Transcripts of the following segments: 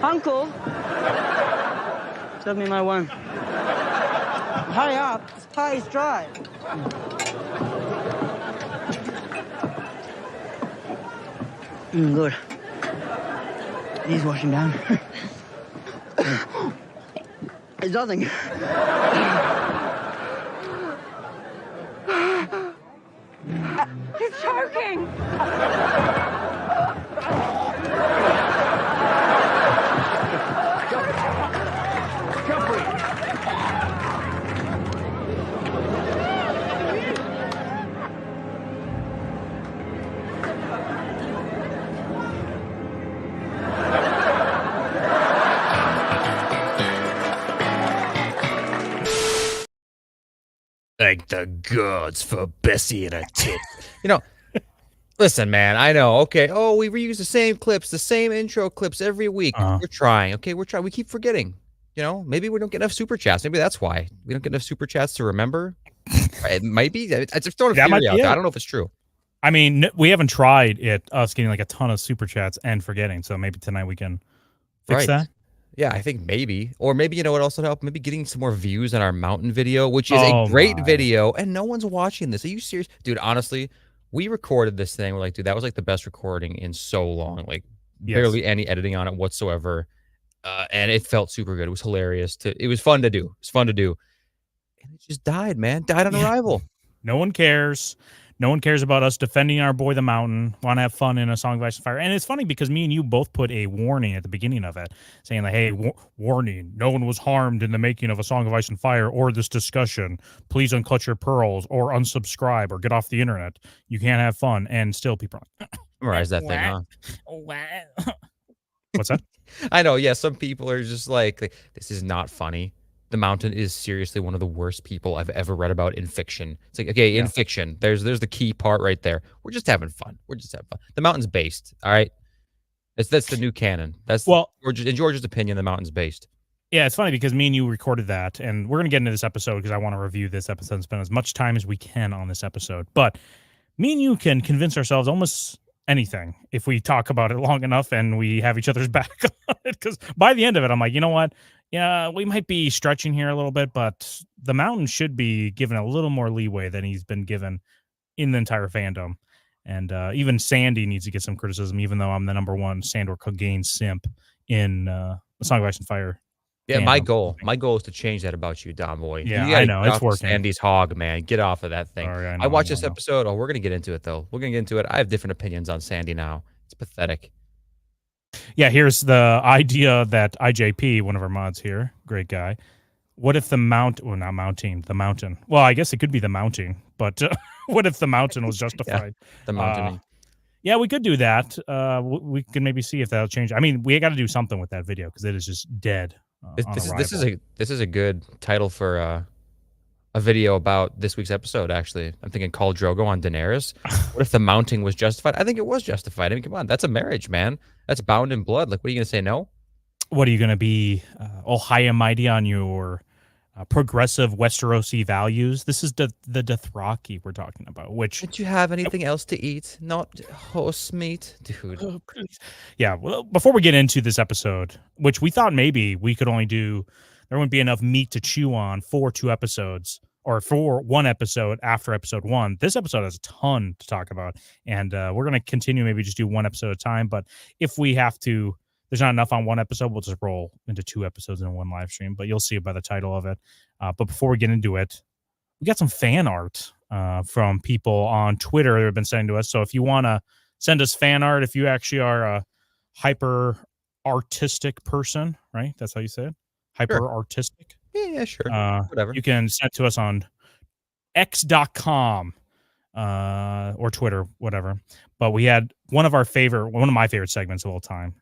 Uncle, serve me my one. Hurry up, this pie is dry. Good. He's washing down. It's nothing. He's choking. Thank the gods for Bessie and a tit. Listen, man, I know. Okay. Oh, we reuse the same clips, the same intro clips every week. We're trying. Okay, we're trying. We keep forgetting. Maybe we don't get enough super chats. Maybe that's why we don't get enough super chats to remember. It might be. I just throwing a theory out there. I don't know if it's true. I mean, we haven't tried us getting like a ton of super chats and forgetting. So maybe tonight we can fix that. Yeah, I think maybe. Or maybe, you know what else would help? Maybe getting some more views on our mountain video, which is a great video, and no one's watching this. Are you serious? Dude, honestly, we recorded this thing. We're like, dude, that was like the best recording in so long. Like, barely any editing on it whatsoever. And it felt super good. It was hilarious. It was fun to do. It was fun to do. And it just died, man. Died on arrival. No one cares. No one cares about us defending our boy the mountain, want to have fun in a Song of Ice and Fire. And it's funny because me and you both put a warning at the beginning of it saying like, hey, warning, no one was harmed in the making of a Song of Ice and Fire or this discussion. Please unclutch your pearls or unsubscribe or get off the internet. You can't have fun. And still people are like, memorize that thing, huh? What's that? I know. Yeah, some people are just like, this is not funny. The mountain is seriously one of the worst people I've ever read about in fiction. It's like, okay, in fiction, there's the key part right there. We're just having fun. We're just having fun. The mountain's based, all right? That's the new canon. That's in George's opinion, the mountain's based. Yeah, it's funny because me and you recorded that, and we're going to get into this episode because I want to review this episode and spend as much time as we can on this episode. But me and you can convince ourselves almost anything if we talk about it long enough and we have each other's back on it. Because by the end of it, I'm like, you know what? Yeah, we might be stretching here a little bit, but the mountain should be given a little more leeway than he's been given in the entire fandom. And even Sandy needs to get some criticism, even though I'm the #1 Sandor Clegane simp in the Song of Ice and Fire. Yeah, my goal is to change that about you, Don Boy. Yeah, I know, it's working. Sandy's hog, man. Get off of that thing. Sorry, I watched this episode. Oh, we're going to get into it, though. We're going to get into it. I have different opinions on Sandy now. It's pathetic. Yeah, here's the idea that IJP, one of our mods here, great guy. What if the the mountain. Well, I guess it could be the mounting, but what if the mountain was justified? The mountain. Yeah, we could do that. We can maybe see if that'll change. I mean, we got to do something with that video because it is just dead. This is a good title for a video about this week's episode. Actually, I'm thinking Khal Drogo on Daenerys. What if the mounting was justified? I think it was justified. I mean, come on, that's a marriage, man. That's bound in blood. Like, what are you gonna say? No. What are you gonna be all high and mighty on your progressive Westerosi values? This is the Dothraki we're talking about. Which did you have anything else to eat? Not horse meat, dude. Oh, yeah. Well, before we get into this episode, which we thought maybe we could only do, there wouldn't be enough meat to chew on for 2 episodes or for 1 episode after episode 1. This episode has a ton to talk about, and we're gonna continue maybe just do 1 episode at a time. But if we have to, there's not enough on 1 episode, we'll just roll into 2 episodes in 1 live stream, but you'll see it by the title of it. But before we get into it, we got some fan art from people on Twitter that have been sending to us. So if you want to send us fan art, if you actually are a hyper artistic person, right? That's how you say it? Hyper artistic? Yeah, sure. Whatever. You can send it to us on x.com or Twitter, whatever. But we had one of my favorite segments of all time.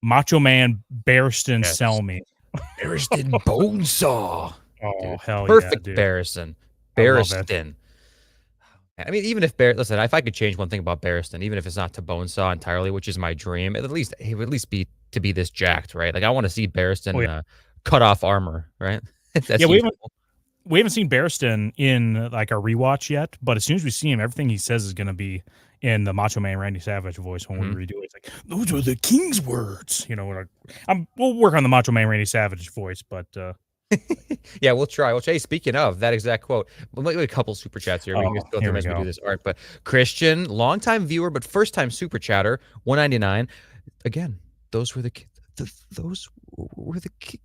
Macho Man Barristan Selmy. Barristan Bonesaw. Oh, dude. Hell Perfect yeah, Barristan. I mean, even if listen, if I could change one thing about Barristan, even if it's not to Bonesaw entirely, which is my dream, he would at least be this jacked, right? Like, I want to see Barristan cut off armor, right? we haven't seen Barristan in like a rewatch yet, but as soon as we see him, everything he says is going to be in the Macho Man Randy Savage voice when we redo it. It's like, those are the king's words. You know, we'll work on the Macho Man Randy Savage voice, but yeah, we'll try. Hey, speaking of that exact quote, we'll make a couple super chats here. We can just go through as we do this art. But Christian, longtime viewer, but first time super chatter, 199. Again, those were the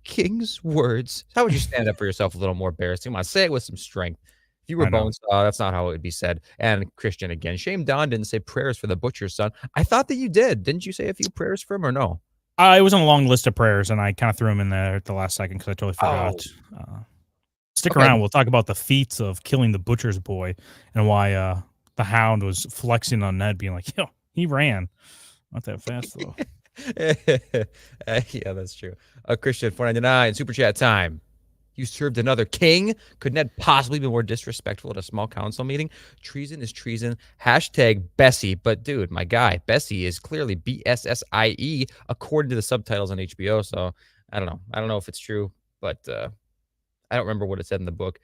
king's words. How would you stand up for yourself a little more, Barris? Come on, say it with some strength. If you were Bones, that's not how it would be said. And Christian again. Shame Don didn't say prayers for the butcher's son. I thought that you did. Didn't you say a few prayers for him or no? It was on a long list of prayers, and I kind of threw them in there at the last second because I totally forgot. Stick around. We'll talk about the feats of killing the butcher's boy and why the Hound was flexing on Ned, being like, yo, he ran. Not that fast, though. Yeah, that's true. Christian, 499, super chat time. You served another king? Could Ned possibly be more disrespectful at a small council meeting? Treason is treason. Hashtag Bessie. But, dude, my guy, Bessie is clearly B-S-S-I-E according to the subtitles on HBO. So, I don't know. I don't know if it's true, but I don't remember what it said in the book.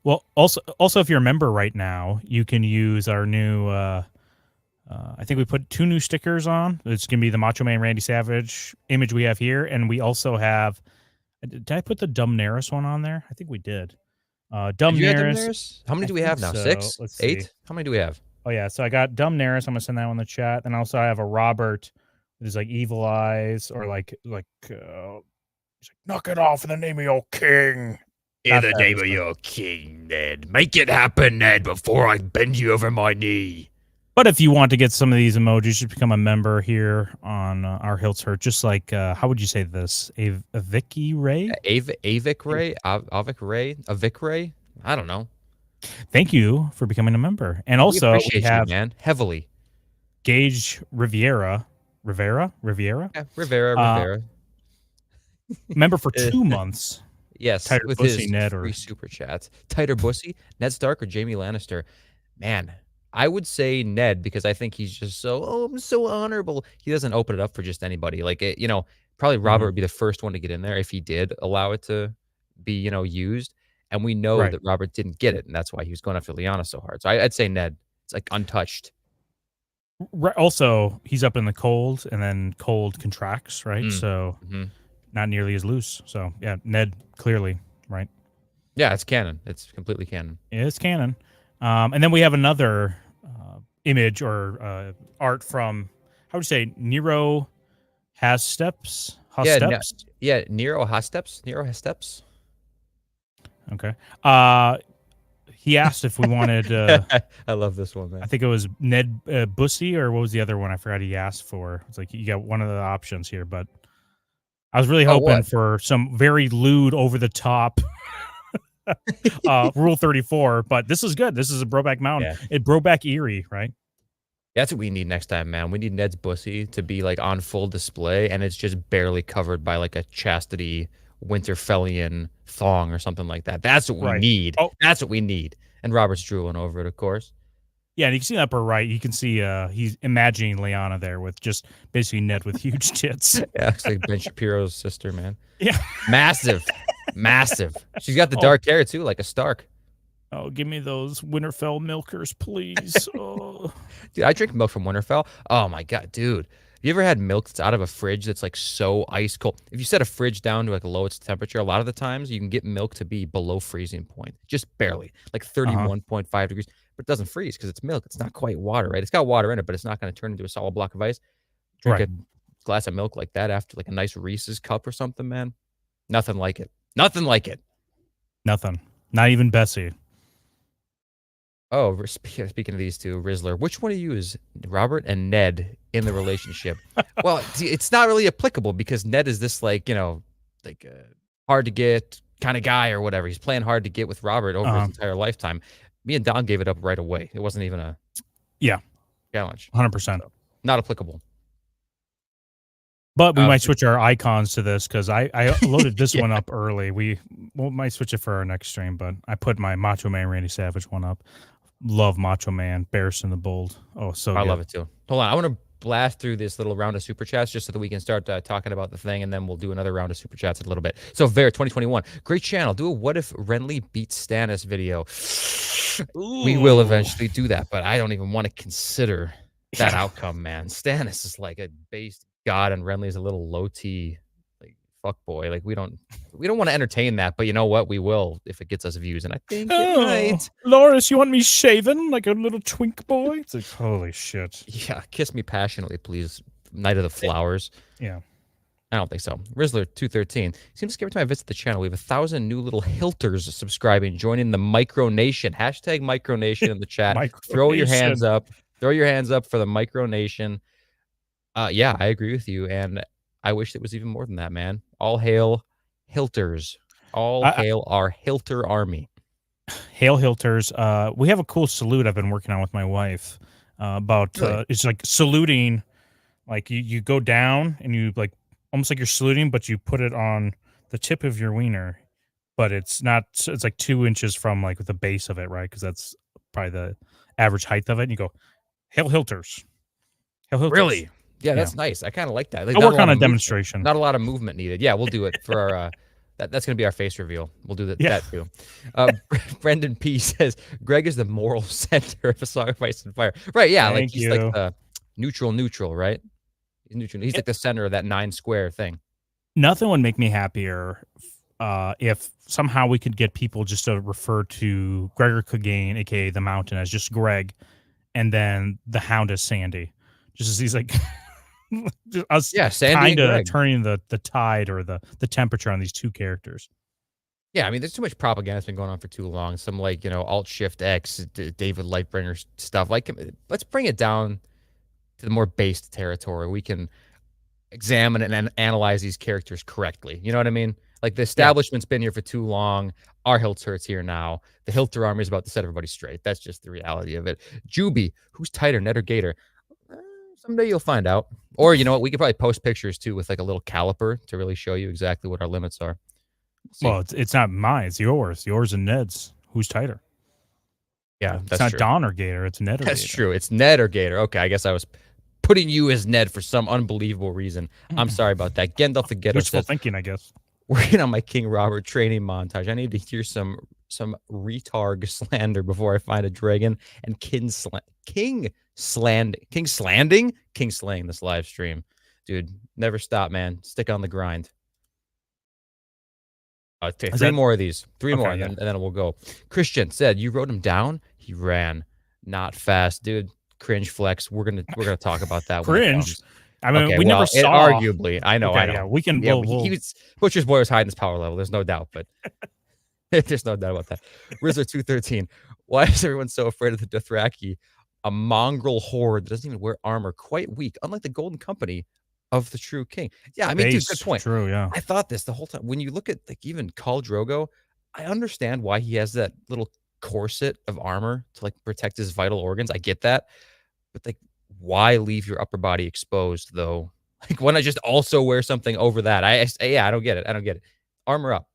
Well, also, if you remember right now, you can use our new, I think we put 2 new stickers on. It's going to be the Macho Man Randy Savage image we have here. And we also have, did I put the Dumb Naris one on there? I think we did. Dumb Naris. How many do we have now? 6? Let's 8? see. How many do we have? Oh, yeah. So I got Dumb Naris. I'm going to send that one in the chat. And also I have a Robert with his like evil eyes or like he's like, knock it off in the name of your king. In the name of your king, Ned. Make it happen, Ned, before I bend you over my knee. But if you want to get some of these emojis, you should become a member here on our Hilts Hurt. Just like, how would you say this? Vicky Ray? Avic Ray? Avic Ray? Avic Ray? I don't know. Thank you for becoming a member. And also, we have you, man. Heavily. Gage Rivera. Yeah, Rivera. Member for 2 months. Yes, Tighter with Bussy, his Ned, free super chats. Tighter Bussy, Ned Stark, or Jaime Lannister? Man, I would say Ned because I think he's just I'm so honorable. He doesn't open it up for just anybody. Like, probably Robert would be the first one to get in there if he did allow it to be, used. And we know that Robert didn't get it, and that's why he was going after Lyanna so hard. So I'd say Ned. It's like untouched. Also, he's up in the cold, and then cold contracts, right? So not nearly as loose. So, yeah, Ned, clearly, right? Yeah, it's canon. It's completely canon. It's canon. And then we have another image or art from, how would you say, Nero Hasteps? Nero Hasteps. Okay. He asked if we wanted... I love this one, man. I think it was Ned Bussy, or what was the other one? I forgot he asked for. It's like, you got one of the options here, but I was really hoping for some very lewd, over-the-top Rule 34, but this is good. This is a Broback Mountain. Yeah. Broback Erie, right? That's what we need next time, man. We need Ned's Bussy to be like on full display, and it's just barely covered by like a chastity Winterfellian thong or something like that. That's what we need. That's what we need. And Robert's drooling over it, of course. Yeah, and you can see in the upper right, you can see he's imagining Lyanna there with just basically Ned with huge tits. Yeah, it's like Ben Shapiro's sister, man. Yeah. Massive. She's got the dark hair, too, like a Stark. Oh, give me those Winterfell milkers, please. Dude, I drink milk from Winterfell. Oh, my God, dude. You ever had milk that's out of a fridge that's like so ice cold? If you set a fridge down to like a lowest temperature, a lot of the times you can get milk to be below freezing point. Just barely. Like 31.5 degrees. But it doesn't freeze because it's milk. It's not quite water, right? It's got water in it, but it's not going to turn into a solid block of ice. Drink a glass of milk like that after like a nice Reese's cup or something, man. Nothing like it. Nothing like it. Nothing. Not even Bessie. Oh, speaking of these two, Rizzler, which one of you is Robert and Ned in the relationship? Well, it's not really applicable because Ned is this like, hard to get kind of guy or whatever. He's playing hard to get with Robert over his entire lifetime. Me and Don gave it up right away. It wasn't even a challenge. 100%. So, not applicable. But we might switch our icons to this because I loaded this one up early. We might switch it for our next stream, but I put my Macho Man Randy Savage one up. Love Macho Man, Barristan the Bold. Oh, so I love it too. Hold on, I want to blast through this little round of super chats just so that we can start talking about the thing, and then we'll do another round of super chats in a little bit. So, Ver 2021, great channel. Do a what if Renly beats Stannis video. We will eventually do that, but I don't even want to consider that outcome, man. Stannis is like a based god, and Renly is a little low T, like fuck boy. Like we don't want to entertain that, but you know what? We will if it gets us views, and I think it might. Loris, you want me shaven like a little twink boy? It's like holy shit. Yeah, kiss me passionately, please. Night of the Flowers. Yeah. I don't think so. Rizzler 213 seems like every time I visit the channel, we have 1,000 new little hilters subscribing, joining the Micronation. Hashtag Micronation in the chat. Throw your hands up. Throw your hands up for the Micronation. Yeah, I agree with you, and I wish it was even more than that, man. All hail Hilters. All hail our Hilter army. Hail Hilters. We have a cool salute I've been working on with my wife about Really? it's like saluting, like you go down and you like almost like you're saluting, but you put it on the tip of your wiener, but it's not, it's like 2 inches from like the base of it, right? Because that's probably the average height of it. And you go, Hail Hilters. Hail Hilters. Really? Yeah, that's nice. I kind of like that. Like, I'll work on a demonstration. Not a lot of movement needed. Yeah, we'll do it for our. That's going to be our face reveal. We'll do that, that too. Brendan P says Greg is the moral center of A Song of Ice and Fire. Right? Yeah, like he's like the neutral, right? He's neutral. He's like the center of that 9 square thing. Nothing would make me happier if somehow we could get people just to refer to Gregor Clegane, aka the Mountain, as just Greg, and then the Hound as Sandy. Just as he's like. Us kind of turning the tide or the temperature on these two characters. Yeah, I mean, there's too much propaganda that's been going on for too long. Some like, Alt Shift X, David Lightbringer stuff. Like, let's bring it down to the more based territory. We can examine and analyze these characters correctly. You know what I mean? Like the establishment's been here for too long. Our Hilter's here now. The Hilter army is about to set everybody straight. That's just the reality of it. Juby, who's tighter, Ned or Gator? Someday you'll find out. Or, you know what? We could probably post pictures, too, with like a little caliper to really show you exactly what our limits are. Well, it's not mine. It's yours. Yours and Ned's. Who's tighter? Yeah, it's not true. Don or Gator. It's Ned or Gator. That's true. It's Ned or Gator. Okay, I guess I was putting you as Ned for some unbelievable reason. I'm sorry about that. Gandalf the Ghetto Wishful thinking, I guess. Working on my King Robert training montage. I need to hear some retarg slander before I find a dragon and king slaying this live stream. Dude, never stop, man. Stick on the grind. Three more of these. Three more, and then we'll go. Christian said, you wrote him down? He ran. Not fast, dude. Cringe flex. We're gonna talk about that. Cringe. I mean, we never saw. Arguably, I know. Yeah, we can. Yeah, Butcher's boy was hiding his power level. There's no doubt, but there's no doubt about that. Rizzler 213. Why is everyone so afraid of the Dothraki? A mongrel horde that doesn't even wear armor, quite weak, unlike the Golden Company of the True King. Yeah, I mean, dude, good point. True, yeah. I thought this the whole time. When you look at like even Khal Drogo, I understand why he has that little corset of armor to like protect his vital organs. I get that, but like, why leave your upper body exposed though? Like, why not just also wear something over that? I don't get it. I don't get it. Armor up.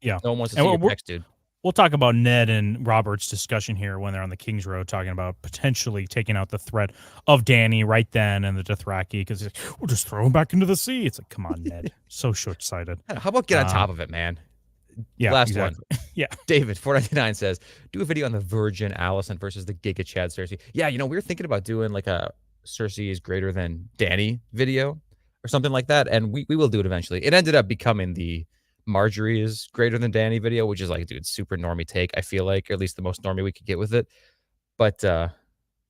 Yeah, no one wants to see your pecs, dude. We'll talk about Ned and Robert's discussion here when they're on the King's Road, talking about potentially taking out the threat of Dany right then and the Dothraki, because like, we'll just throw him back into the sea. It's like, come on, Ned. So short-sighted. How about get on top of it, man? Yeah, last one. Yeah. David 499 says, do a video on the Virgin Alicent versus the Giga Chad Cersei. Yeah, we were thinking about doing like a Cersei is greater than Dany video or something like that, and we will do it eventually. It ended up becoming the Marjorie is greater than Dany video, which is like, dude, super normie take, I feel like, or at least the most normie we could get with it. But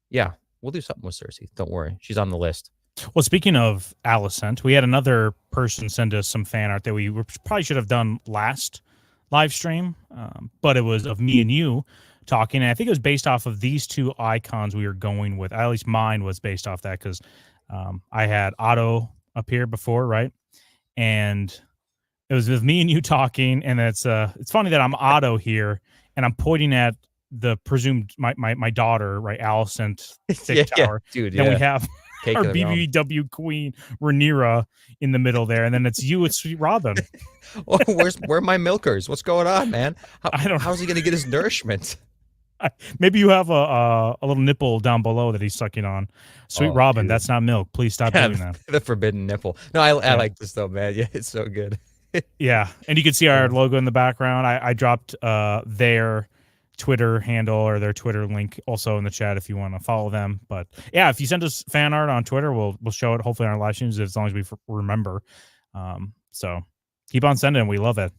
yeah, we'll do something with Cersei. Don't worry. She's on the list. Well, speaking of Alicent, we had another person send us some fan art that we probably should have done last live stream, but it was of me and you talking, and I think it was based off of these two icons we were going with. At least mine was based off that, because I had Otto up here before, right? And it was with me and you talking, and it's funny that I'm Otto here, and I'm pointing at the presumed my daughter, right, Alicent Tower. Dude, then we have our BBW queen Rhaenyra in the middle there, and then it's you, it's Sweet Robin. Where are my milkers? What's going on, man? How's he gonna get his nourishment? Maybe you have a little nipple down below that he's sucking on. Sweet Oh, Robin, dude. that's not milk. Please stop doing that. The forbidden nipple. No, I Yeah. like this though, man. Yeah, it's so good. Yeah, and you can see our logo in the background. I dropped their Twitter handle or their Twitter link also in the chat if you want to follow them. But yeah, if you send us fan art on Twitter, we'll show it hopefully on our live streams as long as we remember. So keep on sending. We love it.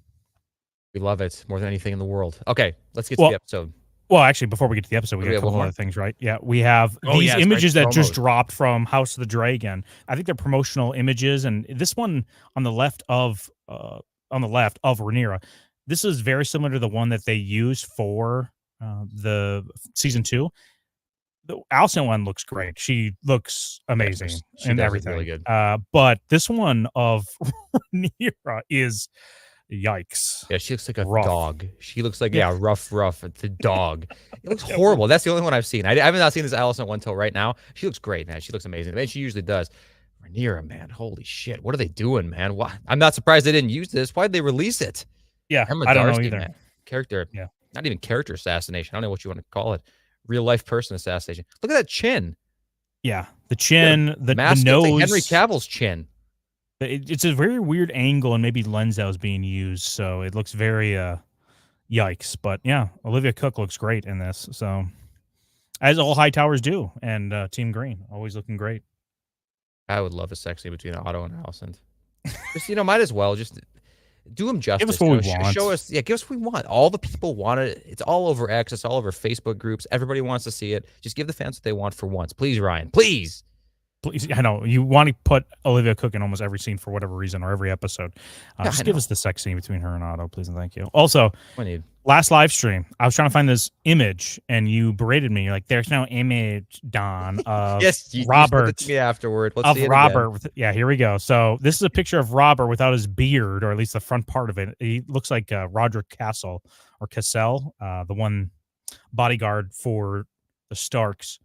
We love it more than anything in the world. Okay, let's get to the episode. Well, actually, before we get to the episode, we got a couple more other things, right? Yeah, we have these images that just dropped from House of the Dragon. I think they're promotional images, and this one on the left of Rhaenyra. This is very similar to the one that they used for the season 2. The Alicent one looks great. She looks amazing and everything. Really good. But this one of Rhaenyra is. Yikes. Yeah, she looks like a dog. She looks like, rough. It's a dog. It looks horrible. That's the only one I've seen. I haven't not seen this Alicent one till right now. She looks great, man. She looks amazing. And she usually does. Rhaenyra, man. Holy shit. What are they doing, man? Why? I'm not surprised they didn't use this. Why'd they release it? Yeah, I don't know either. Man. Character. Yeah. Not even character assassination. I don't know what you want to call it. Real life person assassination. Look at that chin. Yeah. The chin, the nose. Like Henry Cavill's chin. It's a very weird angle and maybe lens that was being used, so it looks very yikes. But yeah, Olivia Cooke looks great in this, so as all Hightowers do, and Team Green always looking great. I would love a sex scene between Otto and Alicent. Just might as well just do them justice. Give us what we want. Show us, give us what we want. All the people want it. It's all over X. It's all over Facebook groups. Everybody wants to see it. Just give the fans what they want for once, please, Ryan. Please. Please, I know you want to put Olivia Cooke in almost every scene for whatever reason or every episode. Just give us the sex scene between her and Otto, please and thank you. Also, last live stream, I was trying to find this image and you berated me. You're like, "There's no image, Don, of Robert." You to me afterward. Let's of see it Robert. Yeah, here we go. So this is a picture of Robert without his beard, or at least the front part of it. He looks like Roderick Castle or Cassell, the one bodyguard for the Starks.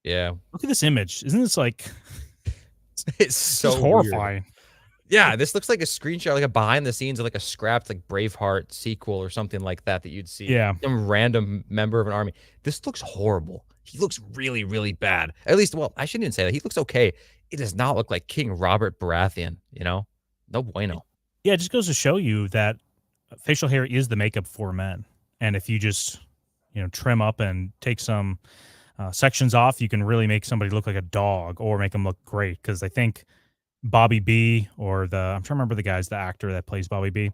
Yeah. Look at this image. Isn't this like it's so horrifying? Weird. Yeah, this looks like a screenshot, like a behind the scenes of like a scrapped like Braveheart sequel or something like that you'd see. Yeah. Some random member of an army. This looks horrible. He looks really, really bad. At least, well, I shouldn't even say that. He looks okay. It does not look like King Robert Baratheon, No bueno. Yeah, it just goes to show you that facial hair is the makeup for men. And if you just, trim up and take some sections off, you can really make somebody look like a dog or make them look great. Because I think Bobby B or I'm trying to remember the actor that plays Bobby B.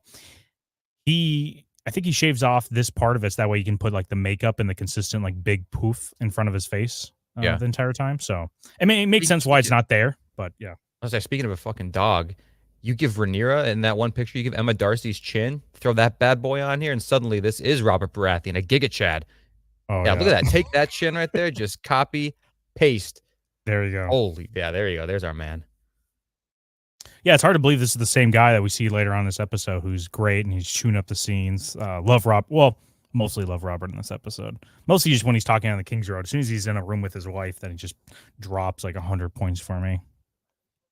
I think he shaves off this part of it so that way you can put like the makeup and the consistent like big poof in front of his face the entire time. So I mean, it makes sense why it's not there, but yeah. I was like, speaking of a fucking dog, you give Rhaenyra in that one picture, you give Emma Darcy's chin, throw that bad boy on here, and suddenly this is Robert Baratheon, a Giga Chad. Oh, yeah, look at that. Take that chin right there. Just copy, paste. There you go. Holy, yeah, there you go. There's our man. Yeah, it's hard to believe this is the same guy that we see later on in this episode who's great and he's chewing up the scenes. Mostly love Robert in this episode. Mostly just when he's talking on the King's Road. As soon as he's in a room with his wife, then he just drops like 100 points for me.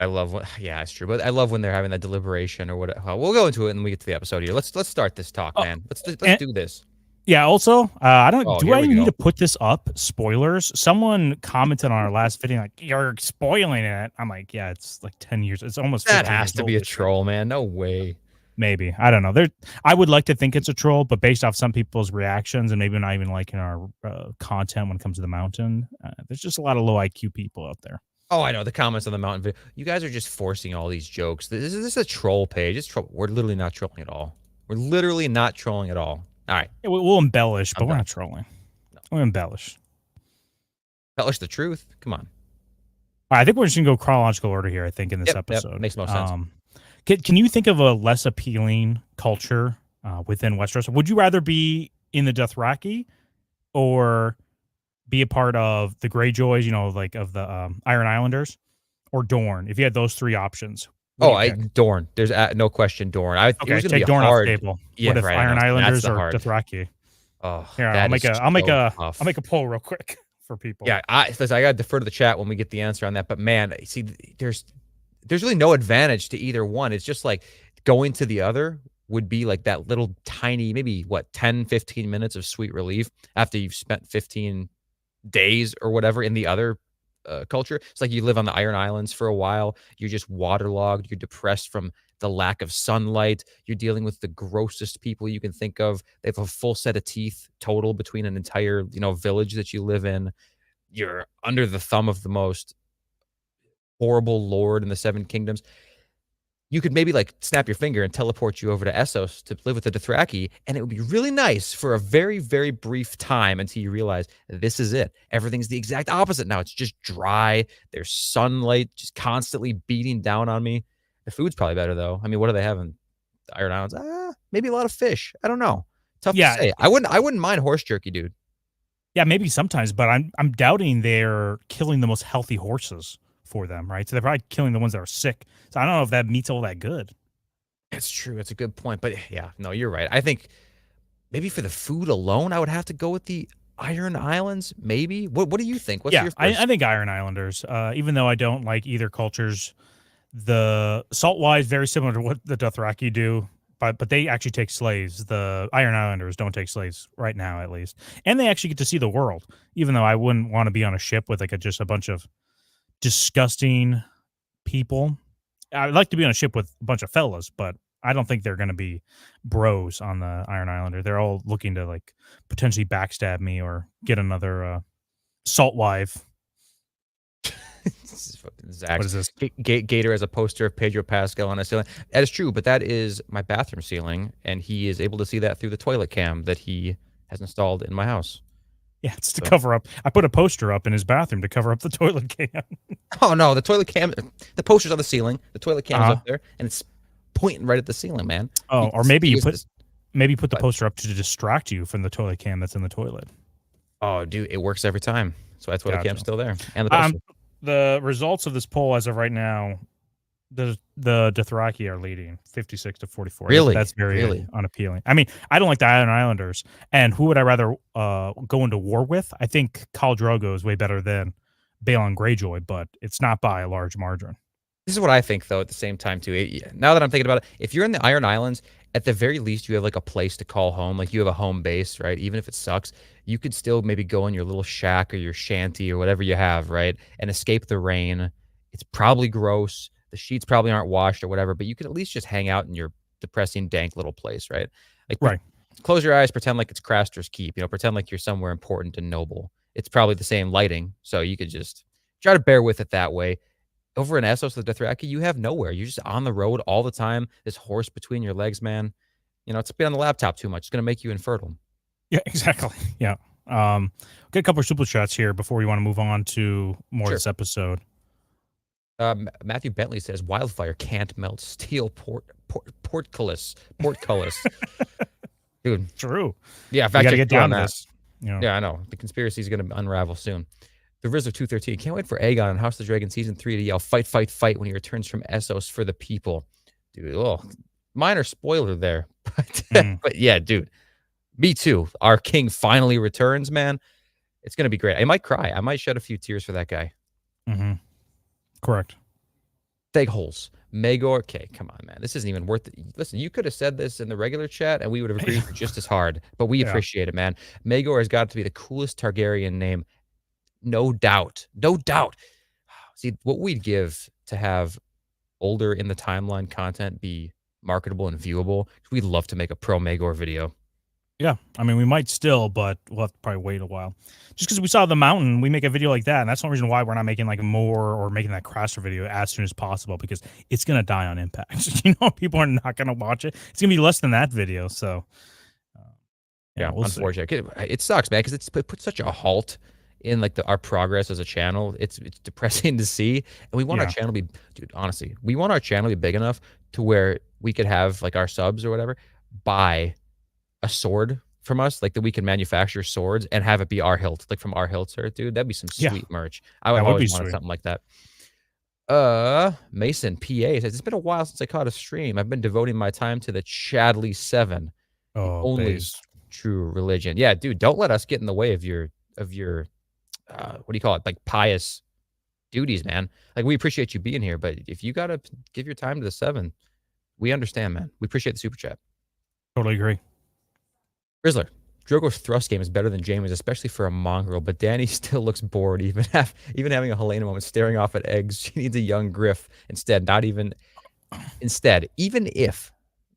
I love it's true. But I love when they're having that deliberation or what. We'll go into it when we get to the episode here. Let's start this talk, man. Let's do this. Yeah, also, I need to put this up? Spoilers. Someone commented on our last video, like, you're spoiling it. I'm like, yeah, it's like 10 years. It's almost that has to be a troll, man. No way. Maybe. I don't know. I would like to think it's a troll, but based off some people's reactions and maybe not even liking our content when it comes to the mountain, there's just a lot of low IQ people out there. Oh, I know. The comments on the mountain video. You guys are just forcing all these jokes. This is a troll page. It's troll. We're literally not trolling at all. We're literally not trolling at all. All right. Yeah, we'll embellish, but we're not trolling. No. We'll embellish. Embellish the truth. Come on. I think we're just going to go chronological order here, I think, in this episode. Yep, makes most sense. Can you think of a less appealing culture within Westeros? Would you rather be in the Dothraki or be a part of the Greyjoys, like of the Iron Islanders, or Dorne? If you had those three options. Dorne. There's no question, Dorne. Take Dorne off the table. Yeah, what if Iron Islanders or Dothraki? Oh, here, I'll make a poll real quick for people. Yeah, I got to defer to the chat when we get the answer on that. But man, see, there's really no advantage to either one. It's just like going to the other would be like that little tiny, maybe what, 10, 15 minutes of sweet relief after you've spent 15 days or whatever in the other culture. It's like you live on the Iron Islands for a while. You're just waterlogged. You're depressed from the lack of sunlight. You're dealing with the grossest people you can think of. They have a full set of teeth total between an entire, village that you live in. You're under the thumb of the most horrible lord in the Seven Kingdoms. You could maybe like snap your finger and teleport you over to Essos to live with the Dothraki, and it would be really nice for a very, very brief time until you realize this is it. Everything's the exact opposite now. It's just dry. There's sunlight just constantly beating down on me. The food's probably better though. I mean, what do they have in the Iron Islands? Maybe a lot of fish. I don't know. Tough to say. I wouldn't mind horse jerky, dude. Yeah, maybe sometimes, but I'm doubting they're killing the most healthy horses for them, right? So they're probably killing the ones that are sick. So I don't know if that meat's all that good. It's true. It's a good point. But yeah, no, you're right. I think maybe for the food alone, I would have to go with the Iron Islands, maybe. What do you think? What's your first? I think Iron Islanders, even though I don't like either cultures. The salt-wise, very similar to what the Dothraki do, but they actually take slaves. The Iron Islanders don't take slaves right now, at least. And they actually get to see the world, even though I wouldn't want to be on a ship with just a bunch of disgusting people. I'd like to be on a ship with a bunch of fellas, but I don't think they're going to be bros on the Iron Islander. They're all looking to like potentially backstab me or get another salt wife. This is fucking Zach. What is this? Gator has a poster of Pedro Pascal on a ceiling. That is true, but that is my bathroom ceiling, and he is able to see that through the toilet cam that he has installed in my house. Yeah, it's to cover up. I put a poster up in his bathroom to cover up the toilet cam. Oh no, the toilet cam, the poster's on the ceiling. The toilet cam's up there, and it's pointing right at the ceiling, man. Oh, or maybe you put the poster up to distract you from the toilet cam that's in the toilet. Oh, dude, it works every time. So that's why the cam's still there. And the poster. The results of this poll as of right now, the Dothraki are leading 56 to 44. Really? That's very unappealing. I mean, I don't like the Iron Islanders. And who would I rather go into war with? I think Khal Drogo is way better than Balon Greyjoy, but it's not by a large margin. This is what I think, though, at the same time, too. Now that I'm thinking about it, if you're in the Iron Islands, at the very least, you have like a place to call home. Like you have a home base, right? Even if it sucks, you could still maybe go in your little shack or your shanty or whatever you have, right? And escape the rain. It's probably gross. The sheets probably aren't washed or whatever, but you could at least just hang out in your depressing, dank little place, right? Like, right. Close your eyes, pretend like it's Craster's Keep, pretend like you're somewhere important and noble. It's probably the same lighting, so you could just try to bear with it that way. Over in Essos, the Dothraki, you have nowhere. You're just on the road all the time. This horse between your legs, man. It's been on the laptop too much. It's going to make you infertile. Yeah, exactly. Yeah. Get a couple of super chats here before we want to move on to more of this episode. Matthew Bentley says, wildfire can't melt steel portcullis. Dude. True. Yeah, in fact, you got to get down to this. Yeah, I know. The conspiracy is going to unravel soon. The Riz of 213. Can't wait for Aegon in House of the Dragon Season 3 to yell, fight, fight, fight when he returns from Essos for the people. Dude, minor spoiler there. But yeah, dude. Me too. Our king finally returns, man. It's going to be great. I might cry. I might shed a few tears for that guy. Mm-hmm. Correct. Big holes. Maegor. Okay, come on, man. This isn't even worth it. Listen, you could have said this in the regular chat and we would have agreed just as hard. But we appreciate it, man. Maegor has got to be the coolest Targaryen name. No doubt. No doubt. See, what we'd give to have older in the timeline content be marketable and viewable, we'd love to make a pro Maegor video. Yeah, I mean, we might still, but we'll have to probably wait a while. Just because we saw the mountain, we make a video like that, and that's one reason why we're not making like more or making that Craster video as soon as possible, because it's going to die on impact. People are not going to watch it. It's going to be less than that video, so... yeah, we'll unfortunately. It sucks, man, because it puts such a halt in like our progress as a channel. It's depressing to see, and we want our channel to be, dude, honestly, we want our channel to be big enough to where we could have like our subs or whatever buy a sword from us, like that we can manufacture swords and have it be our hilt, like from our hilts, dude. That'd be some sweet merch. I would always want something like that. Mason PA says, it's been a while since I caught a stream. I've been devoting my time to the Chadley 7. Only true religion. Yeah, dude, don't let us get in the way of your what do you call it? Like pious duties, man. Like we appreciate you being here, but if you gotta give your time to the 7, we understand, man. We appreciate the super chat. Totally agree. Rizzler, Drogo's thrust game is better than Jamie's, especially for a mongrel, but Danny still looks bored, even having a Helena moment, staring off at eggs. She needs a young Griff instead, even if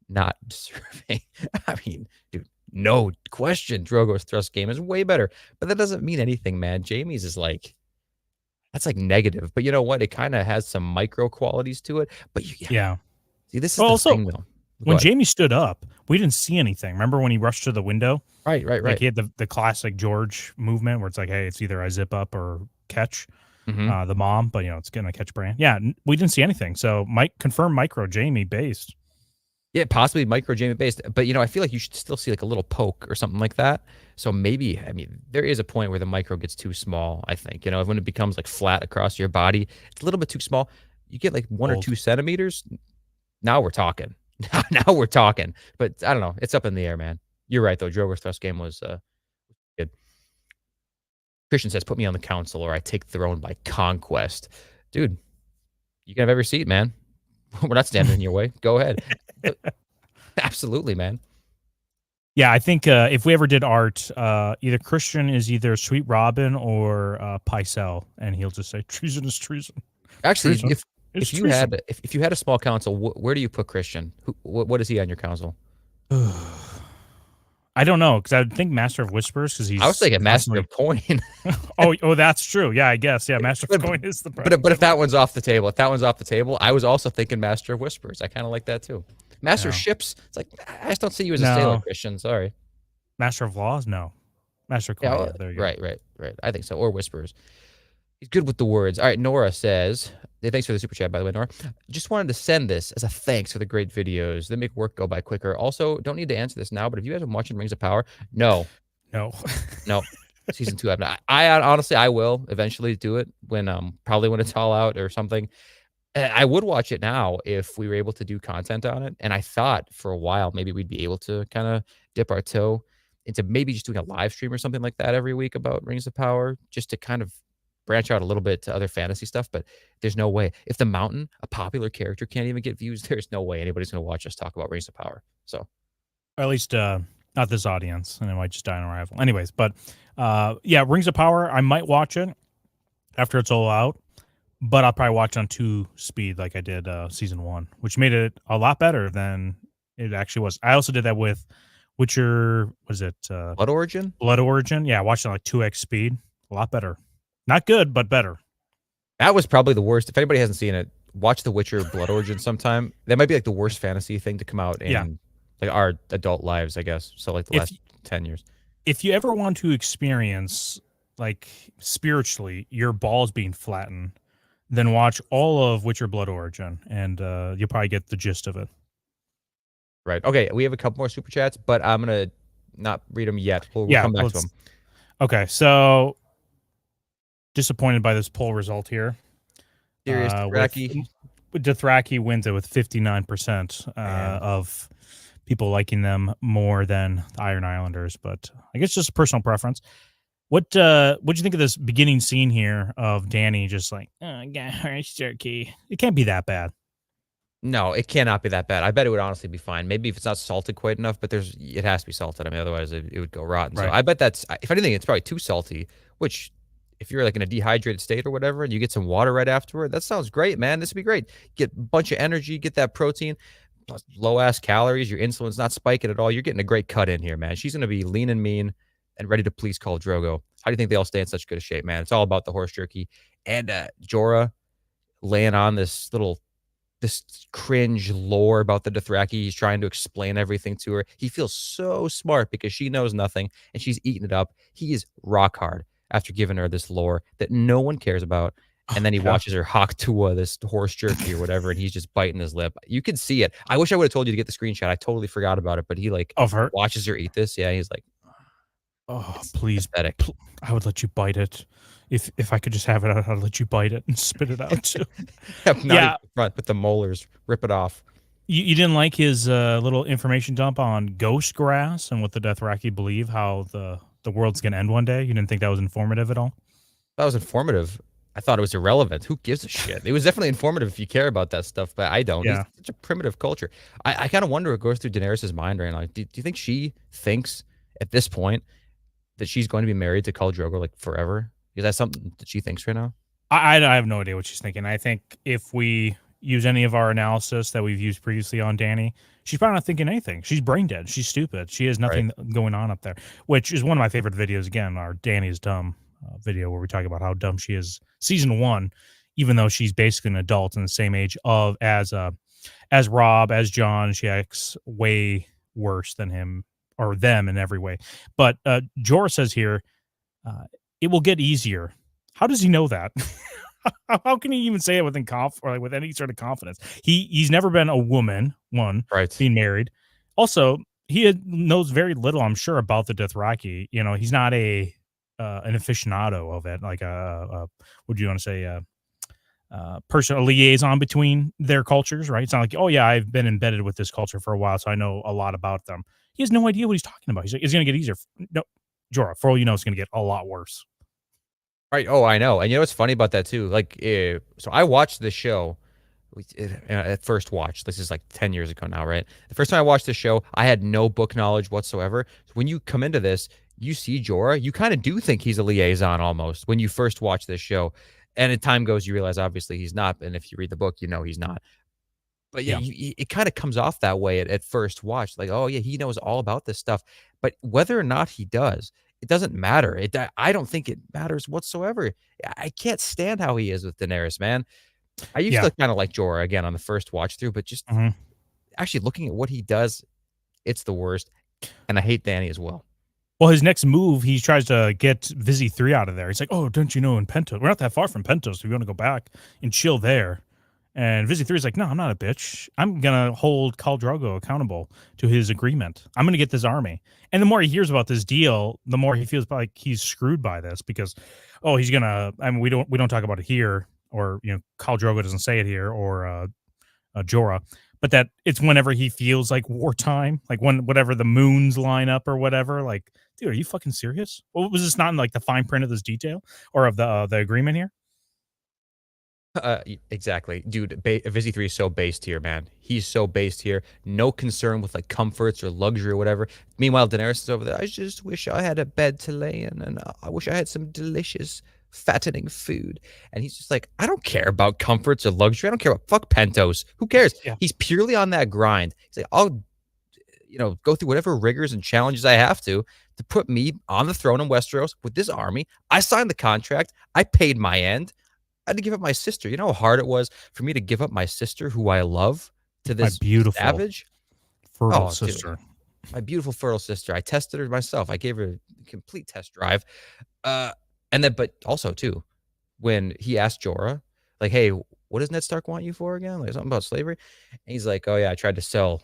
not deserving. I mean, dude, no question, Drogo's thrust game is way better, but that doesn't mean anything, man. Jamie's is like, that's like negative, but you know what? It kind of has some micro qualities to it, but yeah. See, this is the thing, though. When Jamie stood up, we didn't see anything. Remember when he rushed to the window? Right. Like he had the classic George movement where it's like, hey, it's either I zip up or catch the mom, but it's gonna catch Bran. Yeah, we didn't see anything. So confirm micro Jamie based. Yeah, possibly micro Jamie based, but I feel like you should still see like a little poke or something like that. So maybe, there is a point where the micro gets too small. I think when it becomes like flat across your body, it's a little bit too small. You get like 1 or 2 centimeters. Now we're talking. Now we're talking. But I don't know. It's up in the air, man. You're right, though. Drogo's thrust game was good. Christian says, put me on the council or I take the throne by conquest. Dude, you can have every seat, man. We're not standing in your way. Go ahead. Absolutely, man. Yeah, I think if we ever did art, either Christian is either Sweet Robin or Pycelle, and he'll just say, treason is treason. Actually, treason. If you had a small council, where do you put Christian? What is he on your council? I don't know, because I would think Master of Whispers, because he's. I was thinking Master of Coin. oh, that's true. Yeah, I guess. Yeah, Master of Coin is the. But if that one's off the table, I was also thinking Master of Whispers. I kind of like that too. Master of Ships. It's like I just don't see you as a sailor, Christian. Sorry. Master of Laws, no. Master of Coin. Yeah, there you go. Right. I think so. Or Whispers. He's good with the words. All right, Nora says, thanks for the super chat, by the way, Nora. Just wanted to send this as a thanks for the great videos. They make work go by quicker. Also, don't need to answer this now, but if you guys are watching Rings of Power, no. Season 2, I honestly, I will eventually do it probably when it's all out or something. I would watch it now if we were able to do content on it. And I thought for a while, maybe we'd be able to kind of dip our toe into maybe just doing a live stream or something like that every week about Rings of Power, just to kind of branch out a little bit to other fantasy stuff, but there's no way. If the Mountain, a popular character, can't even get views, there's no way anybody's going to watch us talk about Rings of Power. So, or at least not this audience, and it might just die on arrival. Anyways, but Rings of Power, I might watch it after it's all out, but I'll probably watch on 2 speed like I did season 1, which made it a lot better than it actually was. I also did that with Witcher. Was it Blood Origin? Blood Origin. Yeah, I watched it on like 2x speed. A lot better. Not good, but better. That was probably the worst. If anybody hasn't seen it, watch The Witcher Blood Origin sometime. That might be like the worst fantasy thing to come out in like our adult lives, I guess. So like the last 10 years. If you ever want to experience like spiritually your balls being flattened, then watch all of Witcher Blood Origin and you'll probably get the gist of it. Right. Okay, we have a couple more super chats, but I'm going to not read them yet. We'll come back to them. Okay, so disappointed by this poll result here. Serious Dothraki. Dothraki wins it with 59% of people liking them more than the Iron Islanders, but I guess just a personal preference. What'd you think of this beginning scene here of Dany just like, oh, I got horse jerky? It can't be that bad. No, it cannot be that bad. I bet it would honestly be fine. Maybe if it's not salted quite enough, but it has to be salted. I mean, otherwise it would go rotten. Right. So I bet that's, if anything, it's probably too salty, which if you're like in a dehydrated state or whatever, and you get some water right afterward, that sounds great, man. This would be great. Get a bunch of energy, get that protein, plus low-ass calories. Your insulin's not spiking at all. You're getting a great cut in here, man. She's going to be lean and mean and ready to please Khal Drogo. How do you think they all stay in such good a shape, man? It's all about the horse jerky. And Jorah laying on this cringe lore about the Dothraki. He's trying to explain everything to her. He feels so smart because she knows nothing, and she's eating it up. He is rock hard after giving her this lore that no one cares about. And then he watches her hawk to this horse jerky or whatever, and he's just biting his lip. You could see it. I wish I would have told you to get the screenshot. I totally forgot about it, but he watches her eat this. Yeah, he's like, oh, please. I would let you bite it. If I could just have it, I'd let you bite it and spit it out too. Front with the molars, rip it off. You didn't like his little information dump on ghost grass and what the Dothraki believe, how the world's going to end one day? You didn't think that was informative at all? That was informative. I thought it was irrelevant. Who gives a shit? It was definitely informative if you care about that stuff, but I don't. Yeah. It's such a primitive culture. I kind of wonder what goes through Daenerys' mind right now. Do you think she thinks at this point that she's going to be married to Khal Drogo like forever? Is that something that she thinks right now? I have no idea what she's thinking. I think if we use any of our analysis that we've used previously on Dany, she's probably not thinking anything. She's brain dead. She's stupid. She has Right. nothing going on up there, which is one of my favorite videos. Again, our Dany is dumb video where we talk about how dumb she is. Season 1, even though she's basically an adult in the same age of as Rob, as John, she acts way worse than him or them in every way. But Jorah says here, it will get easier. How does he know that? How can he even say it with any sort of confidence? He's never been a woman, Right. being married. Also, knows very little, I'm sure, about the Dothraki. You know, he's not an aficionado of it, like what do you want to say, person, a liaison between their cultures, right? It's not like, oh yeah, I've been embedded with this culture for a while, so I know a lot about them. He has no idea what he's talking about. He's like, it's going to get easier. No, Jorah, for all you know, it's going to get a lot worse. Right. Oh, I know. And you know what's funny about that too? Like, so I watched this show at first watch. This is like 10 years ago now, right? The first time I watched this show, I had no book knowledge whatsoever. So when you come into this, you see Jorah, you kind of do think he's a liaison almost when you first watch this show. And as time goes, you realize obviously he's not. And if you read the book, you know he's not. But yeah, it kind of comes off that way at first watch. Like, oh yeah, he knows all about this stuff. But whether or not he does, it doesn't matter. I don't think it matters whatsoever. I can't stand how he is with Daenerys, man. I used Yeah. to kind of like Jorah again on the first watch through, but just Mhm. actually looking at what he does, it's the worst. And I hate Dany as well. Well, his next move, he tries to get Vizzy 3 out of there. He's like, oh, don't you know in Pentos, we're not that far from Pentos. If you want to go back and chill there. And Vizzy 3 is like, no, I'm not a bitch. I'm going to hold Khal Drogo accountable to his agreement. I'm going to get this army. And the more he hears about this deal, the more he feels like he's screwed by this because, oh, he's going to, I mean, we don't talk about it here, or, you know, Khal Drogo doesn't say it here, or Jorah, but that it's whenever he feels like wartime, like whatever the moons line up or whatever, like, dude, are you fucking serious? Well, was this not in like the fine print of this detail or of the agreement here? Exactly, dude. Vizzy 3 is so based here, man. He's so based here. No concern with like comforts or luxury or whatever. Meanwhile, Daenerys is over there. I just wish I had a bed to lay in, and I wish I had some delicious, fattening food. And he's just like, I don't care about comforts or luxury. I don't care about fuck Pentos. Who cares? Yeah. He's purely on that grind. He's like, I'll, go through whatever rigors and challenges I have to put me on the throne in Westeros with this army. I signed the contract. I paid my end. I had to give up my sister. You know how hard it was for me to give up my sister, who I love, to My this beautiful savage? fertile Oh, dude, sister. my beautiful fertile sister. I tested her myself. I gave her a complete test drive. Uh, and then, but also too, when he asked Jorah, like, "Hey, what does Ned Stark want you for again? Like something about slavery?" And he's like, "Oh yeah, I tried to sell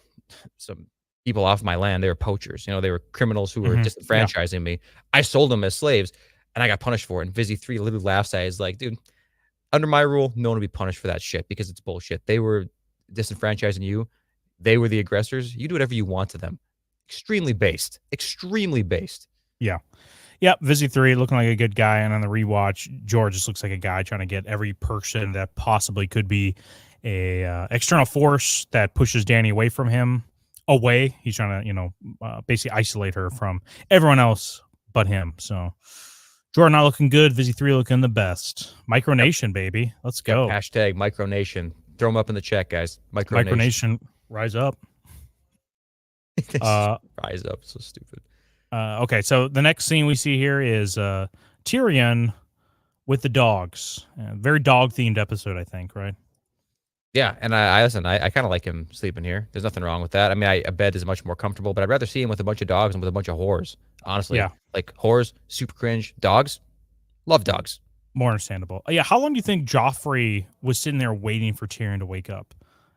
some people off my land. They were poachers. They were criminals who were Yeah. disenfranchising me. I sold them as slaves, and I got punished for it." And Vizzy 3 literally laughs at it. He's like, "Dude, under my rule, no one will be punished for that shit because it's bullshit. They were disenfranchising you. They were the aggressors. You do whatever you want to them." Extremely based. Extremely based. Yeah. Yep, Vizzy 3 looking like a good guy, and on the rewatch, George just looks like a guy trying to get every person that possibly could be a external force that pushes Dany away from him away. He's trying to, basically isolate her from everyone else but him. So Jordan not looking good, Vizzy 3 looking the best. Micronation, baby. Let's go. Hashtag Micronation. Throw them up in the chat, guys. Micronation, rise up. Rise up. So stupid. Okay, so the next scene we see here is Tyrion with the dogs. Very dog-themed episode, I think, right? Yeah, and I listen, I kind of like him sleeping here. There's nothing wrong with that. I mean, a bed is much more comfortable, but I'd rather see him with a bunch of dogs than with a bunch of whores. Honestly. Yeah. Like whores, super cringe. Dogs, love dogs. More understandable. Yeah, how long do you think Joffrey was sitting there waiting for Tyrion to wake up?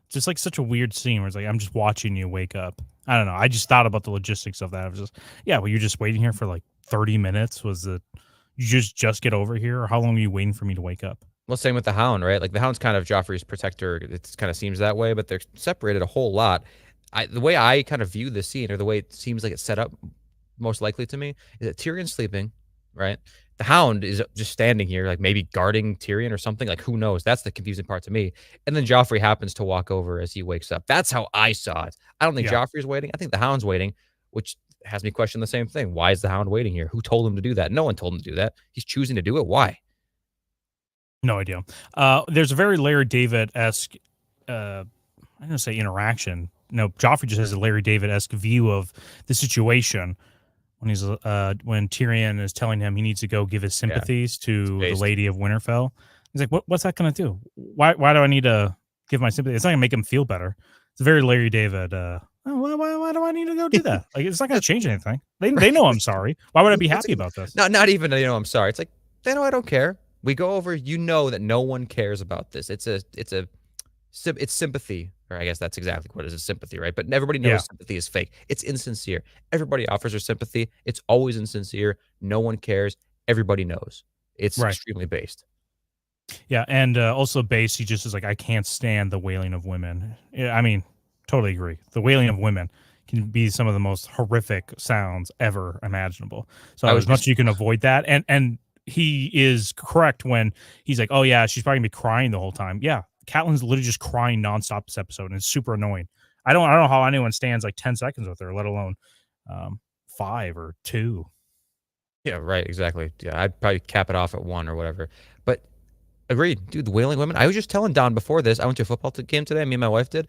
Just like such a weird scene where it's like, I'm just watching you wake up. I don't know. I just thought about the logistics of that. I was just, yeah, well, you're just waiting here for like 30 minutes. Was it, you just get over here? Or how long are you waiting for me to wake up? Well, same with the Hound, right? Like the Hound's kind of Joffrey's protector. It kind of seems that way, but they're separated a whole lot. The way I kind of view this scene, or the way it seems like it's set up, most likely to me, is that Tyrion's sleeping, right? The Hound is just standing here, like maybe guarding Tyrion or something. Like, who knows? That's the confusing part to me. And then Joffrey happens to walk over as he wakes up. That's how I saw it. I don't think Yeah. Joffrey's waiting. I think the Hound's waiting, which has me question the same thing. Why is the Hound waiting here? Who told him to do that? No one told him to do that. He's choosing to do it. Why? No idea. There's a very Larry David-esque, I'm going to say interaction. No, Joffrey just has a Larry David-esque view of the situation when when Tyrion is telling him he needs to go give his sympathies to the Lady of Winterfell. He's like, what's that going to do? Why do I need to give my sympathy? It's not going to make him feel better. It's very Larry David. Why do I need to go do that? Like, it's not going to change anything. They know I'm sorry. Why would I be happy about this? Not even, I'm sorry. It's like, they know I don't care. We go over, that no one cares about this. It's sympathy, or I guess that's exactly what it is, sympathy, right? But everybody knows sympathy is fake. It's insincere. Everybody offers their sympathy. It's always insincere. No one cares. Everybody knows. It's extremely based. Yeah, and also based, he just is like, I can't stand the wailing of women. Yeah, I mean, totally agree. The wailing of women can be some of the most horrific sounds ever imaginable. So as much as you can avoid that, and he is correct when he's like, oh yeah, she's probably gonna be crying the whole time. Yeah, Catelyn's literally just crying nonstop this episode, and it's super annoying. I don't know how anyone stands like 10 seconds with her, let alone 5 or 2. Yeah, right, exactly. Yeah, I'd probably cap it off at 1 or whatever. But agreed, dude. The wailing women. I was just telling Don before this. I went to a football game today. Me and my wife did,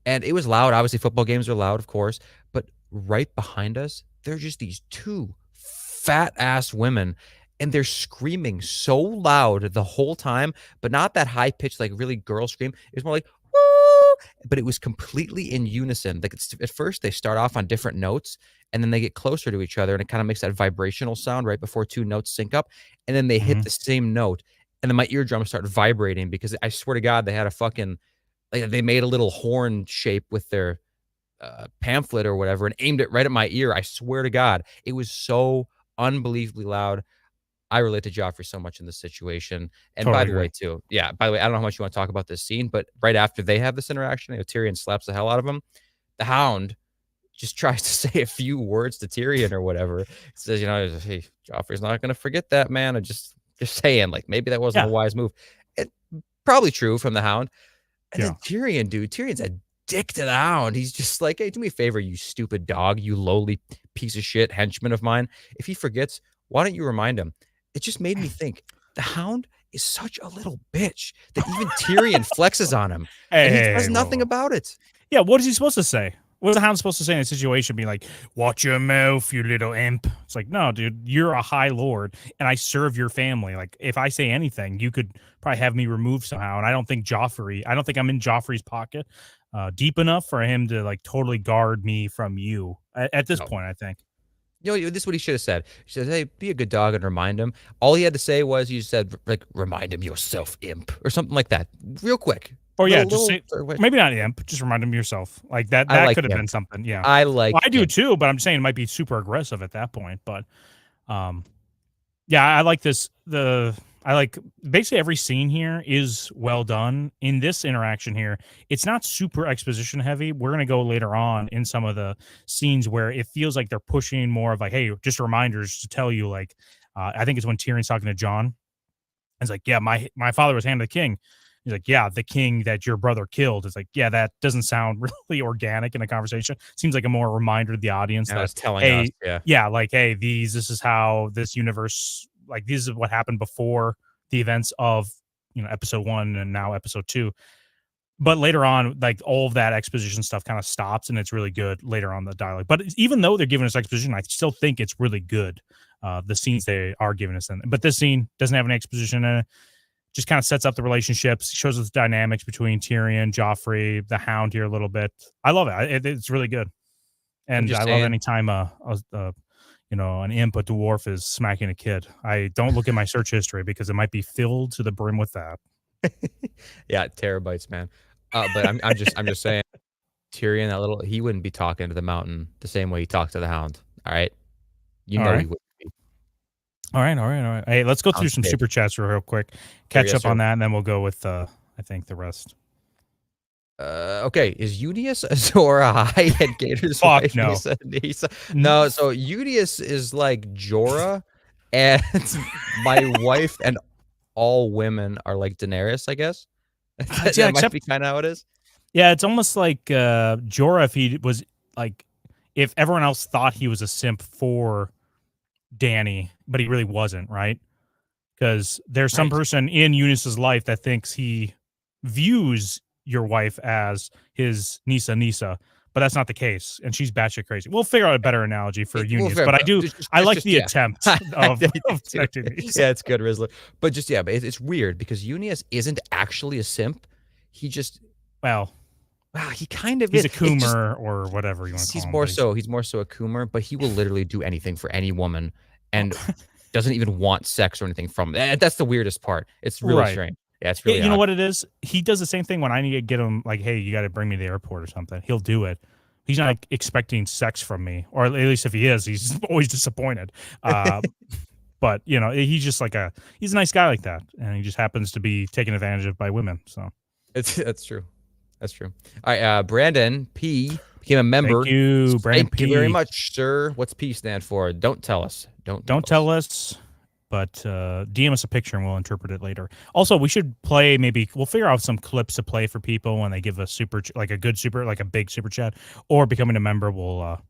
and it was loud. Obviously, football games are loud, of course. But right behind us, there's just these 2 fat ass women. And they're screaming so loud the whole time, but not that high pitched, like really girl scream. It was more like, woo! But it was completely in unison. Like at first they start off on different notes and then they get closer to each other and it kind of makes that vibrational sound right before 2 notes sync up. And then they hit the same note. And then my eardrums start vibrating because I swear to God, they had a fucking, like they made a little horn shape with their pamphlet or whatever and aimed it right at my ear. I swear to God, it was so unbelievably loud. I relate to Joffrey so much in this situation. And totally by the way, too, by the way, I don't know how much you want to talk about this scene, but right after they have this interaction, Tyrion slaps the hell out of him. The Hound just tries to say a few words to Tyrion or whatever. He says, hey, Joffrey's not going to forget that, man. I'm just saying, like, maybe that wasn't a wise move. It probably true from the Hound. And then Tyrion, dude, Tyrion's a dick to the Hound. He's just like, hey, do me a favor, you stupid dog, you lowly piece of shit henchman of mine. If he forgets, why don't you remind him? It just made me think the Hound is such a little bitch that even Tyrion flexes on him. And he does nothing about it. Yeah, what is he supposed to say? What is the Hound supposed to say in a situation? Be like, watch your mouth, you little imp. It's like, no, dude, you're a high lord and I serve your family. Like, if I say anything, you could probably have me removed somehow. And I don't think I'm in Joffrey's pocket deep enough for him to like totally guard me from you at this point, I think. This is what he should have said. He said, hey, be a good dog and remind him. All he had to say was, you said, like, remind him yourself, imp, or something like that. Real quick. Or just say, maybe not imp, just remind him yourself. Like that could have been something. Yeah. I do too, but I'm saying it might be super aggressive at that point. But I like this. I like basically every scene here is well done. In this interaction here, it's not super exposition heavy. We're going to go later on in some of the scenes where it feels like they're pushing more of like, hey, just reminders to tell you, like, I think it's when Tyrion's talking to Jon. It's like, yeah, my father was Hand of the King. He's like, yeah, the king that your brother killed. It's like, yeah, that doesn't sound really organic in a conversation. Seems like a more reminder to the audience that's telling us, like, hey, this is how this universe, like, this is what happened before the events of, episode 1 and now episode 2. But later on, like, all of that exposition stuff kind of stops and it's really good later on the dialogue. But even though they're giving us exposition, I still think it's really good. The scenes they are giving us in. But this scene doesn't have any exposition in it. Just kind of sets up the relationships, shows us the dynamics between Tyrion, Joffrey, the Hound here a little bit. I love it. It's really good. And I love any time an imp, a dwarf is smacking a kid. I don't look at my search history because it might be filled to the brim with that. Yeah, terabytes, man. But I'm just saying, Tyrion, he wouldn't be talking to the mountain the same way he talked to the Hound. All right, he would. All right. Hey, let's go through some super chats real quick. Catch up on that, and then we'll go with I think the rest. Okay, is Udius Azor Ahai and Gator's Fuck wife? no. No, so Udius is like Jorah, And my wife and all women are like Daenerys, I guess. That might be kind of how it is. Yeah, it's almost like Jorah, if he was like, if everyone else thought he was a simp for Dany, but he really wasn't, right? Because there's some person in Eunice's life that thinks he views your wife as his Nisa, but that's not the case, and she's batshit crazy. We'll figure out a better analogy for Eunice, but I like the attempt of connecting these. Yeah, it's good, Rizzler. But but it's weird because Eunice isn't actually a simp. He just wow, he kind of he's is. a coomer or whatever you want to call him. He's more so a coomer, but he will literally do anything for any woman and doesn't even want sex or anything from it. That's the weirdest part. It's really strange. Yeah, it's really you know what it is? He does the same thing when I need to get him, like, hey, you got to bring me to the airport or something. He'll do it. He's not expecting sex from me, or at least if he is, he's always disappointed. But he's just he's a nice guy like that, and he just happens to be taken advantage of by women. So that's true. That's true. All right, Brandon P became a member. Thank you, Brandon P. Thank you very much, sir. What's P stand for? Don't tell us. Don't tell us. But DM us a picture and we'll interpret it later. Also, we should play, we'll figure out some clips to play for people when they give a a big super chat, or becoming a member. We'll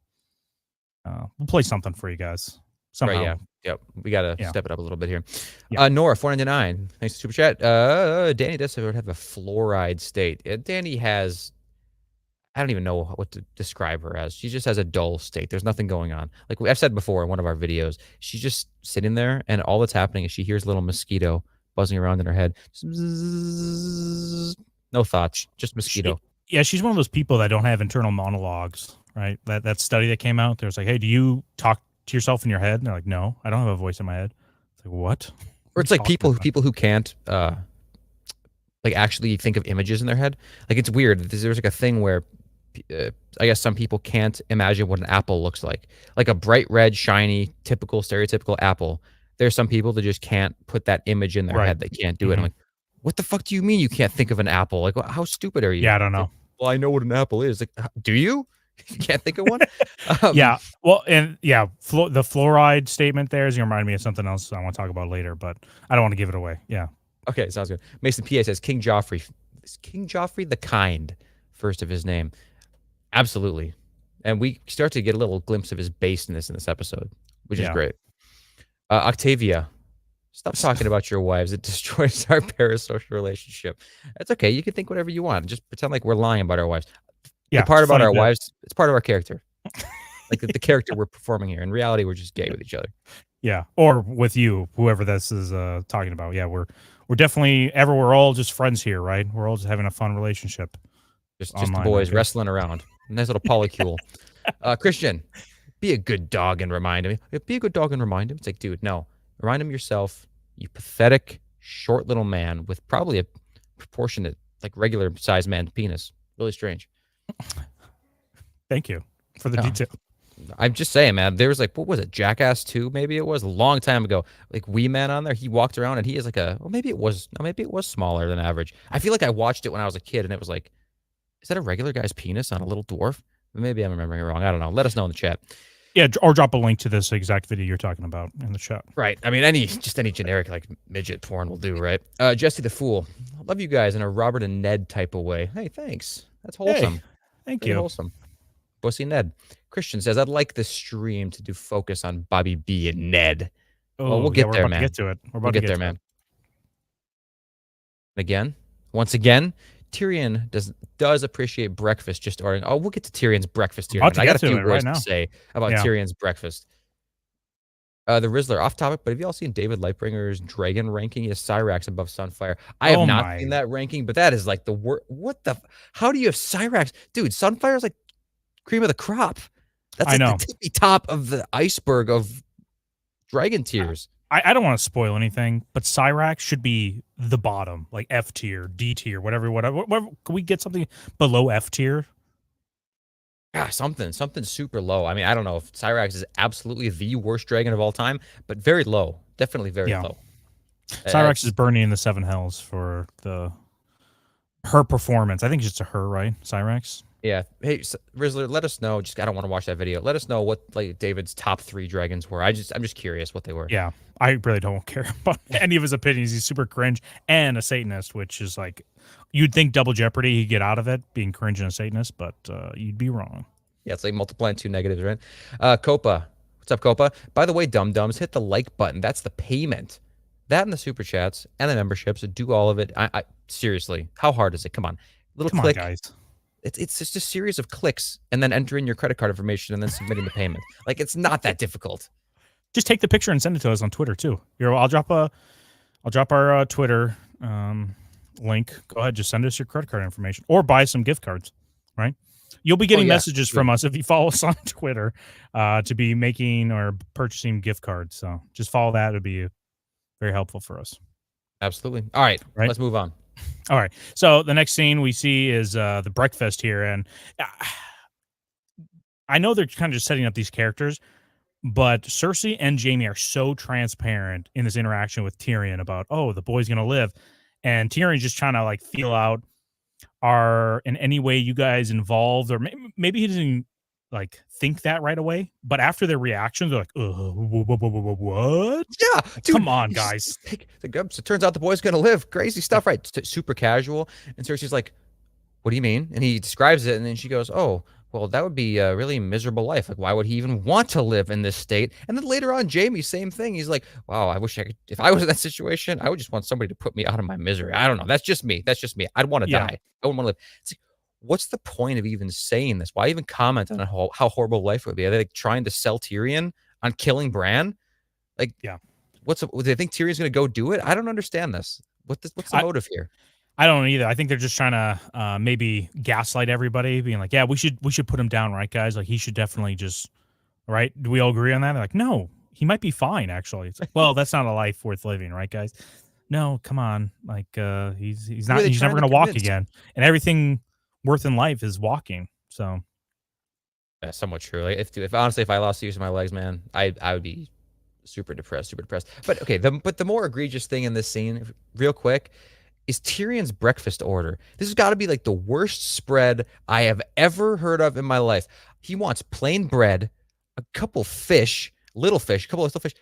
play something for you guys somehow. Right, yeah. Yep. We got to step it up a little bit here. Yeah. Nora, 499. Thanks for super chat. Dany does have a fluoride state. Dany has, I don't even know what to describe her as. She just has a dull state. There's nothing going on. Like I've said before in one of our videos, she's just sitting there, and all that's happening is she hears a little mosquito buzzing around in her head. No thoughts, just mosquito. She's one of those people that don't have internal monologues, right? That study that came out, there's like, hey, do you talk to yourself in your head? And they're like, no, I don't have a voice in my head. It's like, what? Or it's like people who can't actually think of images in their head. Like it's weird. There's like a thing where I guess some people can't imagine what an apple looks like a bright red, shiny, stereotypical apple. There's some people that just can't put that image in their head. They can't do it. I'm like, what the fuck do you mean you can't think of an apple? Like, how stupid are you? Yeah, I don't know. Like, well, I know what an apple is. Like, do you? You can't think of one? Yeah. Well, and the fluoride statement there is going to remind me of something else I want to talk about later, but I don't want to give it away. Yeah. Okay, sounds good. Mason PA says King Joffrey. Is King Joffrey the Kind, first of his name? Absolutely. And we start to get a little glimpse of his baseness in this episode, which is great. Octavia, stop talking about your wives. It destroys our parasocial relationship. That's okay. You can think whatever you want. Just pretend like we're lying about our wives. Yeah, the part about our wives, it's part of our character. Like the character we're performing here. In reality, we're just gay with each other. Yeah, or with you, whoever this is talking about. Yeah, we're definitely we're all just friends here, right? We're all just having a fun relationship. Just the boys wrestling around. Nice little polycule. Christian, be a good dog and remind him. Be a good dog and remind him. It's like, dude, no. Remind him yourself, you pathetic, short little man with probably a proportionate, like regular sized man penis. Really strange. Thank you for the detail. I'm just saying, man. There was what was it? Jackass 2, maybe it was a long time ago. Like Wee Man on there. He walked around and he is maybe it was smaller than average. I feel like I watched it when I was a kid and it was like, is that a regular guy's penis on a little dwarf? Maybe I'm remembering it wrong. I don't know. Let us know in the chat. Yeah, or drop a link to this exact video you're talking about in the chat. Right. I mean, any generic midget porn will do, right? Jesse the Fool. Love you guys in a Robert and Ned type of way. Hey, thanks. That's wholesome. Hey, thank you. Wholesome. Bussy Ned. Christian says, I'd like the stream to do focus on Bobby B and Ned. Oh, well, we'll get there, We're man. about to get to it. We'll get there, man. Once again, Tyrion does appreciate breakfast. Just ordering. Oh, we'll get to Tyrion's breakfast here. I got a few words to say about Tyrion's breakfast. The Rizzler, off topic, but have you all seen David Lightbringer's Dragon ranking? He has Cyrax above Sunfire. I have not seen that ranking, but that is like the worst. What the? How do you have Cyrax? Dude, Sunfire's like cream of the crop. That's like the tippy top of the iceberg of Dragon tiers. I don't want to spoil anything, but Cyrax should be the bottom, like F tier, D tier, whatever. Can we get something below F tier? Yeah, something super low. I mean, I don't know if Cyrax is absolutely the worst dragon of all time, but very low. Definitely very low. Cyrax is burning in the 7 hells for her performance. I think it's just a her, right? Cyrax? Yeah. Hey, Rizzler, let us know. Just I don't want to watch that video. Let us know what like David's top 3 dragons were. I'm just curious what they were. Yeah, I really don't care about any of his opinions. He's super cringe and a Satanist, which is like, you'd think Double Jeopardy he'd get out of it, being cringe and a Satanist, but you'd be wrong. Yeah, it's like multiplying 2 negatives, right? Copa. What's up, Copa? By the way, dum-dums, hit the like button. That's the payment. That and the super chats and the memberships. Do all of it. I seriously, how hard is it? Come on. Little Come click. on, guys. It's just a series of clicks and then entering your credit card information and then submitting the payment. Like, it's not that difficult. Just take the picture and send it to us on Twitter too. I'll drop our Twitter link. Go ahead, just send us your credit card information or buy some gift cards. Right? You'll be getting messages from us if you follow us on Twitter to be making or purchasing gift cards. So just follow that; it'd be very helpful for us. Absolutely. All right, let's move on. All right. So the next scene we see is the breakfast here, and I know they're kind of just setting up these characters, but Cersei and Jaime are so transparent in this interaction with Tyrion about, oh, the boy's gonna live, and Tyrion's just trying to like feel out, are in any way you guys involved, or maybe he doesn't like think that right away, but after their reactions, they're like, what? Yeah, dude, come on, guys. It turns out the boy's gonna live. Crazy stuff, right? Super casual. And Cersei's like, what do you mean? And he describes it, and then she goes, oh, well, that would be a really miserable life. Like, why would he even want to live in this state? And then later on, Jaime, same thing. He's like, wow, I wish I could. If I was in that situation, I would just want somebody to put me out of my misery. I don't know. That's just me. I'd want to die. I wouldn't want to live. It's like, what's the point of even saying this? Why even comment on how horrible life would be? Are they like trying to sell Tyrion on killing Bran? Like, yeah, do they think Tyrion's going to go do it? I don't understand this. What's the motive here? I don't either. I think they're just trying to maybe gaslight everybody, being like, yeah, we should put him down, right, guys? Like, he should definitely just, right? Do we all agree on that? They're like, no, he might be fine, actually. It's like, well, that's not a life worth living, right, guys? No, come on. Like, he's never going to walk again. And everything worth in life is walking. So that's somewhat true. Like, if honestly, if I lost the use of my legs, man, I would be super depressed. But okay, the more egregious thing in this scene, real quick, is Tyrion's breakfast order. This has got to be like the worst spread I have ever heard of in my life. He wants plain bread, a couple fish, little fish, a couple of little fish,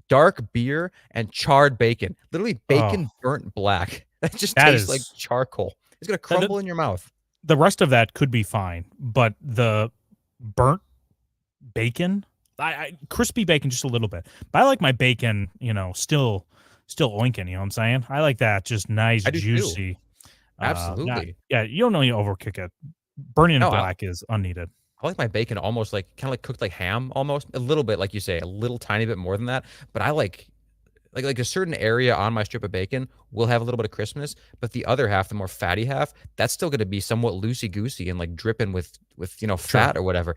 dark beer, and charred bacon. Literally bacon burnt black. That just tastes like charcoal. It's going to crumble in your mouth. The rest of that could be fine, but the burnt bacon, crispy bacon just a little bit. But I like my bacon, still oinking, you know what I'm saying? I like that just nice, juicy. Absolutely. You don't know you overcook it. Burning it black is unneeded. I like my bacon almost like kind of like cooked like ham, almost a little bit, like you say, a little tiny bit more than that. But I like a certain area on my strip of bacon will have a little bit of crispness, but the other half, the more fatty half, that's still going to be somewhat loosey goosey and like dripping with fat or whatever.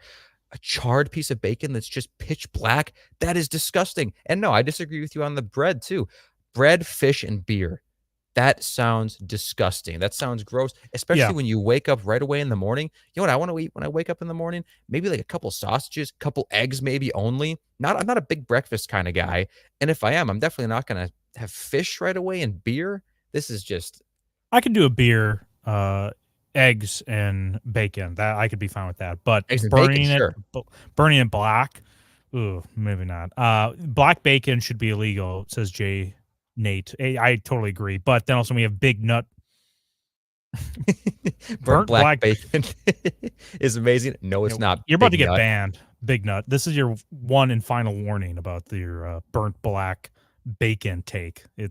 A charred piece of bacon that's just pitch black, that is disgusting. And no, I disagree with you on the bread too. Bread, fish, and beer. That sounds disgusting. That sounds gross, especially when you wake up right away in the morning. You know what I want to eat when I wake up in the morning? Maybe like a couple sausages, couple eggs maybe only. I'm not a big breakfast kind of guy. And if I am, I'm definitely not going to have fish right away and beer. This is just... I could do a beer, eggs, and bacon. That I could be fine with that. But burning it black, ooh, maybe not. Black bacon should be illegal, says Jay Nate. I totally agree. But then also we have big nut. Burnt black bacon is amazing. No, it's not. You're about to get banned, Big Nut. This is your one and final warning about your burnt black bacon take. We're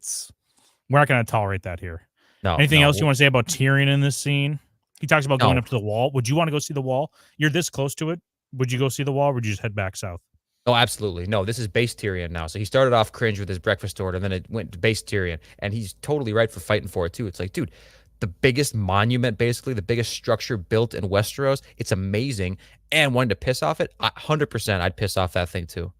not going to tolerate that here. No. Anything else you want to say about Tyrion in this scene? He talks about going up to the wall. Would you want to go see the wall? You're this close to it. Would you go see the wall, or would you just head back south? Oh, absolutely. No, this is base Tyrion now. So he started off cringe with his breakfast order, and then it went to base Tyrion. And he's totally right for fighting for it, too. It's like, dude, the biggest monument, basically, the biggest structure built in Westeros. It's amazing. And wanting to piss off it, 100%, I'd piss off that thing, too.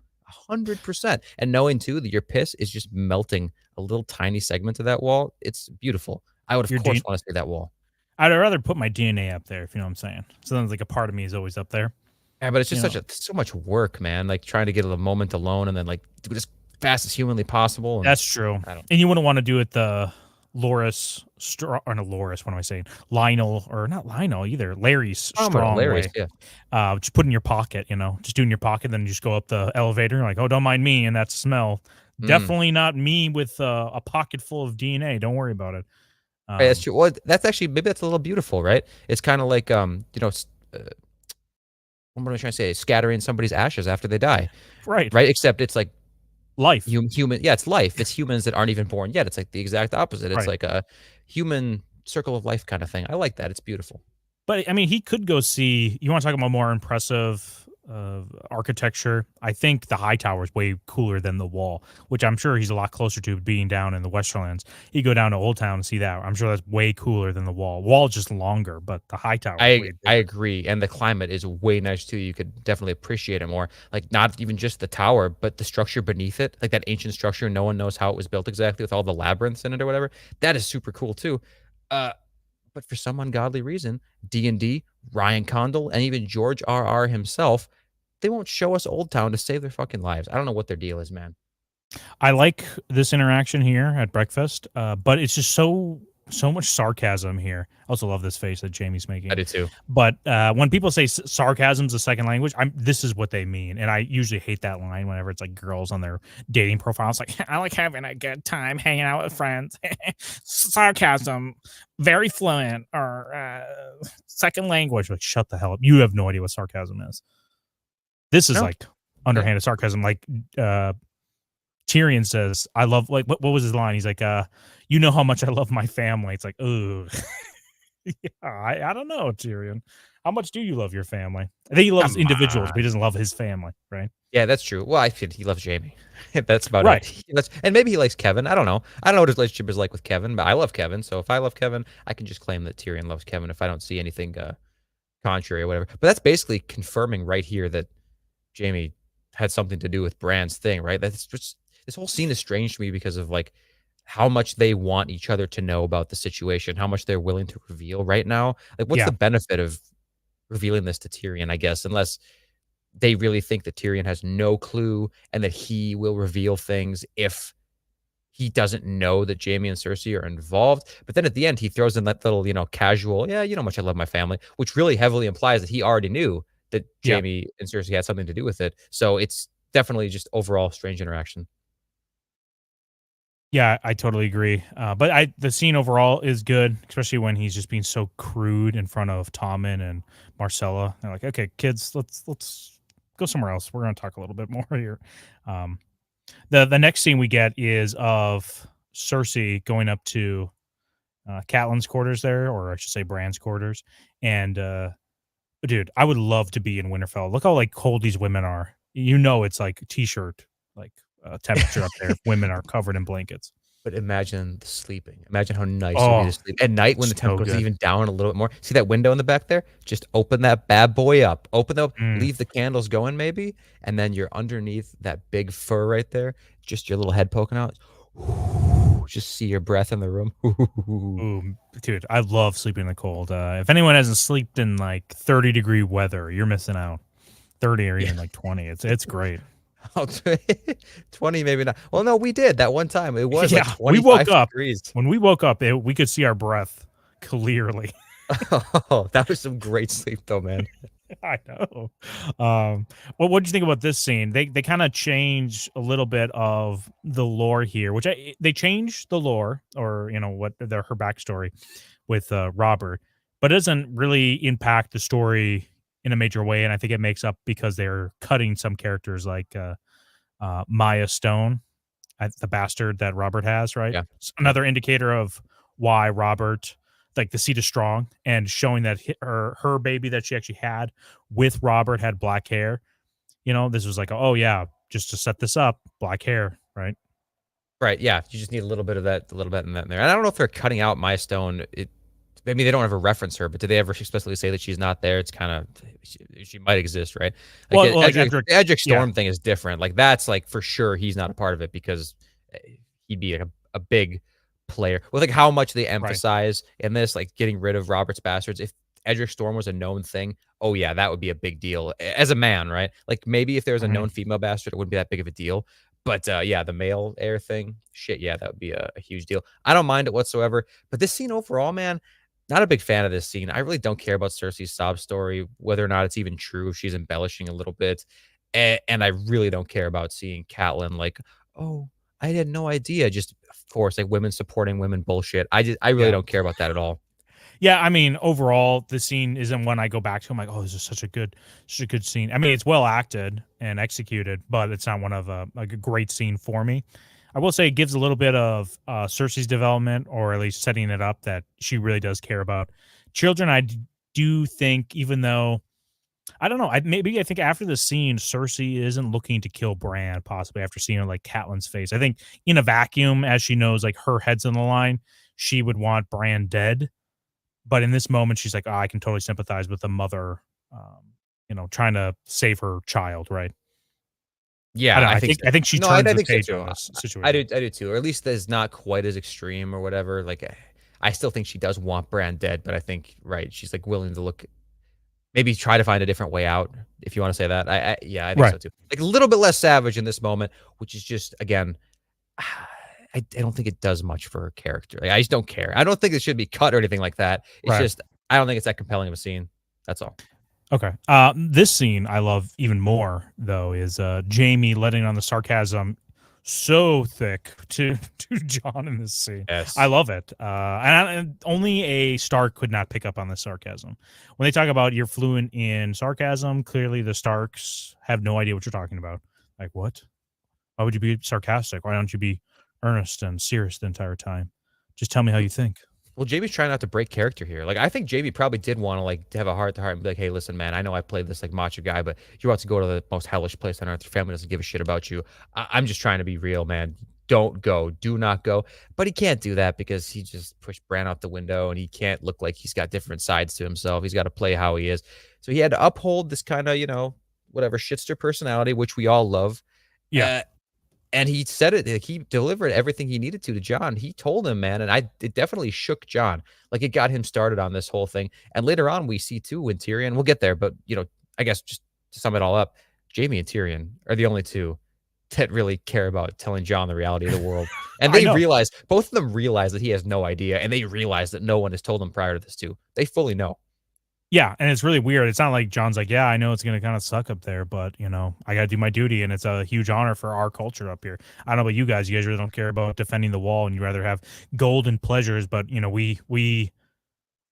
100%. And knowing, too, that your piss is just melting a little tiny segment of that wall, it's beautiful. I would, of course, want to see that wall. I'd rather put my DNA up there, if you know what I'm saying. So then, like, a part of me is always up there. Yeah, but it's just so much work, man. Like trying to get a moment alone and then like do it as fast as humanly possible. And that's true. And you wouldn't want to do it the Loris, or not Loris, what am I saying? Lionel, or not Lionel either. Larry's strong Larry's, way. yeah. Just put in your pocket, just do in your pocket, then you just go up the elevator. Like, oh, don't mind me and that smell. Definitely not me with a pocket full of DNA. Don't worry about it. Right, that's true. Well, that's actually, maybe that's a little beautiful, right? It's kind of like, what am I trying to say? Scattering somebody's ashes after they die. Right. Right? Except it's like life. Human. Yeah, it's life. It's humans that aren't even born yet. It's like the exact opposite. It's like a human circle of life kind of thing. I like that. It's beautiful. But I mean, he could go see. You want to talk about more impressive architecture? I think the high tower is way cooler than the wall, which I'm sure he's a lot closer to being down in the Westerlands. You go down to Old Town and see that. I'm sure that's way cooler than the wall. Wall's just longer, but the high tower. I agree, and the climate is way nice too. You could definitely appreciate it more. Like not even just the tower, but the structure beneath it, like that ancient structure. No one knows how it was built exactly, with all the labyrinths in it or whatever. That is super cool too. But for some ungodly reason, D&D, Ryan Condal, and even George R.R. himself, they won't show us Old Town to save their fucking lives. I don't know what their deal is, man. I like this interaction here at breakfast, but it's just so much sarcasm here. I also love this face that Jamie's making. I do too. But when people say sarcasm's a second language, this is what they mean. And I usually hate that line whenever it's like girls on their dating profiles. Like, I like having a good time hanging out with friends. Sarcasm, very fluent, or second language. Like, shut the hell up. You have no idea what sarcasm is. This is like underhanded sarcasm. Like, Tyrion says, I love, like, what was his line? He's like, you know how much I love my family. It's like, ugh. Yeah, I don't know, Tyrion. How much do you love your family? I think he loves individuals, but he doesn't love his family, right? Yeah, that's true. Well, I think he loves Jamie. That's about it. And maybe he likes Kevin. I don't know. I don't know what his relationship is like with Kevin, but I love Kevin. So if I love Kevin, I can just claim that Tyrion loves Kevin if I don't see anything contrary or whatever. But that's basically confirming right here that Jamie had something to do with Bran's thing, right? That's just, this whole scene is strange to me because of like how much they want each other to know about the situation, how much they're willing to reveal right now. Like, what's the benefit of revealing this to Tyrion, I guess, unless they really think that Tyrion has no clue and that he will reveal things if he doesn't know that Jamie and Cersei are involved. But then at the end, he throws in that little, casual, yeah, you know how much I love my family, which really heavily implies that he already knew that Jamie and Cersei had something to do with it. So it's definitely just overall strange interaction. Yeah, I totally agree. But the scene overall is good, especially when he's just being so crude in front of Tommen and Marcella. They're like, okay, kids, let's go somewhere else. We're going to talk a little bit more here. The next scene we get is of Cersei going up to Catelyn's quarters there, or I should say Bran's quarters. And dude, I would love to be in Winterfell. Look how like cold these women are. It's like t-shirt, like temperature up there if women are covered in blankets. But imagine the sleeping. Imagine how nice it would be to sleep at night when the temperature goes even down a little bit more. See that window in the back there? Just open that bad boy up. Open up, leave the candles going maybe, and then you're underneath that big fur right there. Just your little head poking out. Just see your breath in the room. Ooh, dude, I love sleeping in the cold. If anyone hasn't slept in like 30-degree weather, you're missing out. 30 or even like 20. It's great. 20 maybe not. Well, no, we did that one time. It was like 25 we woke up degrees. When we woke up, we could see our breath clearly. Oh, that was some great sleep though, man. I know. Well, what do you think about this scene? They kind of change a little bit of the lore here, which they change the lore, or what her backstory with Robert, but it doesn't really impact the story in a major way. And I think it makes up because they're cutting some characters like Maya Stone, the bastard that Robert has, right? Yeah. Another indicator of why Robert, like the seed is strong, and showing that her baby that she actually had with Robert had black hair. This was like, oh yeah, just to set this up, black hair, right? Right. Yeah. You just need a little bit of that, a little bit in there. And I don't know if they're cutting out Maya Stone. Maybe they don't ever reference her, but do they ever explicitly say that she's not there? It's kind of, she might exist, right? Like the Edric Storm thing is different. Like that's like for sure he's not a part of it because he'd be like a big player. With like how much they emphasize in this, like getting rid of Robert's bastards. If Edric Storm was a known thing, oh yeah, that would be a big deal as a man, right? Like maybe if there was a known female bastard, it wouldn't be that big of a deal. But yeah, the male heir thing, shit, yeah, that would be a huge deal. I don't mind it whatsoever. But this scene overall, man, not a big fan of this scene. I really don't care about Cersei's sob story, whether or not it's even true, if she's embellishing a little bit. And I really don't care about seeing Catelyn like, oh, I had no idea. Just of course, like women supporting women bullshit. I really Yeah. don't care about that at all. Yeah, I mean, overall, the scene isn't one I go back to. I'm like, oh, this is such a good scene. I mean, it's well acted and executed, but it's not one of like a great scene for me. I will say it gives a little bit of Cersei's development, or at least setting it up that she really does care about children. Do think, even though I don't know, I think after the scene, Cersei isn't looking to kill Bran, possibly after seeing like Catelyn's face. I think in a vacuum, as she knows like her head's on the line, she would want Bran dead. But in this moment, she's like, oh, I can totally sympathize with the mother, trying to save her child, right? I Yeah, don't know. I think so. I think she No, turns I the think so page too. on this I situation. do too. Or at least that's not quite as extreme or whatever. Like, I still think she does want Bran dead, but I think right, she's like willing to look, maybe try to find a different way out, if you want to say that. Yeah, I think Right. so too. Like a little bit less savage in this moment, which is just again, I don't think it does much for her character. Like, I just don't care. I don't think it should be cut or anything like that. It's Right. just I don't think it's that compelling of a scene. That's all. Okay. This scene I love even more though is Jamie letting on the sarcasm so thick to John in this scene. I Yes. love it. And only a Stark could not pick up on the sarcasm. When they talk about you're fluent in sarcasm, clearly the Starks have no idea what you're talking about. Like what? Why would you be sarcastic? Why don't you be earnest and serious the entire time? Just tell me how you think. Well, Jamie's trying not to break character here. Like, I think Jamie probably did want to like have a heart to heart and be like, "Hey, listen, man, I know I played this like macho guy, but you're about to go to the most hellish place on earth. Your family doesn't give a shit about you. I'm just trying to be real, man. Don't go. Do not go." But he can't do that because he just pushed Bran out the window, and he can't look like he's got different sides to himself. He's got to play how he is. So he had to uphold this kind of, whatever shitster personality, which we all love. Yeah. And he said it, like, he delivered everything he needed to John. He told him, man, and it definitely shook John. Like, it got him started on this whole thing. And later on, we see too when Tyrion, we'll get there, but I guess just to sum it all up, Jamie and Tyrion are the only two that really care about telling John the reality of the world. And I they know. realize, both of them realize that he has no idea, and they realize that no one has told them prior to this too. They fully know. Yeah, and it's really weird. It's not like John's like, yeah, I know it's going to kind of suck up there, but I got to do my duty, and it's a huge honor for our culture up here. I don't know about you guys. You guys really don't care about defending the wall, and you rather have gold and pleasures. But we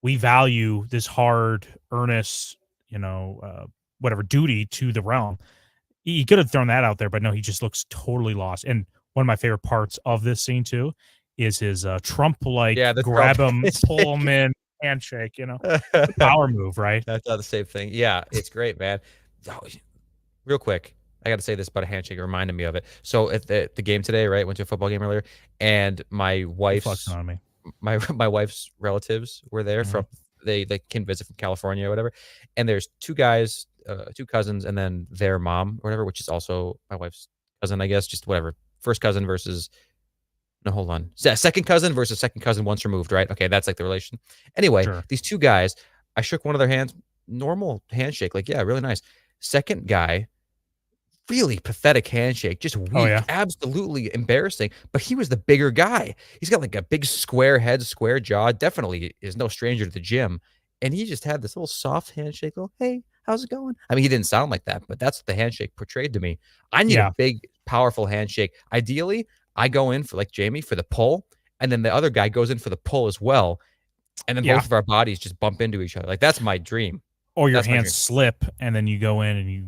value this hard, earnest, whatever duty to the realm. He could have thrown that out there, but no, he just looks totally lost. And one of my favorite parts of this scene too is his Trump-like Yeah, the grab Trump him, handshake. pull him in, handshake. Power move, right? That's not the same thing. Yeah, it's great, man. Oh, real quick, I got to say this about a handshake. It reminded me of it. So at the game today, right? Went to a football game earlier, and my Flexing wife's on me. my wife's relatives were there Mhm. from they came visit from California or whatever. And there's two guys, two cousins, and then their mom or whatever, which is also my wife's cousin, I guess. Just whatever. First cousin versus no, hold on. Second cousin versus second cousin once removed, right? Okay, that's like the relation. Anyway, Sure. these two guys, I shook one of their hands, normal handshake, like, yeah, really nice. Second guy, really pathetic handshake, just Oh weak, yeah. absolutely embarrassing. But he was the bigger guy. He's got like a big square head, square jaw, definitely is no stranger to the gym. And he just had this little soft handshake, oh, hey, how's it going? I mean, he didn't sound like that, but that's what the handshake portrayed to me. I need a Yeah. big, powerful handshake. Ideally, I go in for like Jamie for the pull, and then the other guy goes in for the pull as well. And then Yeah. both of our bodies just bump into each other. Like, that's my dream. Or your That's my hands dream. slip and then you go in and you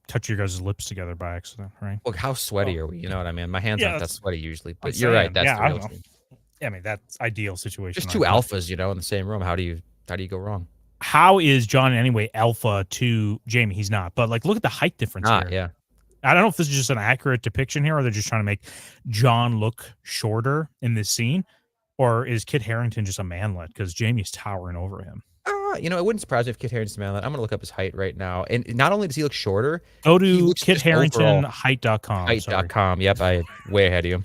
touch your guys' lips together by accident, right? Look, how sweaty are we? You know what I mean? My hands Yeah, aren't that that's sweaty usually, I'm but you're right. saying. That's Yeah, the I real don't know. dream. I mean, that's ideal situation. Just Right? two alphas, in the same room. How do you go wrong? How is John in any way alpha to Jamie? He's not. But like, look at the height difference here. Yeah. I don't know if this is just an accurate depiction here, or they're just trying to make John look shorter in this scene, or is Kit Harington just a manlet because Jamie's towering over him? It wouldn't surprise me if Kit Harington's man. I'm gonna look up his height right now. And not only does he look shorter, Go he to looks just overall KitHarringtonHeight.com. Sorry. height.com. Yep, I way ahead of you.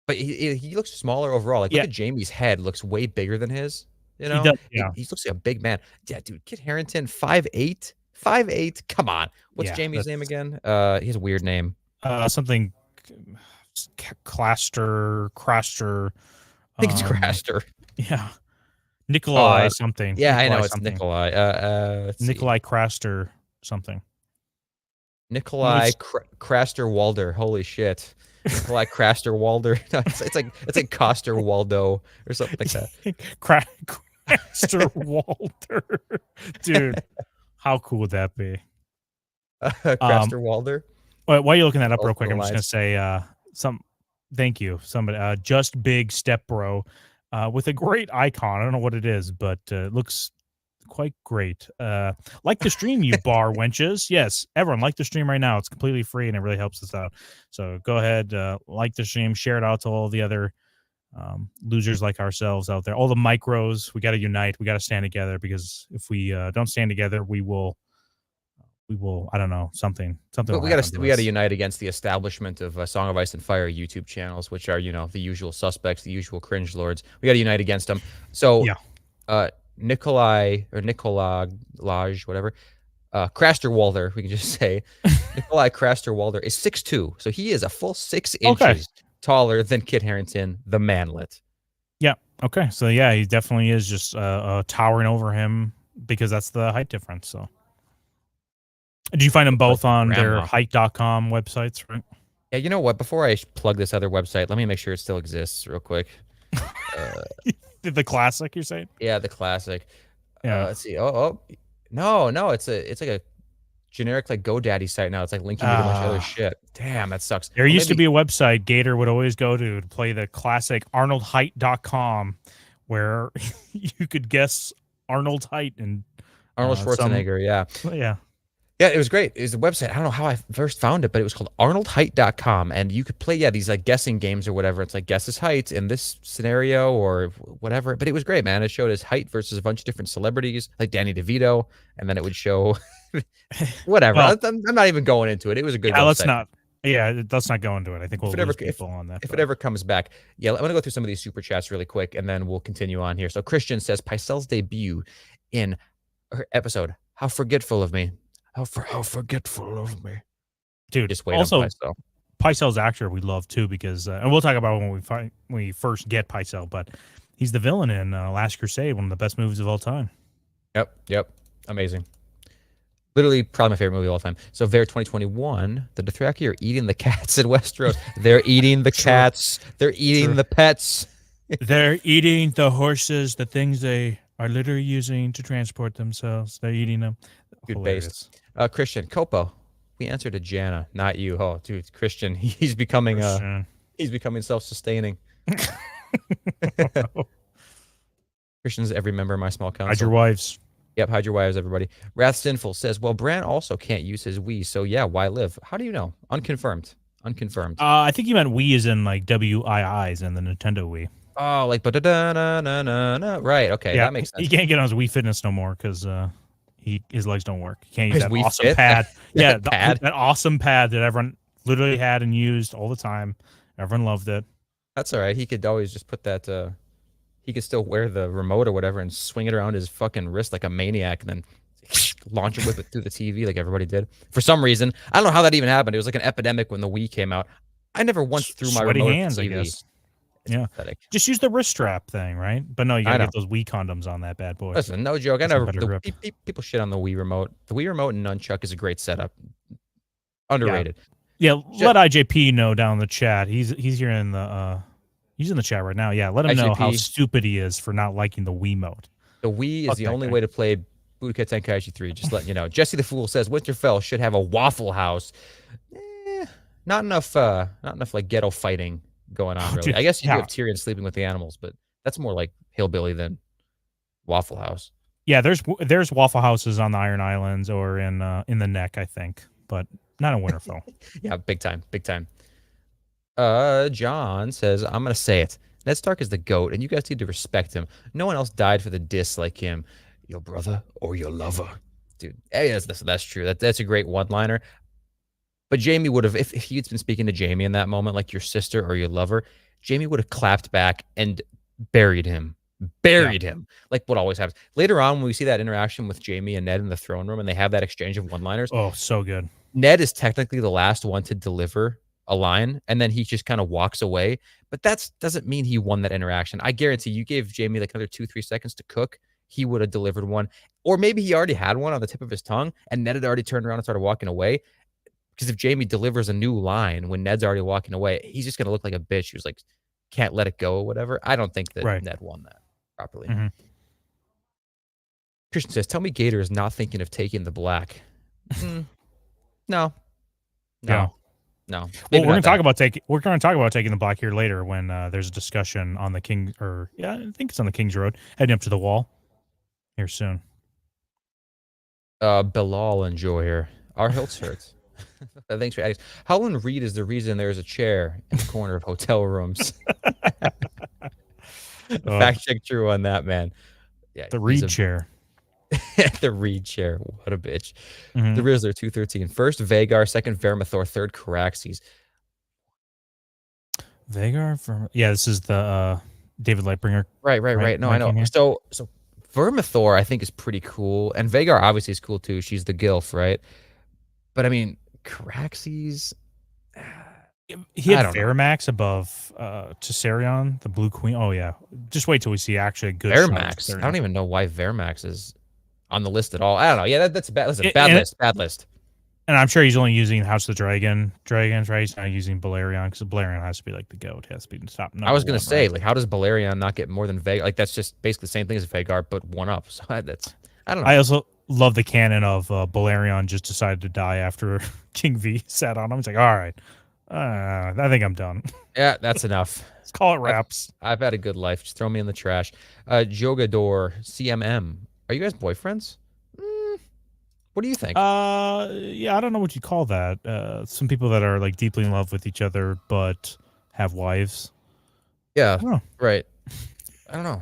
But he looks smaller overall. Like, look Yeah, at Jamie's head, looks way bigger than his. he does. He Yeah. looks like a big man. Yeah, dude, Kit Harington, 5'8", 5'8". Come on. What's Yeah, Jamie's name again? He has a weird name. Something Craster. I think it's Craster. Yeah. Nikolai Oh, something. yeah, I know Nikolai it's something. Nikolai. Let's see. Nikolai Craster something. Nikolai Craster Walder. Holy shit. Nikolai Craster Walder. No, it's like Coster Waldo or something like that. Craster Walter. Dude, how cool would that be? Craster Walder. While you're looking that up real Also quick, the I'm just lines. gonna say thank you. Somebody just big step bro with a great icon. I don't know what it is, but it looks quite great. Like the stream, you bar wenches. Yes, everyone like the stream right now. It's completely free and it really helps us out. So go ahead, like the stream, share it out to all the other losers like ourselves out there. All the micros, we got to unite. We got to stand together, because if we don't stand together, we will. I don't know, something. But we got to unite against the establishment of Song of Ice and Fire YouTube channels, which are the usual suspects, the usual cringe lords. We got to unite against them. So yeah. Nikolai Laj, whatever. Craster Walder, we can just say. Nikolai Craster Walder is 6'2", so he is a full 6 inches taller than Kit Harington, the manlet. Yeah. Okay. So yeah, he definitely is just towering over him, because that's the height difference. So, did you find them both on their height.com websites, right? Yeah. You know what? Before I plug this other website, let me make sure it still exists real quick. The classic, you're saying? Yeah, the classic. Yeah. Let's see. No, it's like a generic like GoDaddy site now. It's like linking me to a bunch of other shit. Damn, that sucks. There used to be a website Gator would always go to play the classic ArnoldHeight.com, where you could guess Arnold's height and Arnold Schwarzenegger. Yeah. Yeah, it was great. It was a website. I don't know how I first found it, but it was called ArnoldHeight.com, and you could play these like guessing games or whatever. It's like guess his height in this scenario or whatever. But it was great, man. It showed his height versus a bunch of different celebrities like Danny DeVito, and then it would show whatever. Well, I'm not even going into it. It was a good website. Let's not go into it. I think we'll lose people on that. If it ever comes back. Yeah, I'm going to go through some of these super chats really quick, and then we'll continue on here. So Christian says, Pycelle's debut in her episode, How Forgetful of Me. How forgetful of me, dude. Just wait. Also, on Pycelle's actor we love too, because and we'll talk about when we first get Pycelle, but he's the villain in Last Crusade, one of the best movies of all time. Yep, amazing. Literally, probably my favorite movie of all time. So, Ver 2021, the Dothraki are eating the cats in Westeros. They're eating the cats. They're eating the pets. They're eating the horses, the things they are literally using to transport themselves. They're eating them. Good base. Christian Copo, we answered to Jana, not you. Oh, dude, Christian, he's becoming self-sustaining. Christian's every member of my small council. Hide your wives. Yep, hide your wives, everybody. Wrath Sinful says, well, Bran also can't use his Wii, so yeah, why live? How do you know? Unconfirmed. I think you meant Wii as in like WIIs and the Nintendo Wii. Oh, like ba-da-da-na-na-na-na. Right, okay, that makes sense. He can't get on his Wii Fitness no more because his legs don't work. He can't use that awesome Fit? pad. Pad? That awesome pad that everyone literally had and used all the time. Everyone loved it. That's all right. He could always just put that. He could still wear the remote or whatever and swing it around his fucking wrist like a maniac, and then launch it with it through the TV like everybody did. For some reason, I don't know how that even happened. It was like an epidemic when the Wii came out. I never once threw my remote hands, at the TV. I guess. Yeah, pathetic. Just use the wrist strap thing, right? But no, you gotta get those Wii condoms on that bad boy. Listen, no joke. People shit on the Wii remote. The Wii remote and nunchuck is a great setup. Underrated. Yeah, let IJP know down in the chat. He's here in the he's in the chat right now. Yeah, let him know how stupid he is for not liking the Wiimote. The Wii is the only way to play Budokai Tenkaichi 3. Just letting you know. Jesse the Fool says Winterfell should have a Waffle House. Not enough like ghetto fighting going on, really. Dude, I guess you do have Tyrion sleeping with the animals, but that's more like hillbilly than Waffle House. Yeah, there's Waffle Houses on the Iron Islands or in the Neck, I think, but not in Winterfell. Yeah, big time. John says, I'm gonna say it. Ned Stark is the GOAT, and you guys need to respect him. No one else died for the diss like him. Your brother or your lover, dude. Yes, that's true. That's a great one-liner. But Jamie would have, if he'd been speaking to Jamie in that moment, like your sister or your lover, Jamie would have clapped back and buried him buried him, like what always happens. Later on, when we see that interaction with Jamie and Ned in the throne room, and they have that exchange of one-liners. Oh, so good. Ned is technically the last one to deliver a line, and then he just kind of walks away. But that doesn't mean he won that interaction. I guarantee you gave Jamie like another 2-3 seconds to cook, he would have delivered one. Or maybe he already had one on the tip of his tongue, and Ned had already turned around and started walking away. Because if Jamie delivers a new line when Ned's already walking away, he's just going to look like a bitch who's like, can't let it go or whatever. I don't think that Ned won that properly. Christian says, tell me Gator is not thinking of taking the black. No. Well, we're going to talk about taking the black here later when there's a discussion on the King, or I think it's on the King's Road, heading up to the wall here soon. Bilal and Joy here. Our hilts hurts. Thanks for asking. Howland Reed is the reason there's a chair in the corner of hotel rooms. Fact check true on that, man. Yeah, the Reed chair. The Reed chair. What a bitch. The Rizzler 213. First Vagar, second Vermithor, third Caraxes. Vagar, this is the David Lightbringer. Right. No, I know. So Vermithor, I think, is pretty cool, and Vagar obviously is cool too. She's the Gilf, right? But I mean, Caraxes. He had Vermax above Tessarion, the Blue Queen. Oh yeah, just wait till we see actually a good Vermax. I don't even know why Vermax is on the list at all. I don't know. Yeah, that's a bad list. Bad list. And I'm sure he's only using House of the Dragons, right? He's not using Balerion, because Balerion has to be like the GOAT. It has to be the top. I was gonna say, like, how does Balerion not get more than Vagar? Like, that's just basically the same thing as Vagar, but one up. So I don't know. I also love the canon of Balerion just decided to die after King V sat on him. He's like, all right, I think I'm done. Yeah, that's enough. Let's call it wraps. I've had a good life. Just throw me in the trash. Jogador CMM. Are you guys boyfriends? What do you think? Yeah, I don't know what you call that. Some people that are like deeply in love with each other but have wives. Yeah, right. I don't know.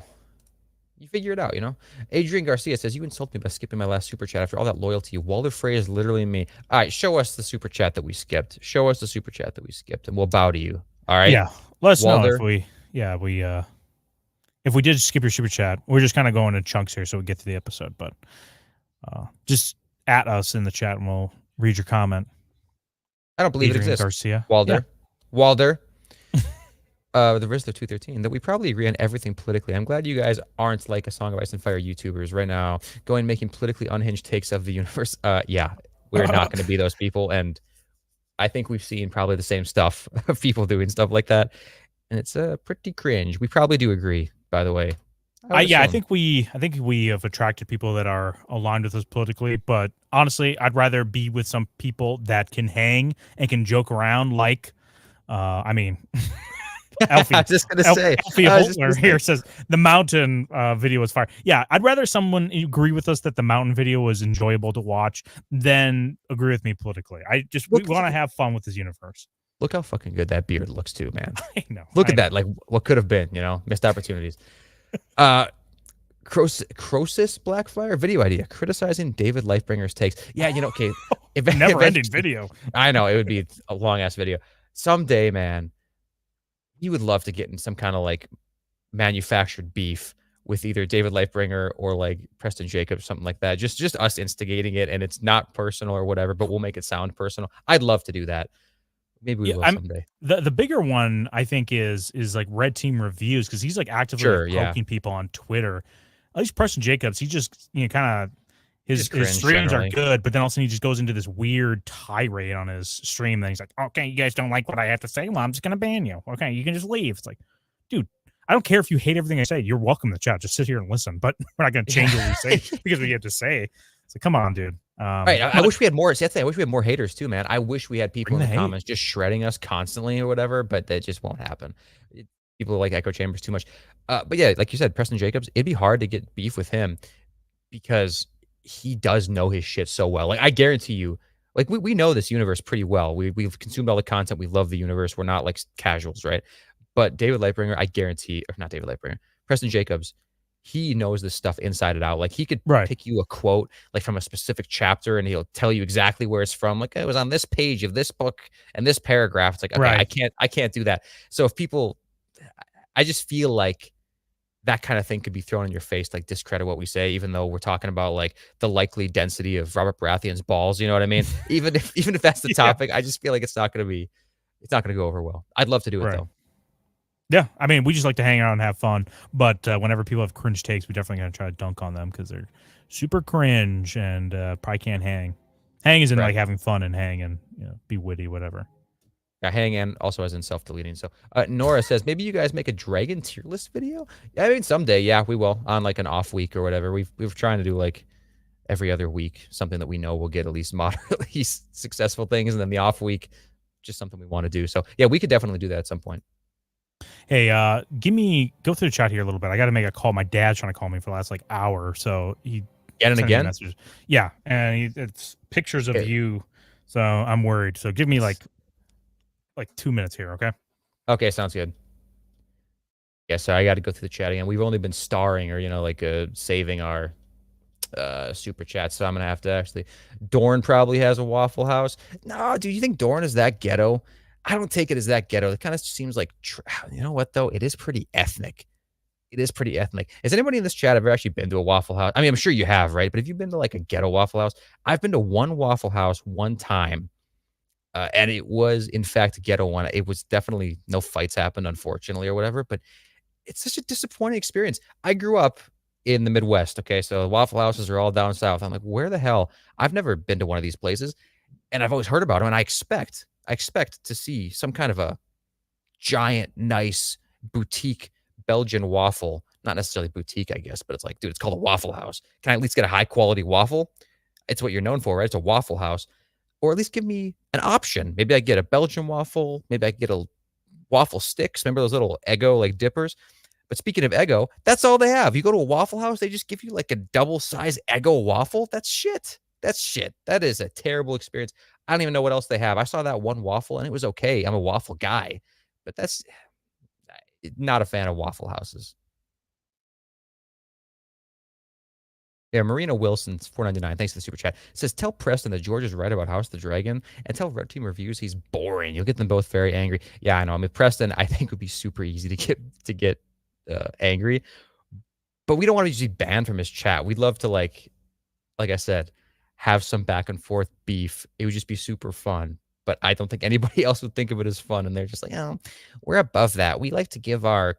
You figure it out, you know? Adrian Garcia says, you insult me by skipping my last super chat. After all that loyalty, Walder Frey is literally me. All right, show us the super chat that we skipped. And we'll bow to you. All right? Yeah, let us know if we did skip your super chat. We're just kind of going in chunks here so we get to the episode, but just at us in the chat and we'll read your comment. I don't believe Adrian it exists. Garcia. Walder. The Rizzler 213, that we probably agree on everything politically. I'm glad you guys aren't like a Song of Ice and Fire YouTubers right now, going making politically unhinged takes of the universe. Yeah, we're not going to be those people, and I think we've seen probably the same stuff of people doing stuff like that, and it's pretty cringe. We probably do agree, by the way. I think we have attracted people that are aligned with us politically, but honestly, I'd rather be with some people that can hang and can joke around. Like, Elfie, I was just gonna say. Elfie Holtner here says the Mountain video was fire. Yeah, I'd rather someone agree with us that the Mountain video was enjoyable to watch than agree with me politically. We want to have fun with this universe. Look how fucking good that beard looks too, man. I know. Look at that, like what could have been, missed opportunities. Croesus Blackfire video idea criticizing David Lightbringer's takes. Yeah, okay. Never ending video. I know, it would be a long ass video. Someday, man, you would love to get in some kind of like manufactured beef with either David Lightbringer or like Preston Jacobs, something like that. Just us instigating it, and it's not personal or whatever, but we'll make it sound personal. I'd love to do that. Maybe we will someday. The bigger one, I think, is like Red Team Reviews, because he's like actively poking people on Twitter. At least Preston Jacobs, he just kind of his streams are good, but then also he just goes into this weird tirade on his stream. Then he's like, "Okay, you guys don't like what I have to say. Well, I'm just gonna ban you. Okay, you can just leave." It's like, dude, I don't care if you hate everything I say. You're welcome to chat. Just sit here and listen. But we're not gonna change what we say because we have to say. It's like, come on, dude. Right. I wish we had more. I wish we had more haters too, man. I wish we had people in the comments just shredding us constantly or whatever, but that just won't happen. People like Echo Chambers too much. But yeah, like you said, Preston Jacobs, it'd be hard to get beef with him because he does know his shit so well. Like, I guarantee you, like we know this universe pretty well. We've consumed all the content. We love the universe. We're not like casuals, right? But David Lightbringer, I guarantee, or not David Lightbringer, Preston Jacobs, he knows this stuff inside and out. Like, he could pick you a quote like from a specific chapter, and he'll tell you exactly where it's from. Like, it was on this page of this book and this paragraph. It's like, okay, I can't do that. So if people, I just feel like that kind of thing could be thrown in your face, like discredit what we say, even though we're talking about like the likely density of Robert Baratheon's balls. You know what I mean? Even if that's the Yeah. topic, I just feel like it's not going to go over well. I'd love to do it Right. though. Yeah, I mean, we just like to hang out and have fun. But whenever people have cringe takes, we definitely gotta try to dunk on them because they're super cringe and probably can't hang. Hang is in Right. like having fun and hang and be witty, whatever. Yeah, hang in also as in self-deleting. So Nora says maybe you guys make a dragon tier list video. Yeah, I mean someday, yeah, we will on like an off week or whatever. We've trying to do like every other week something that we know will get at least moderately successful things, and then the off week just something we want to do. So yeah, we could definitely do that at some point. Hey, go through the chat here a little bit. I got to make a call. My dad's trying to call me for the last like hour, so he Again and sent me again. messages. Yeah, and it's pictures of Okay. you, so I'm worried. So give me like 2 minutes here, okay? Okay, sounds good. Yeah, so I got to go through the chat again. We've only been starring or saving our super chat, so I'm gonna have to actually. Dorn probably has a Waffle House. No, dude, you think Dorn is that ghetto? I don't take it as that ghetto. It kind of seems like, you know what though? It is pretty ethnic. It is pretty ethnic. Has anybody in this chat ever actually been to a Waffle House? I mean, I'm sure you have, right? But have you been to like a ghetto Waffle House? I've been to one Waffle House one time, and it was in fact a ghetto one. It was definitely no fights happened, unfortunately, or whatever. But it's such a disappointing experience. I grew up in the Midwest. Okay, so Waffle Houses are all down south. I'm like, where the hell? I've never been to one of these places, and I've always heard about them. And I expect to see some kind of a giant, nice boutique Belgian waffle. Not necessarily boutique, I guess, but it's like, dude, it's called a Waffle House. Can I at least get a high quality waffle? It's what you're known for, right? It's a Waffle House, or at least give me an option. Maybe I get a Belgian waffle. Maybe I get a waffle sticks. Remember those little Eggo like dippers? But speaking of Eggo, that's all they have. You go to a Waffle House, they just give you like a double size Eggo waffle. That's shit. That's shit. That is a terrible experience. I don't even know what else they have. I saw that one waffle and it was okay. I'm a waffle guy, but that's not a fan of Waffle Houses. Yeah, Marina Wilson's 499. Thanks for the super chat. Says, tell Preston that George is right about House of the Dragon, and tell Red Team Reviews he's boring. You'll get them both very angry. Yeah, I know. I mean, Preston, I think would be super easy to get angry, but we don't want to just be banned from his chat. We'd love to like I said, have some back and forth beef. It would just be super fun. But I don't think anybody else would think of it as fun, and they're just like, oh, we're above that. We like to give our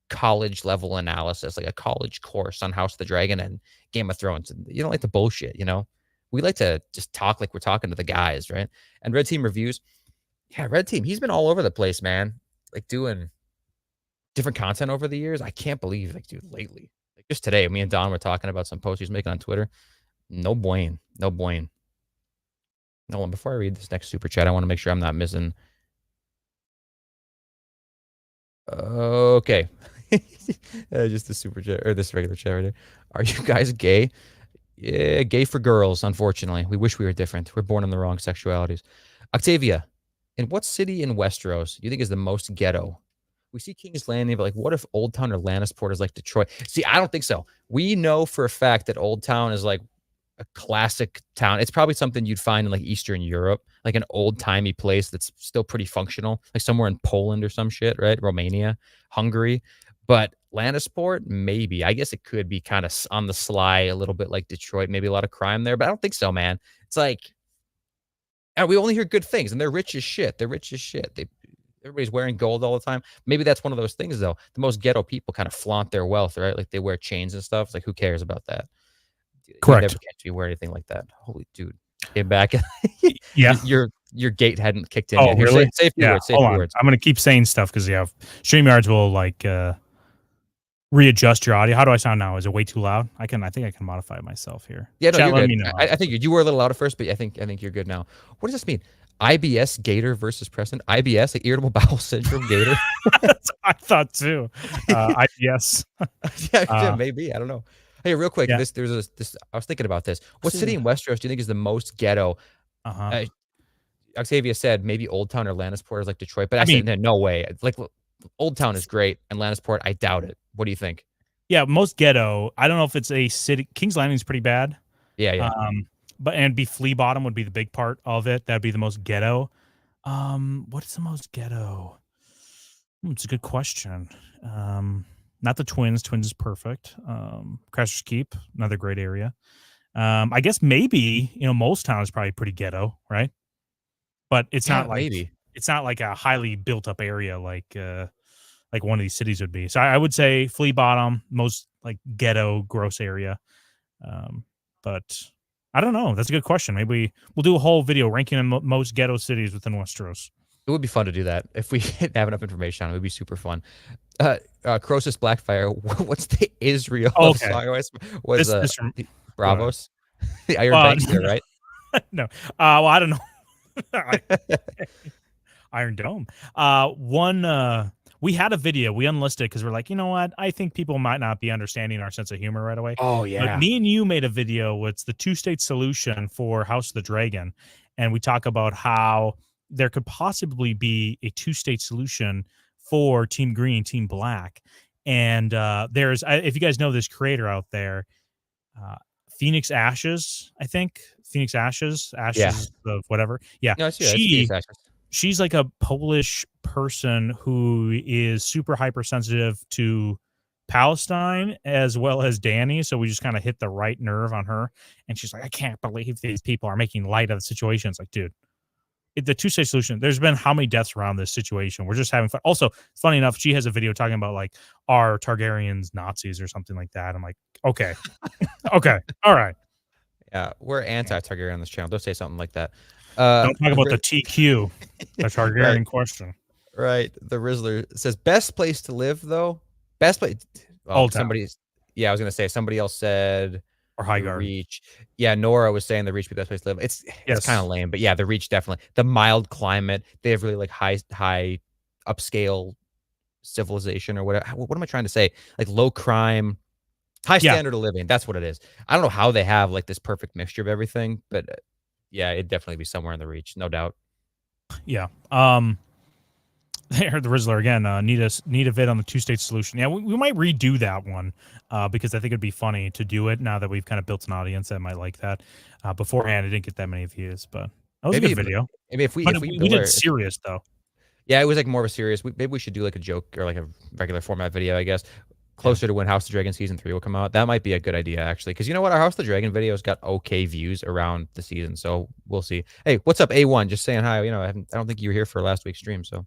college level analysis, like a college course on House of the Dragon and Game of Thrones. And you don't like the bullshit, you know? We like to just talk like we're talking to the guys, right? And Red Team Reviews, yeah, Red Team, he's been all over the place, man. Like doing different content over the years. I can't believe, like, dude, lately. Like just today, me and Don were talking about some posts he's making on Twitter. No buen. No buen. No one. Before I read this next super chat, I want to make sure I'm not missing. Okay. Just the super chat or this regular chat right there. Are you guys gay? Yeah, gay for girls, unfortunately. We wish we were different. We're born in the wrong sexualities. Octavia, in what city in Westeros do you think is the most ghetto? We see King's Landing, but like, what if Old Town or Lannisport is like Detroit? See, I don't think so. We know for a fact that Old Town is like a classic town. It's probably something you'd find in like Eastern Europe, like an old timey place that's still pretty functional, like somewhere in Poland or some shit, right? Romania, Hungary. But Lannisport, maybe. I guess it could be kind of on the sly, a little bit like Detroit, maybe a lot of crime there, but I don't think so, man. It's like, and we only hear good things, and they're rich as shit. They're rich as shit. Everybody's wearing gold all the time. Maybe that's one of those things, though. The most ghetto people kind of flaunt their wealth, right? Like they wear chains and stuff. It's like, who cares about that? Correct. You never catch me wear anything like that. Holy dude. Came back. Yeah. Your gate hadn't kicked in Oh, yet. Here, really? say a few words. Say a hold few on. words. I'm going to keep saying stuff because, yeah, StreamYards will like readjust your audio. How do I sound now? Is it way too loud? I think I can modify it myself here. Yeah, no, Chat, you're let good. me know. I think you were a little louder first, but I think you're good now. What does this mean? IBS Gator versus Preston? IBS, like irritable bowel syndrome Gator? I thought too. IBS. Yeah, maybe. I don't know. Hey, real quick, Yeah. this I was thinking about this. What city in Westeros do you think is the most ghetto? Octavia said maybe Old Town or Lannisport is like Detroit, but I said no way. Like Old Town is great, and Lannisport, I doubt it. What do you think? Yeah, most ghetto. I don't know if it's a city. King's Landing is pretty bad. Yeah. But Flea Bottom would be the big part of it. That'd be the most ghetto. What is the most ghetto? It's a good question. Not the Twins. Twins is perfect. Crashers Keep, another great area. I guess maybe, Molestown is probably pretty ghetto, right? But it's Yeah, not maybe. like a highly built up area like one of these cities would be. So I would say Flea Bottom, most like ghetto, gross area. But I don't know. That's a good question. Maybe we'll do a whole video ranking the most ghetto cities within Westeros. It would be fun to do that if we have enough information on it. It would be super fun. Croesus Blackfire. What's the Israel Okay. song? Was from, Bravos? The Iron Banks there, right? No. Well, I don't know. Iron Dome. We had a video. We unlisted because we're like, you know what? I think people might not be understanding our sense of humor right away. Oh, yeah. But me and you made a video. It's the 2-state solution for House of the Dragon. And we talk about how there could possibly be a 2-state solution for Team Green, Team Black. And there's, if you guys know this creator out there, Phoenix Ashes, I think. Phoenix Ashes of whatever. Yeah. No, She's like a Polish person who is super hypersensitive to Palestine as well as Danny. So we just kind of hit the right nerve on her. And she's like, I can't believe these people are making light of the situation. It's like, dude, the 2-state solution, there's been how many deaths around this situation? We're just having fun. Also, funny enough, she has a video talking about like, are Targaryens Nazis or something like that? I'm like, okay. Okay. All right. Yeah, we're anti-Targaryen on this channel. Don't say something like that. Don't talk about the TQ, the Targaryen question. Right. The Rizzler says, best place to live, though? Best place. Old Town. Somebody's. Yeah, I was going to say, somebody else said. Or Highgarden. Reach. Yeah, Nora was saying the Reach would be the best place to live. It's kind of lame, but yeah, the Reach definitely. The mild climate. They have really like high upscale civilization or whatever. What am I trying to say? Like low crime, high standard of living. That's what it is. I don't know how they have like this perfect mixture of everything, but yeah, it'd definitely be somewhere in the Reach, no doubt. Yeah. I heard the Rizzler again. Need a vid on the 2-state solution. Yeah, we might redo that one because I think it'd be funny to do it now that we've kind of built an audience that might like that. Beforehand, it didn't get that many views, but that was a good video. Maybe if we did serious though. Yeah, it was like more of a serious. Maybe we should do like a joke or like a regular format video, I guess. Closer to when House of the Dragon Season 3 will come out. That might be a good idea, actually. Because you know what? Our House of the Dragon videos got okay views around the season. So we'll see. Hey, what's up, A1? Just saying hi. I don't think you were here for last week's stream. So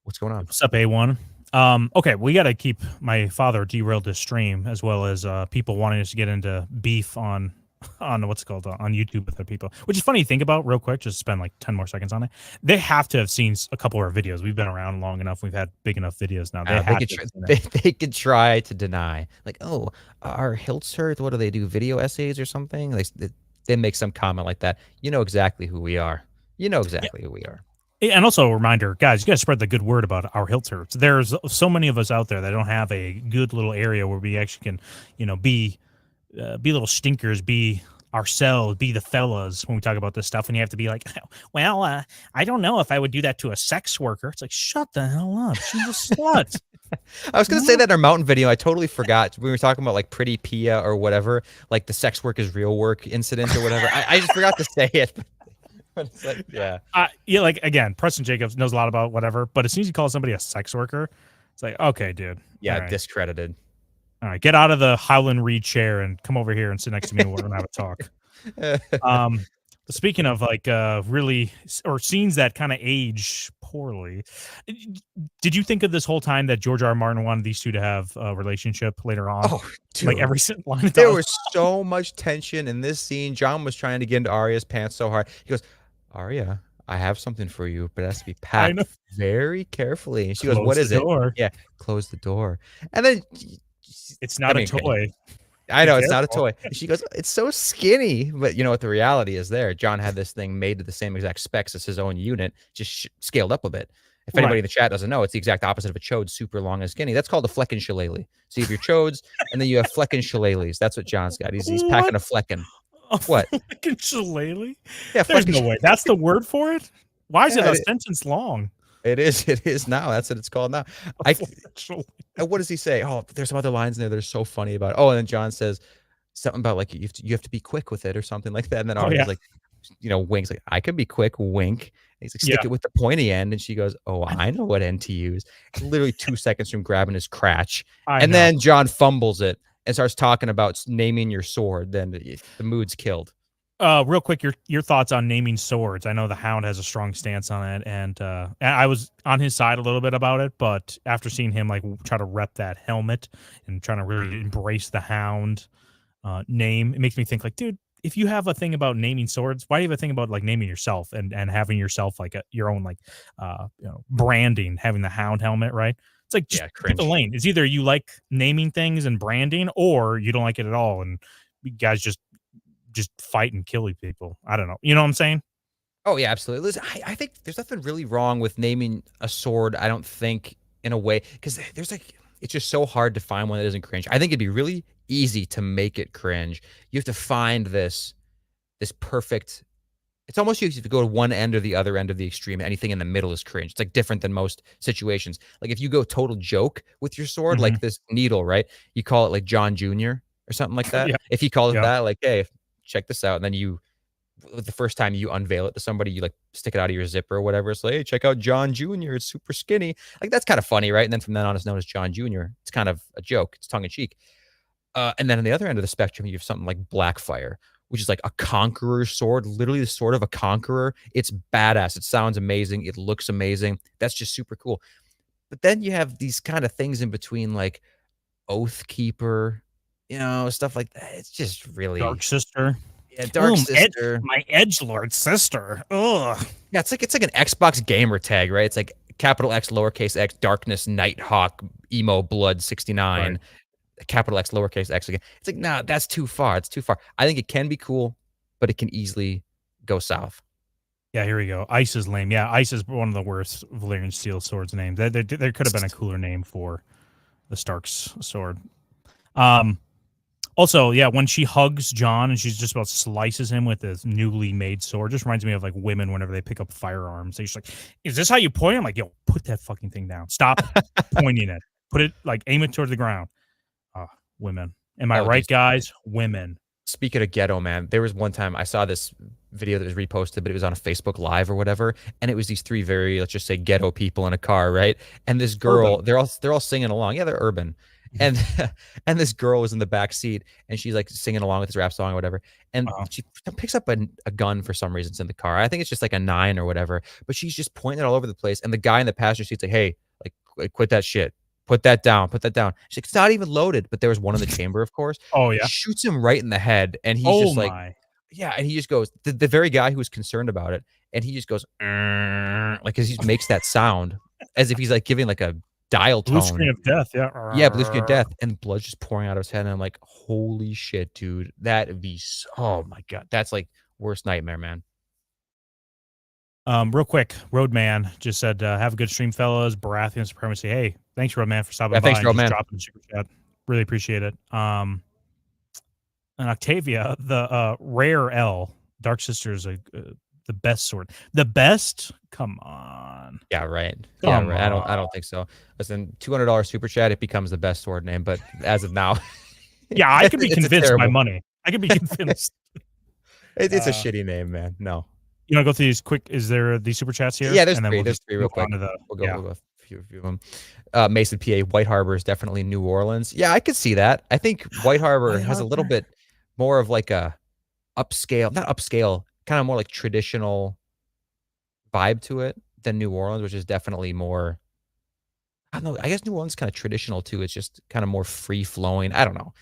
what's going on? What's up, A1? Okay, we got to keep my father derailed this stream as well as people wanting us to get into beef on what's it called on YouTube with other people, which is funny to think about real quick. Just spend like 10 more seconds on it. They have to have seen a couple of our videos. We've been around long enough. We've had big enough videos now. They could try to deny, like, oh, our hilts hurt. What do they do? Video essays or something? They make some comment like that. You know exactly who we are. Who we are. And also a reminder, guys, you got to spread the good word about our hilt hurts. There's so many of us out there that don't have a good little area where we actually can, be little stinkers, be ourselves, be the fellas when we talk about this stuff. And you have to be like, well, I don't know if I would do that to a sex worker. It's like, shut the hell up. She's a slut. I was going to say that in our mountain video. I totally forgot. We were talking about like Pretty Pia or whatever, like the sex work is real work incident or whatever. I just forgot to say it. But it's like, yeah. Like, again, Preston Jacobs knows a lot about whatever, but as soon as you call somebody a sex worker, it's like, okay, dude. Yeah, right. Discredited. All right, get out of the Howland Reed chair and come over here and sit next to me and we're going to have a talk. Speaking of like really, or scenes that kind of age poorly, did you think of this whole time that George R. R. Martin wanted these two to have a relationship later on? Oh, dude. Like every line. There was so much tension in this scene. John was trying to get into Arya's pants so hard. He goes, Arya, I have something for you, but it has to be packed very carefully. And she goes, what is it? Yeah, close the door. And then it's not a toy. I know, it's not a toy. And she goes, it's so skinny. But you know what the reality is there? John had this thing made to the same exact specs as his own unit, just scaled up a bit. If anybody in the chat doesn't know, it's the exact opposite of a chode, super long and skinny. That's called a fleckin' shillelagh. So you have your chodes, and then you have fleckin' shillelaghs. That's what John's got. He's packing a fleckin'. What? Fleckin' shillelagh? Yeah, there's no way. That's the word for it? Why is it a sentence long? It is now. That's what it's called now. What does he say? Oh, there's some other lines in there that are so funny about it. Oh, and then John says something about like you have to be quick with it or something like that. And then Arya's like, winks like, I could be quick, wink. And he's like, stick Yeah. it with the pointy end. And she goes, oh, I know what end to use. Literally 2 seconds from grabbing his crotch. I And know. then John fumbles it and starts talking about naming your sword. Then the mood's killed. Real quick, your thoughts on naming swords. I know the Hound has a strong stance on it, and I was on his side a little bit about it, but after seeing him like try to rep that helmet and trying to really embrace the Hound name, it makes me think like, dude, if you have a thing about naming swords, why do you have a thing about like naming yourself and having yourself like your own like branding, having the Hound helmet, right? It's like just pick the lane. It's either you like naming things and branding, or you don't like it at all, and you guys just fight and kill people. I don't know. You know what I'm saying? Oh, yeah, absolutely. Listen, I think there's nothing really wrong with naming a sword, I don't think, in a way, because there's like, it's just so hard to find one that isn't cringe. I think it'd be really easy to make it cringe. You have to find this perfect, it's almost you have to go to one end or the other end of the extreme. Anything in the middle is cringe. It's like different than most situations. Like if you go total joke with your sword, like this needle, right? You call it like John Jr. or something like that. Yeah. If he calls it that, like, hey, check this out. And then the first time you unveil it to somebody, you like stick it out of your zipper or whatever. It's like, hey, check out John Jr. It's super skinny. Like that's kind of funny, right? And then from then on, it's known as John Jr. It's kind of a joke. It's tongue in cheek. And then on the other end of the spectrum, you have something like Blackfire, which is like a conqueror's sword, literally the sword of a conqueror. It's badass. It sounds amazing. It looks amazing. That's just super cool. But then you have these kind of things in between, like Oathkeeper, stuff like that. It's just really Dark Sister. Yeah, Dark Sister. My edgelord sister. Ugh. Yeah, it's like an Xbox gamer tag, right? It's like capital X, lowercase x, Darkness, Nighthawk, Emo, Blood, 69. Right. Capital X, lowercase x again. It's like, nah, that's too far. It's too far. I think it can be cool, but it can easily go south. Yeah, here we go. Ice is lame. Yeah, Ice is one of the worst Valyrian steel swords names. There could have been a cooler name for the Stark's sword. Also, yeah, when she hugs John and she's just about slices him with this newly made sword, just reminds me of like women whenever they pick up firearms. They're just like, is this how you point? I'm like, yo, put that fucking thing down. Stop pointing it. Put it, like, aim it towards the ground. Women. Am I right, guys? Women. Speaking of ghetto, man, there was one time I saw this video that was reposted, but it was on a Facebook Live or whatever, and it was these three very, let's just say, ghetto people in a car, right? And this girl, urban. they're all singing along. Yeah, they're urban. And this girl was in the back seat, and she's like singing along with this rap song or whatever. And she picks up a gun for some reason. It's in the car. I think it's just like a 9 or whatever. But she's just pointing it all over the place. And the guy in the passenger seat's like, "Hey, like quit that shit. Put that down. Put that down." She's like, "It's not even loaded." But there was one in the chamber, of course. Oh yeah. Shoots him right in the head, and he's just like, yeah. And he just goes, the very guy who was concerned about it, and he just goes, like, because he makes that sound as if he's like giving like a dial tone. Blue screen of death, yeah. Yeah, blue screen of death, and blood's just pouring out of his head. And I'm like, holy shit, dude. That'd be oh my god. That's like worst nightmare, man. Real quick, Roadman just said, have a good stream, fellas. Baratheon Supremacy. Hey, thanks, Roadman, for stopping by. Thanks, Roadman. Dropping the super chat. Really appreciate it. And Octavia, the rare L, Dark Sister is the best sword. The best? Come on. Yeah, right. Come right. I don't think so. Listen, $200 super chat, it becomes the best sword name, but as of now. Yeah, I could be convinced by money. I could be convinced. It's a shitty name, man. No. You want to go through these quick? Is there these super chats here? Yeah, there's three. There's three real quick. We'll go a few of them. Mason, PA, White Harbor is definitely New Orleans. Yeah, I could see that. I think White Harbor has a little bit more of like a upscale, not upscale, kind of more like traditional vibe to it than New Orleans, which is definitely more, I don't know. I guess New Orleans is kind of traditional too. It's just kind of more free flowing. I don't know.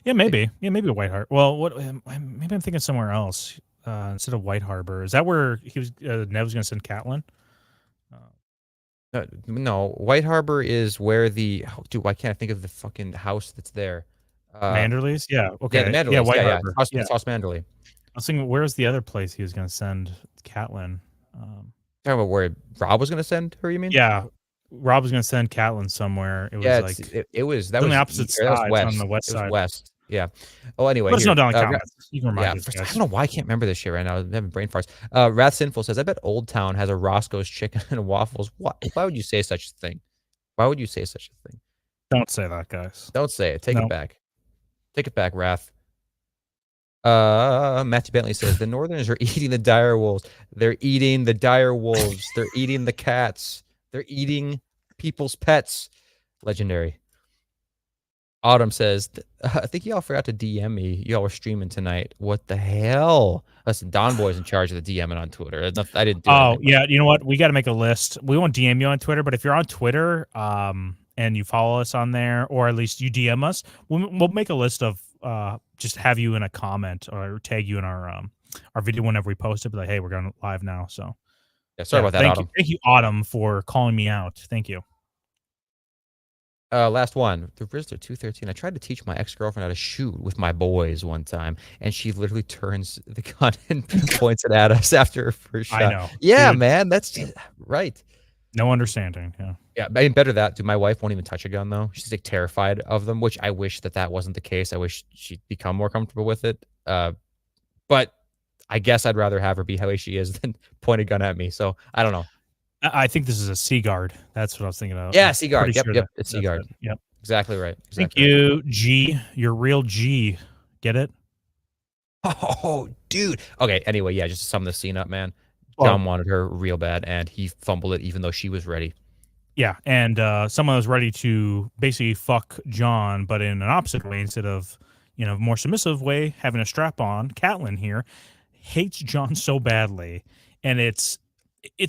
Yeah, maybe. Yeah, maybe White Harbor. Well, maybe I'm thinking somewhere else. Instead of White Harbor, is that where he was? Ned was going to send Catelyn. No, White Harbor is where dude. Why can't I think of the fucking house that's there? Manderley's. Yeah. Okay. Yeah, the Manderley's. Yeah, White Harbor. It's House Manderley. I was thinking, where's the other place he was going to send Catelyn? Talking about where Rob was going to send her. You mean? Yeah, Rob was going to send Catelyn somewhere. It was it was on the opposite side. That was west. On the west side. West. Yeah. Oh, anyway. Let us know down in the comments. You can remind us. I don't know why I can't remember this shit right now. I'm having brain farts. Wrath Sinful says, I bet Old Town has a Roscoe's Chicken and Waffles. What? Why would you say such a thing? Why would you say such a thing? Don't say that, guys. Don't say it. Take it back. Take it back, Wrath. Matthew Bentley says the Northerners are eating the dire wolves. They're eating the dire wolves. They're eating the cats. They're eating people's pets. Legendary. Autumn says, I think y'all forgot to DM me. Y'all were streaming tonight. What the hell? Listen, Don Boy's in charge of the DMing on Twitter. I didn't do anything. Oh, yeah. You know what? We got to make a list. We won't DM you on Twitter, but if you're on Twitter and you follow us on there, or at least you DM us, we'll make a list of just have you in a comment or tag you in our video whenever we post it. Be like, hey, we're going live now. So Yeah, sorry about that, Autumn. Thank you, Autumn, for calling me out. Thank you. Last one. The Rizzler 213. I tried to teach my ex-girlfriend how to shoot with my boys one time, and she literally turns the gun and points it at us after her first shot. I know. Yeah, dude, man. That's right. No understanding. Yeah. Yeah, I mean, better that. Dude, my wife won't even touch a gun, though. She's like terrified of them, which I wish that wasn't the case. I wish she'd become more comfortable with it. But I guess I'd rather have her be how she is than point a gun at me. So I don't know. I think this is a Seaguard. That's what I was thinking of. Yeah, Seaguard. Yep, Sure yep. It's Seaguard. Yep. Exactly right. Thank you, G. You're real G. Get it? Oh, dude. Okay, anyway, yeah, just to sum this scene up, man. John wanted her real bad, and he fumbled it even though she was ready. Yeah, and someone was ready to basically fuck John, but in an opposite way, instead of, more submissive way, having a strap on. Catelyn here hates John so badly, and it's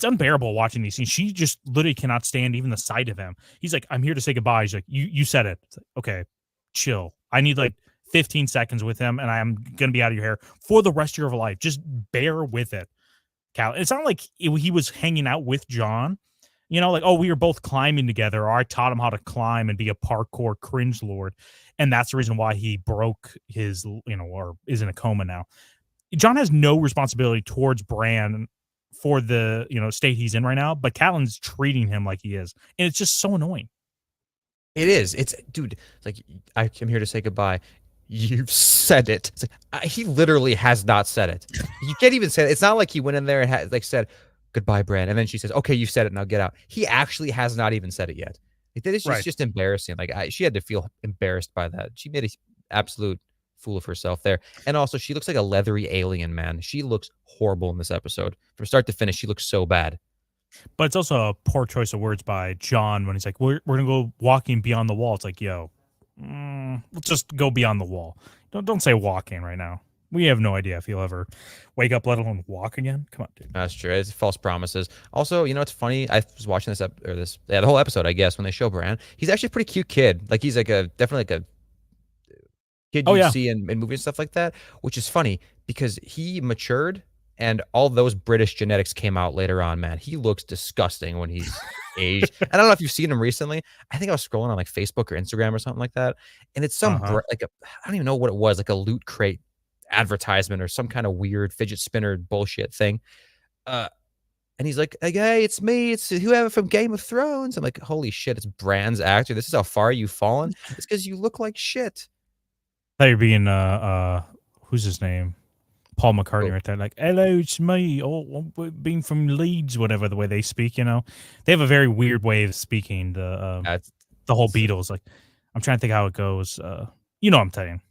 unbearable watching these scenes. She just literally cannot stand even the sight of him. He's like, I'm here to say goodbye. He's like, you said it. Like, okay, chill. I need like 15 seconds with him, and I'm going to be out of your hair for the rest of your life. Just bear with it, Cal. It's not like he was hanging out with John. Like, oh, we were both climbing together, or I taught him how to climb and be a parkour cringe lord. And that's the reason why he broke his, or is in a coma now. John has no responsibility towards Bran for the state he's in right now, but Catelyn's treating him like he is, and it's just so annoying. It is. It's dude. It's like, I came here to say goodbye. You've said it. It's like, he literally has not said it. You can't even say it. It's not like he went in there and had said goodbye, Bran, and then she says, "Okay, you said it. Now get out." He actually has not even said it yet. It's just embarrassing. Like she had to feel embarrassed by that. She made an absolute fool of herself there. And also, she looks like a leathery alien, man. She looks horrible in this episode. From start to finish, she looks so bad. But it's also a poor choice of words by John when he's like, we're going to go walking beyond the wall. It's like, yo, let's just go beyond the wall. Don't say walking right now. We have no idea if he'll ever wake up, let alone walk again. Come on, dude. That's true. It's false promises. Also, it's funny. I was watching the whole episode, I guess, when they show Bran. He's actually a pretty cute kid. Like, he's definitely like a kid you see in movies and stuff like that, which is funny because he matured and all those British genetics came out later on, man. He looks disgusting when he's aged. I don't know if you've seen him recently. I think I was scrolling on like Facebook or Instagram or something like that. And it's some I don't even know what it was, like a Loot Crate advertisement or some kind of weird fidget spinner bullshit thing. And he's like, hey, it's me. It's whoever from Game of Thrones. I'm like, holy shit, it's Bran's actor. This is how far you've fallen. It's because you look like shit. I thought you're being who's his name? Paul McCartney right there. Like, hello, it's me. Oh, being from Leeds, whatever the way they speak, They have a very weird way of speaking. The whole Beatles. Like, I'm trying to think how it goes. What I'm saying.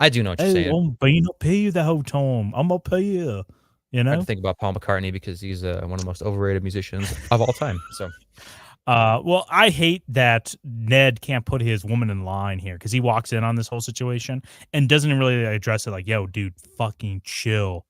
I do know what you're saying. I'm being up here the whole time. I'm up here. I have to think about Paul McCartney because he's one of the most overrated musicians of all time. So, well, I hate that Ned can't put his woman in line here because he walks in on this whole situation and doesn't really address it like, yo, dude, fucking chill,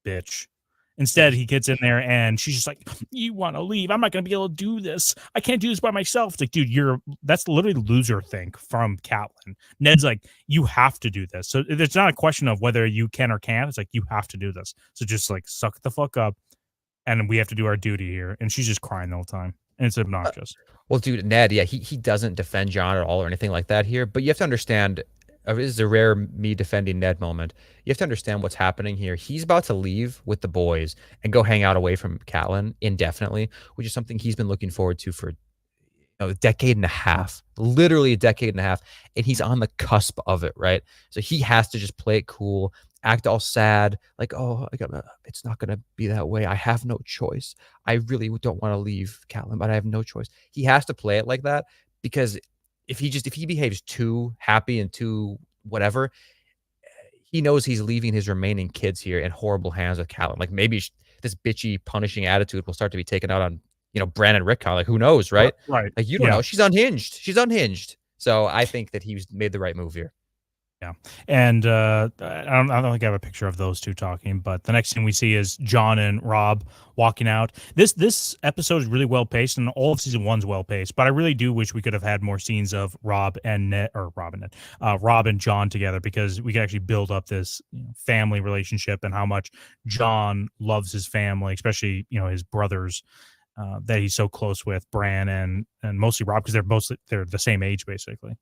bitch. Instead, he gets in there and she's just like, you want to leave? I'm not going to be able to do this. I can't do this by myself. It's like, dude, that's literally loser think from Catelyn. Ned's like, you have to do this. So it's not a question of whether you can or can't. It's like, you have to do this. So just like suck the fuck up. And we have to do our duty here. And she's just crying the whole time. And it's obnoxious. Well, dude, Ned, yeah, he doesn't defend John at all or anything like that here. But you have to understand, this is a rare me defending Ned moment. You have to understand what's happening here. He's about to leave with the boys and go hang out away from Catelyn indefinitely, which is something he's been looking forward to for a decade and a half, literally a decade and a half. And he's on the cusp of it, right? So he has to just play it cool, act all sad, like, oh, it's not going to be that way. I have no choice. I really don't want to leave Catelyn, but I have no choice. He has to play it like that because if he behaves too happy and too whatever, he knows he's leaving his remaining kids here in horrible hands with Catelyn. Like maybe this bitchy, punishing attitude will start to be taken out on, Bran and Rickon. Like who knows, right? Right. Like you don't Yeah. know. She's unhinged. She's unhinged. So I think that he's made the right move here. Yeah. And I don't think I have a picture of those two talking, but the next thing we see is Jon and Rob walking out. This episode is really well paced, and all of season one's well paced. But I really do wish we could have had more scenes of Rob and Jon together, because we could actually build up this family relationship and how much Jon loves his family, especially his brothers that he's so close with, Bran and mostly Rob, because they're the same age basically.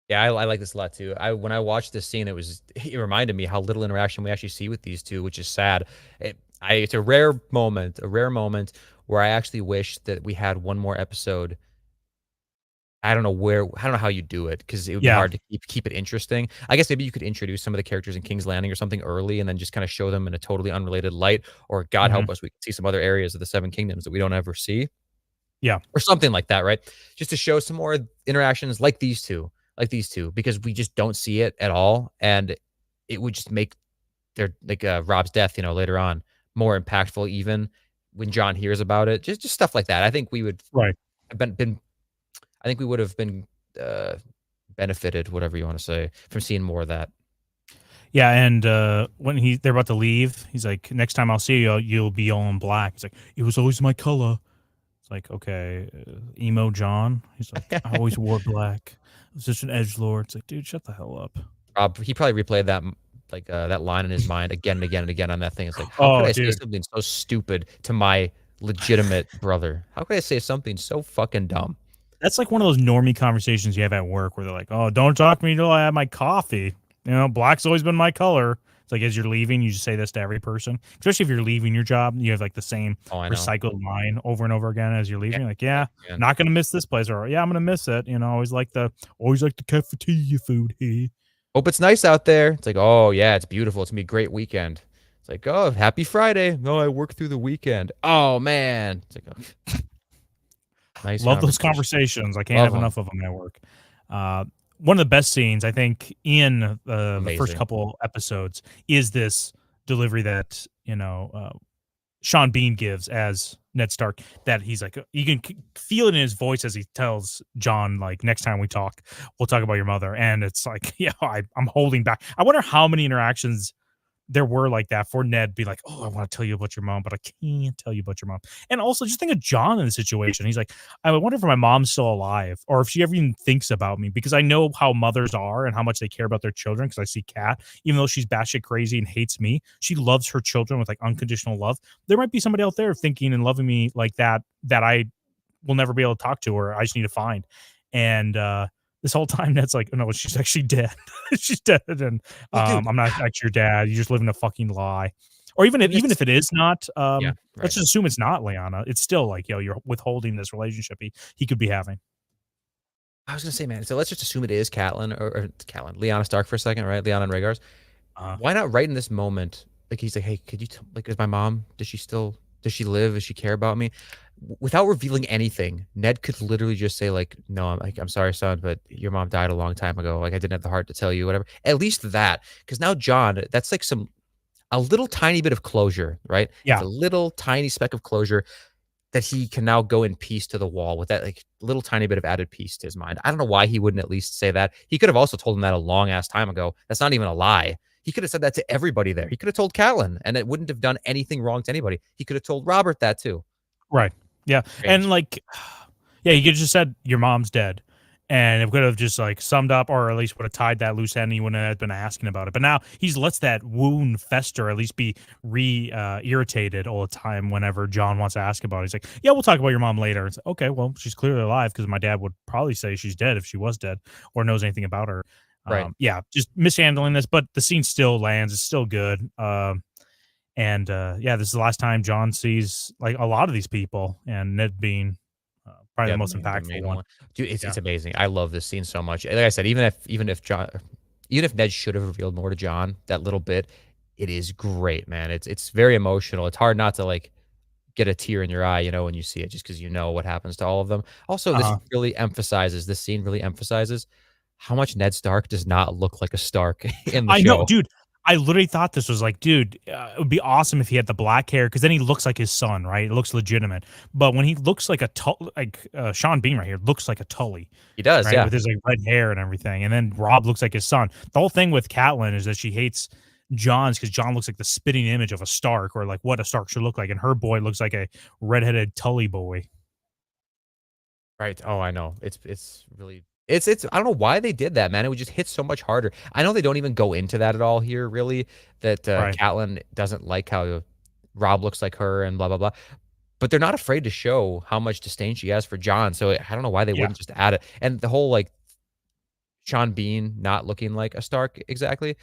Yeah, I like this a lot too. When I watched this scene, it reminded me how little interaction we actually see with these two, which is sad. It's a rare moment where I actually wish that we had one more episode. I don't know how you do it, because it would be hard to keep it interesting. I guess maybe you could introduce some of the characters in King's Landing or something early, and then just kind of show them in a totally unrelated light. Or God help us, we could see some other areas of the Seven Kingdoms that we don't ever see. Yeah, or something like that, right? Just to show some more interactions like these two, because we just don't see it at all, and it would just make their Rob's death, later on, more impactful. Even when Jon hears about it, just stuff like that. I think we would I think we would have been benefited, whatever you want to say, from seeing more of that. Yeah, and when they're about to leave, he's like, "Next time I'll see you, you'll be all in black." He's like, "It was always my color." It's like, okay, emo Jon. He's like, "I always wore black. I was just an edgelord." It's like, dude, shut the hell up. Rob, he probably replayed that that line in his mind again and again and again on that thing. It's like, how could I say something so stupid to my legitimate brother? How could I say something so fucking dumb? That's like one of those normie conversations you have at work where they're like, "Oh, don't talk to me until I have my coffee. Black's always been my color." It's like, as you're leaving, you just say this to every person, especially if you're leaving your job. You have like the same recycled line over and over again as you're leaving. Like, not gonna miss this place, or I'm gonna miss it. Always like the cafeteria food here. Hope it's nice out there. It's like, oh yeah, it's beautiful. It's gonna be a great weekend. It's like, oh, happy Friday. No, I work through the weekend. Oh man. It's like, oh. Nice. Love those conversations. I can't have enough of them at work. One of the best scenes, I think, in the first couple episodes is this delivery that Sean Bean gives as Ned Stark. That he's like, you can feel it in his voice as he tells Jon, like, "Next time we talk, we'll talk about your mother." And it's like, I'm holding back. I wonder how many interactions there were like that for Ned be like, "Oh, I want to tell you about your mom, but I can't tell you about your mom." And also just think of Jon in the situation. He's like, "I wonder if my mom's still alive, or if she ever even thinks about me," because I know how mothers are and how much they care about their children. Because I see Kat, even though she's batshit crazy and hates me, she loves her children with like unconditional love. There might be somebody out there thinking and loving me like that I will never be able to talk to, or I just need to find. And this whole time, Ned's like, "Oh, no, she's actually dead. She's dead, and I'm not actually your dad. You just live in a fucking lie." Or even if it is not, let's just assume it's not Lyanna. It's still like, you're withholding this relationship he could be having. I was gonna say, man. So let's just assume it is Catelyn or Lyanna Stark for a second, right? Lyanna and Rhaegar's. Why not right in this moment? Like he's like, "Hey, could you is my mom? Does she live? Does she care about me?" Without revealing anything, Ned could literally just say like, "No, I'm sorry, son, but your mom died a long time ago. Like I didn't have the heart to tell you, whatever." At least that, because now Jon, that's like a little tiny bit of closure, right? Yeah, it's a little tiny speck of closure that he can now go in peace to the wall with, that like little tiny bit of added peace to his mind. I don't know why he wouldn't at least say that. He could have also told him that a long ass time ago. That's not even a lie. He could have said that to everybody there. He could have told Catelyn, and it wouldn't have done anything wrong to anybody. He could have told Robert that too. Right. Yeah. And like, he could have just said your mom's dead, and it could have just like summed up, or at least would have tied that loose end. He wouldn't have been asking about it. But now he's lets that wound fester, at least be irritated all the time whenever Jon wants to ask about it. He's like, "Yeah, we'll talk about your mom later." It's like, okay, well, she's clearly alive, because my dad would probably say she's dead if she was dead or knows anything about her. Right. Just mishandling this, but the scene still lands. It's still good. And this is the last time Jon sees like a lot of these people, and Ned being probably the most impactful one. Dude, it's amazing. I love this scene so much. Like I said, even if Ned should have revealed more to Jon, that little bit, it is great, man. It's very emotional. It's hard not to like get a tear in your eye, when you see it, just because what happens to all of them. Also, this scene really emphasizes how much Ned Stark does not look like a Stark in the I show. know, dude. I literally thought this was like, dude, it would be awesome if he had the black hair because then he looks like his son, right? It looks legitimate. But when he looks like Sean Bean right here looks like a Tully, He does, right, yeah. with his like red hair and everything, and then Rob looks like his son. The whole thing with Catelyn is that she hates John's because John looks like the spitting image of a Stark or like what a Stark should look like, and her boy looks like a redheaded Tully boy. Right. Oh, I know. It's really it's I don't know why they did that, man. It would just hit so much harder. I know they don't even go into that at all here, really. That Right. Catelyn doesn't like how Rob looks like her and blah blah blah. But they're not afraid to show how much disdain she has for John. So I don't know why they Yeah. wouldn't just add it. And the whole like Sean Bean not looking like a Stark exactly,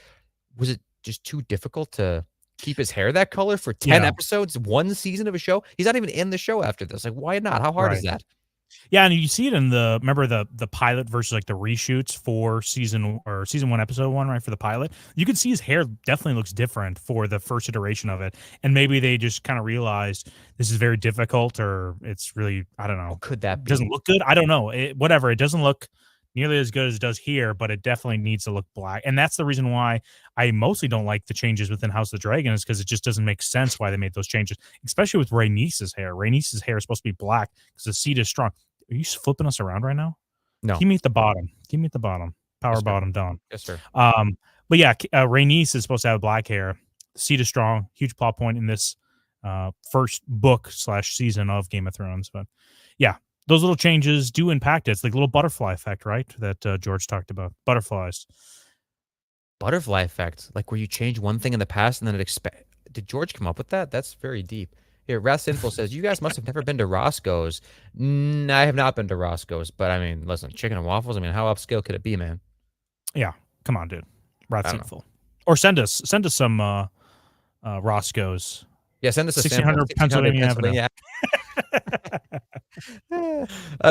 was it just too difficult to keep his hair that color for 10 Yeah. episodes, one season of a show? He's not even in the show after this. Like, why not? How hard is Right. that? Yeah, and you see it in remember the pilot versus like the reshoots for season 1 episode 1, right, for the pilot. You can see his hair definitely looks different for the first iteration of it. And maybe they just kind of realized this is very difficult or it's really, I don't know. What could that be? Doesn't look good. I don't know. Whatever. It doesn't look nearly as good as it does here, but it definitely needs to look black. And that's the reason why I mostly don't like the changes within House of the Dragon is because it just doesn't make sense why they made those changes, especially with Rhaenys's hair. Rhaenys's hair is supposed to be black because the seed is strong. Are you flipping us around right now? No. Keep me at the bottom. Keep me at the bottom. Power Yes, sir. bottom down. Yes, sir. But yeah, Rhaenys is supposed to have black hair. The seed is strong. Huge plot point in this first book / season of Game of Thrones. But yeah, those little changes do impact it. It's like a little butterfly effect, right? That George talked about. Butterflies. Butterfly effect, like where you change one thing in the past and then it Did George come up with that? That's very deep. Here, Ras Info says, you guys must have never been to Roscoe's. I have not been to Roscoe's, but I mean, listen, chicken and waffles, I mean, how upscale could it be, man? Yeah, come on, dude. Rat's or send us some Roscoe's. Yeah, send us a 1600 sample. Pennsylvania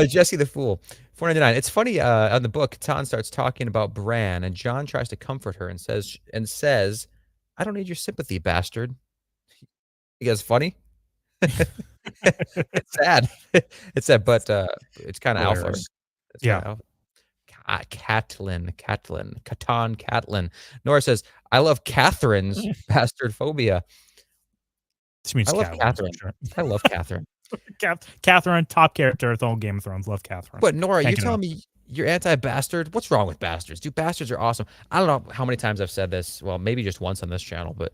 Jesse the Fool, 499. It's funny, on the book, Tan starts talking about Bran, and John tries to comfort her and says, I don't need your sympathy, bastard. You guys funny? It's sad. It's sad, but it's kind of alpha. Yeah. Catelyn. Nora says, I love Catherine's bastard phobia. She means I love Catherine. Sure. I love Catherine. Catherine, top character of the whole Game of Thrones. Love Catherine. But Nora, you telling me you're anti-bastard? What's wrong with bastards? Dude, bastards are awesome. I don't know how many times I've said this. Well, maybe just once on this channel, but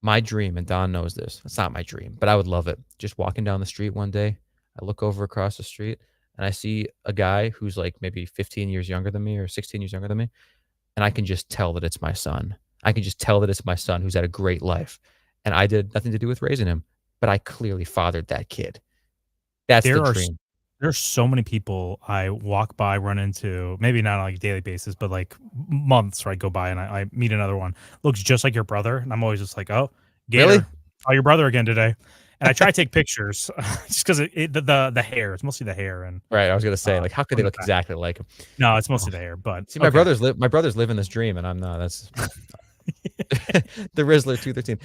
my dream, and Don knows this, it's not my dream, but I would love it. Just walking down the street one day, I look over across the street, and I see a guy who's like maybe 15 years younger than me or 16 years younger than me, and I can just tell that it's my son. I can just tell that it's my son who's had a great life, and I did nothing to do with raising him, but I clearly fathered that kid. That's the dream. There's so many people I walk by, run into, maybe not on like a daily basis, but like months, right? Go by and I meet another one. Looks just like your brother. And I'm always just like, oh, Gator, Really? saw your brother again today. And I try to take pictures just because the hair. It's mostly the hair. And right, I was gonna say, like, how could they look exactly like him? No, it's mostly the hair. But see, my brothers living this dream, and I'm not. That's the Rizzler 213.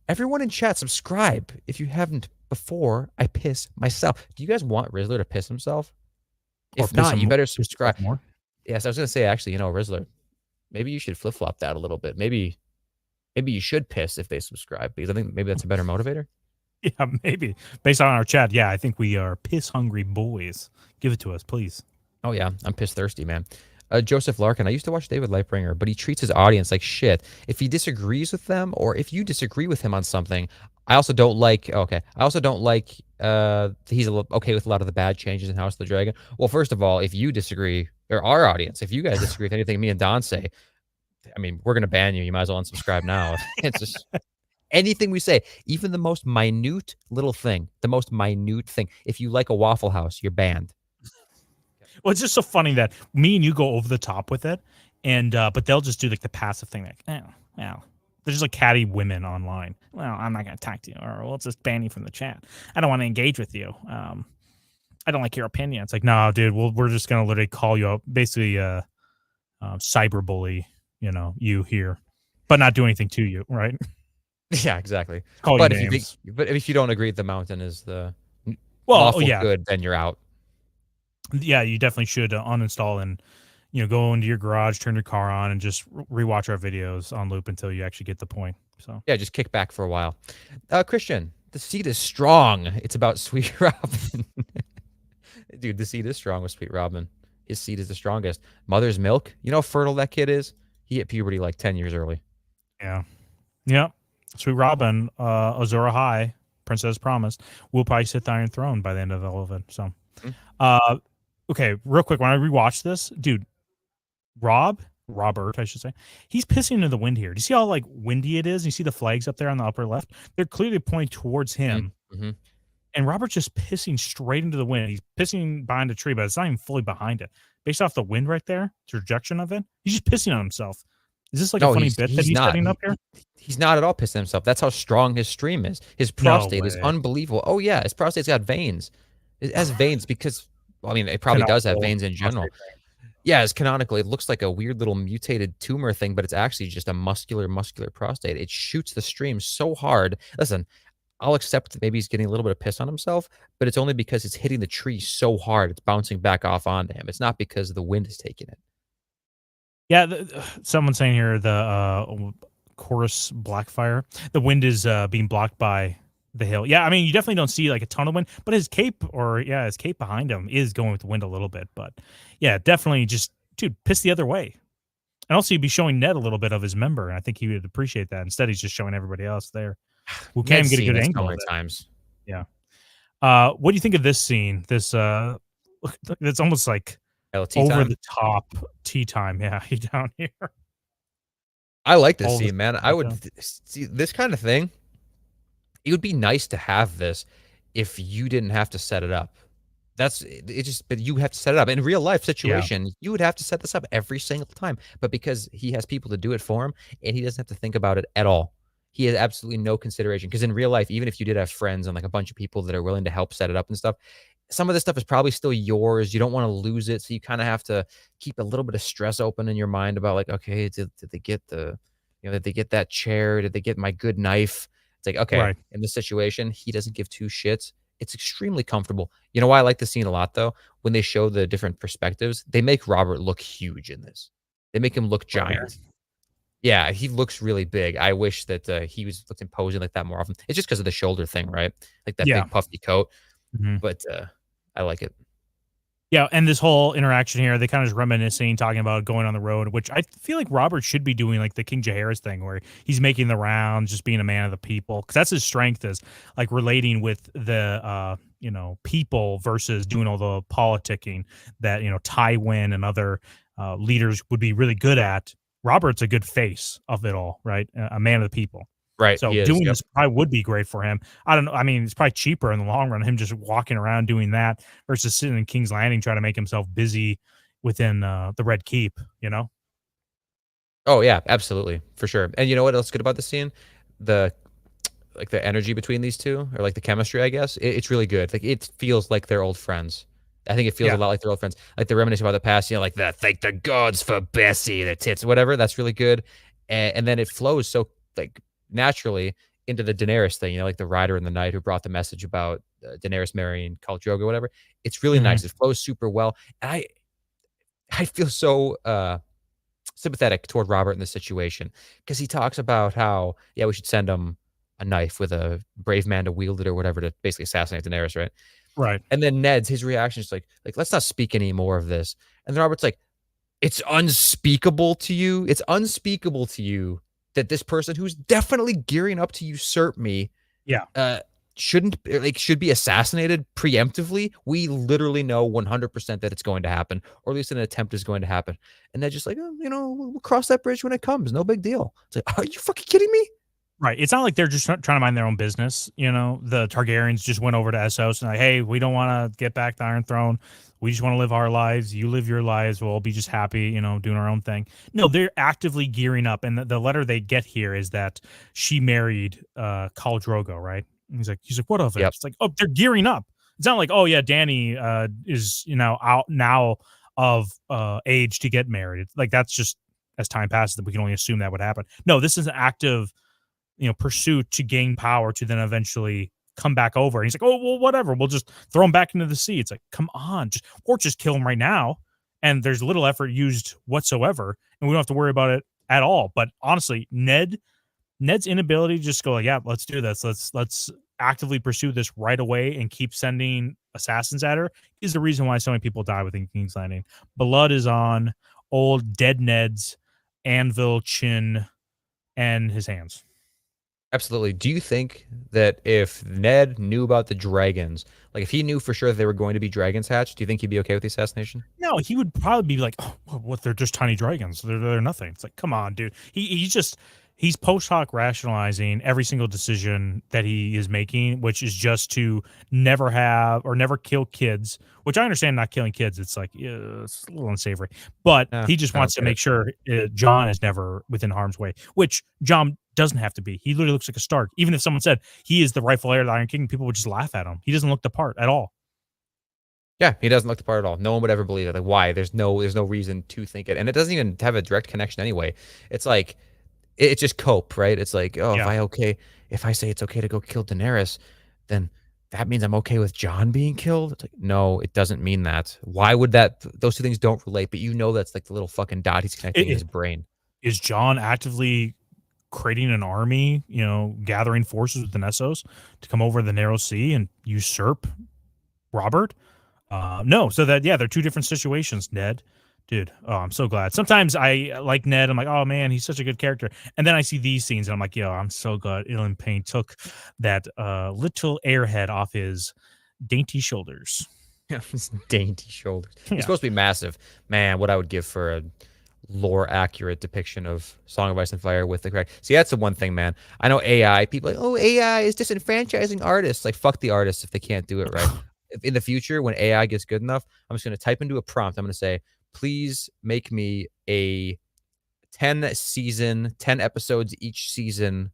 Everyone in chat, subscribe if you haven't before I piss myself. Do you guys want Rizzler to piss himself? If not, you better subscribe. More. Yes, I was gonna say, actually, Rizzler, maybe you should flip flop that a little bit. Maybe you should piss if they subscribe, because I think maybe that's a better motivator. Yeah, maybe based on our chat. Yeah, I think we are piss hungry boys. Give it to us, please. Oh yeah, I'm piss thirsty, man. Joseph Larkin, I used to watch David Lightbringer, but he treats his audience like shit. If he disagrees with them, or if you disagree with him on something, I also don't like. Okay, I also don't like. He's okay with a lot of the bad changes in House of the Dragon. Well, first of all, if you disagree, or our audience, if you guys disagree with anything me and Don say, I mean, we're gonna ban you. You might as well unsubscribe now. It's just anything we say, even the most minute little thing, If you like a Waffle House, you're banned. Well, it's just so funny that me and you go over the top with it, and but they'll just do like the passive thing, like, oh, well, they're just like catty women online. Well, I'm not going to talk to you, or we'll just ban you from the chat. I don't want to engage with you. I don't like your opinion. It's like, no, dude, we're just going to literally call you out, basically cyberbully, you here, but not do anything to you, right? Yeah, exactly. But if you don't agree, the mountain is the lawful good, then you're out. Yeah, you definitely should uninstall and go into your garage, turn your car on, and just rewatch our videos on loop until you actually get the point. So yeah, just kick back for a while. Christian, the seed is strong. It's about Sweet Robin. Dude, the seed is strong with Sweet Robin. His seed is the strongest. Mother's milk. You know how fertile that kid is? He hit puberty like 10 years early. yeah. Yep. Sweet Robin, Azora High, Princess Promised, will probably sit the Iron Throne by the end of all of it. So, okay, real quick, when I rewatch this, dude, Robert, I should say, he's pissing into the wind here. Do you see how like windy it is? You see the flags up there on the upper left? They're clearly pointing towards him. Mm-hmm. And Robert's just pissing straight into the wind. He's pissing behind a tree, but it's not even fully behind it. Based off the wind right there, trajectory of it, he's just pissing on himself. Is this like a funny bit that he's setting up here? He's not at all pissing himself. That's how strong his stream is. His prostate is unbelievable. Oh, yeah. His prostate's got veins. It has veins because, well, I mean, it probably does have veins in general. Yeah, it's canonically. It looks like a weird little mutated tumor thing, but it's actually just a muscular prostate. It shoots the stream so hard. Listen, I'll accept that maybe he's getting a little bit of piss on himself, but it's only because it's hitting the tree so hard. It's bouncing back off onto him. It's not because the wind is taking it. Yeah, someone's saying here the chorus Blackfire. The wind is being blocked by the hill. Yeah, I mean, you definitely don't see like a ton of wind, but his cape behind him is going with the wind a little bit. But yeah, definitely just, dude, piss the other way. And also you'd be showing Ned a little bit of his member, and I think he would appreciate that. Instead, he's just showing everybody else there who can't even get a good angle. So many times. Yeah. What do you think of this scene? This it's almost like over the top tea time. Yeah, he down here. I like this scene, man. I would see this kind of thing. It would be nice to have this if you didn't have to set it up. But you have to set it up. In real life situation, you would have to set this up every single time. But because he has people to do it for him, and he doesn't have to think about it at all. He has absolutely no consideration. Because in real life, even if you did have friends and like a bunch of people that are willing to help set it up and stuff, some of this stuff is probably still yours. You don't want to lose it. So you kind of have to keep a little bit of stress open in your mind about like, okay, did they get did they get that chair? Did they get my good knife? It's like, okay, in this situation, he doesn't give two shits. It's extremely comfortable. You know why I like the scene a lot, though? When they show the different perspectives, they make Robert look huge in this. They make him look giant. Yeah, he looks really big. I wish that he looked imposing like that more often. It's just because of the shoulder thing, right? Like that big puffy coat. But I like it. Yeah, and this whole interaction here, they kind of just reminiscing, talking about going on the road, which I feel like Robert should be doing, like the King Jaehaerys thing, where he's making the rounds, just being a man of the people, because that's his strength, is like relating with the people versus doing all the politicking that Tywin and other leaders would be really good at. Robert's a good face of it all, right? A man of the people. Right. So doing this probably would be great for him. I don't know. I mean, it's probably cheaper in the long run, him just walking around doing that versus sitting in King's Landing trying to make himself busy within the Red Keep, Oh, yeah, absolutely. For sure. And you know what else good about this scene? The energy between these two, or like the chemistry, I guess. It's really good. Like it feels like they're old friends. I think it feels a lot like they're old friends. Like they're reminiscing about the past, like that, thank the gods for Bessie, the tits, whatever. That's really good. And then it flows so like naturally into the Daenerys thing, like the rider and the knight who brought the message about Daenerys marrying Khal Drogo or whatever. It's really nice. It flows super well. And I feel so sympathetic toward Robert in this situation, because he talks about how, we should send him a knife with a brave man to wield it or whatever to basically assassinate Daenerys, right? Right. And then his reaction is like, let's not speak any more of this. And then Robert's like, it's unspeakable to you. It's unspeakable to you that this person who's definitely gearing up to usurp me, should be assassinated preemptively. We literally know 100% that it's going to happen, or at least an attempt is going to happen. And they're just like, we'll cross that bridge when it comes. No big deal. It's like, are you fucking kidding me? Right. It's not like they're just trying to mind their own business. The Targaryens just went over to Essos and like, hey, we don't want to get back the Iron Throne. We just want to live our lives. You live your lives. We'll all be just happy, doing our own thing. No, they're actively gearing up. And the letter they get here is that she married Khal Drogo, right? And he's like, what of it? It's like, oh, they're gearing up. It's not like, oh yeah, Dany is out now of age to get married. It's like, that's just, as time passes, that we can only assume that would happen. No, this is an active pursuit to gain power to then eventually come back over. And he's like, oh, well, whatever. We'll just throw him back into the sea. It's like, come on, just kill him right now. and there's little effort used whatsoever, and we don't have to worry about it at all. But honestly, Ned's inability to just go like, yeah, let's do this. Let's actively pursue this right away and keep sending assassins at her is the reason why so many people die within King's Landing. Blood is on old dead Ned's anvil chin and his hands. Absolutely. Do you think that if Ned knew about the dragons, like if he knew for sure that they were going to be dragons hatched, do you think he'd be okay with the assassination? No, he would probably be like, oh, what? They're just tiny dragons. They're nothing. It's like, come on, dude. He's post hoc rationalizing every single decision that he is making, which is just to never have or never kill kids. Which I understand, not killing kids. It's like it's a little unsavory, but he just wants to make sure Jon is never within harm's way. Which Jon doesn't have to be. He literally looks like a Stark. Even if someone said he is the rightful heir of the Iron King, people would just laugh at him. He doesn't look the part at all. Yeah, he doesn't look the part at all. No one would ever believe it. Like, why? There's no reason to think it, and it doesn't even have a direct connection anyway. It's like it's just cope, right? It's like, oh, if I say it's okay to go kill Daenerys, then that means I'm okay with Jon being killed. It's like, no, it doesn't mean that. Why would that? Those two things don't relate, but that's like the little fucking dot he's connecting in his brain. Is Jon actively creating an army, gathering forces with the Nessos to come over the Narrow Sea and usurp Robert? No. So they're two different situations, Ned. Dude, oh, I'm so glad. Sometimes I like Ned. I'm like, oh, man, he's such a good character. And then I see these scenes, and I'm like, yo, I'm so glad Ilyn Payne took that little airhead off his dainty shoulders. Yeah, his dainty shoulders. He's supposed to be massive. Man, what I would give for a lore-accurate depiction of Song of Ice and Fire with the correct... See, that's the one thing, man. I know AI. People are like, oh, AI is disenfranchising artists. Like, fuck the artists if they can't do it right. In the future, when AI gets good enough, I'm just going to type into a prompt. I'm going to say, please make me a 10 episodes each season,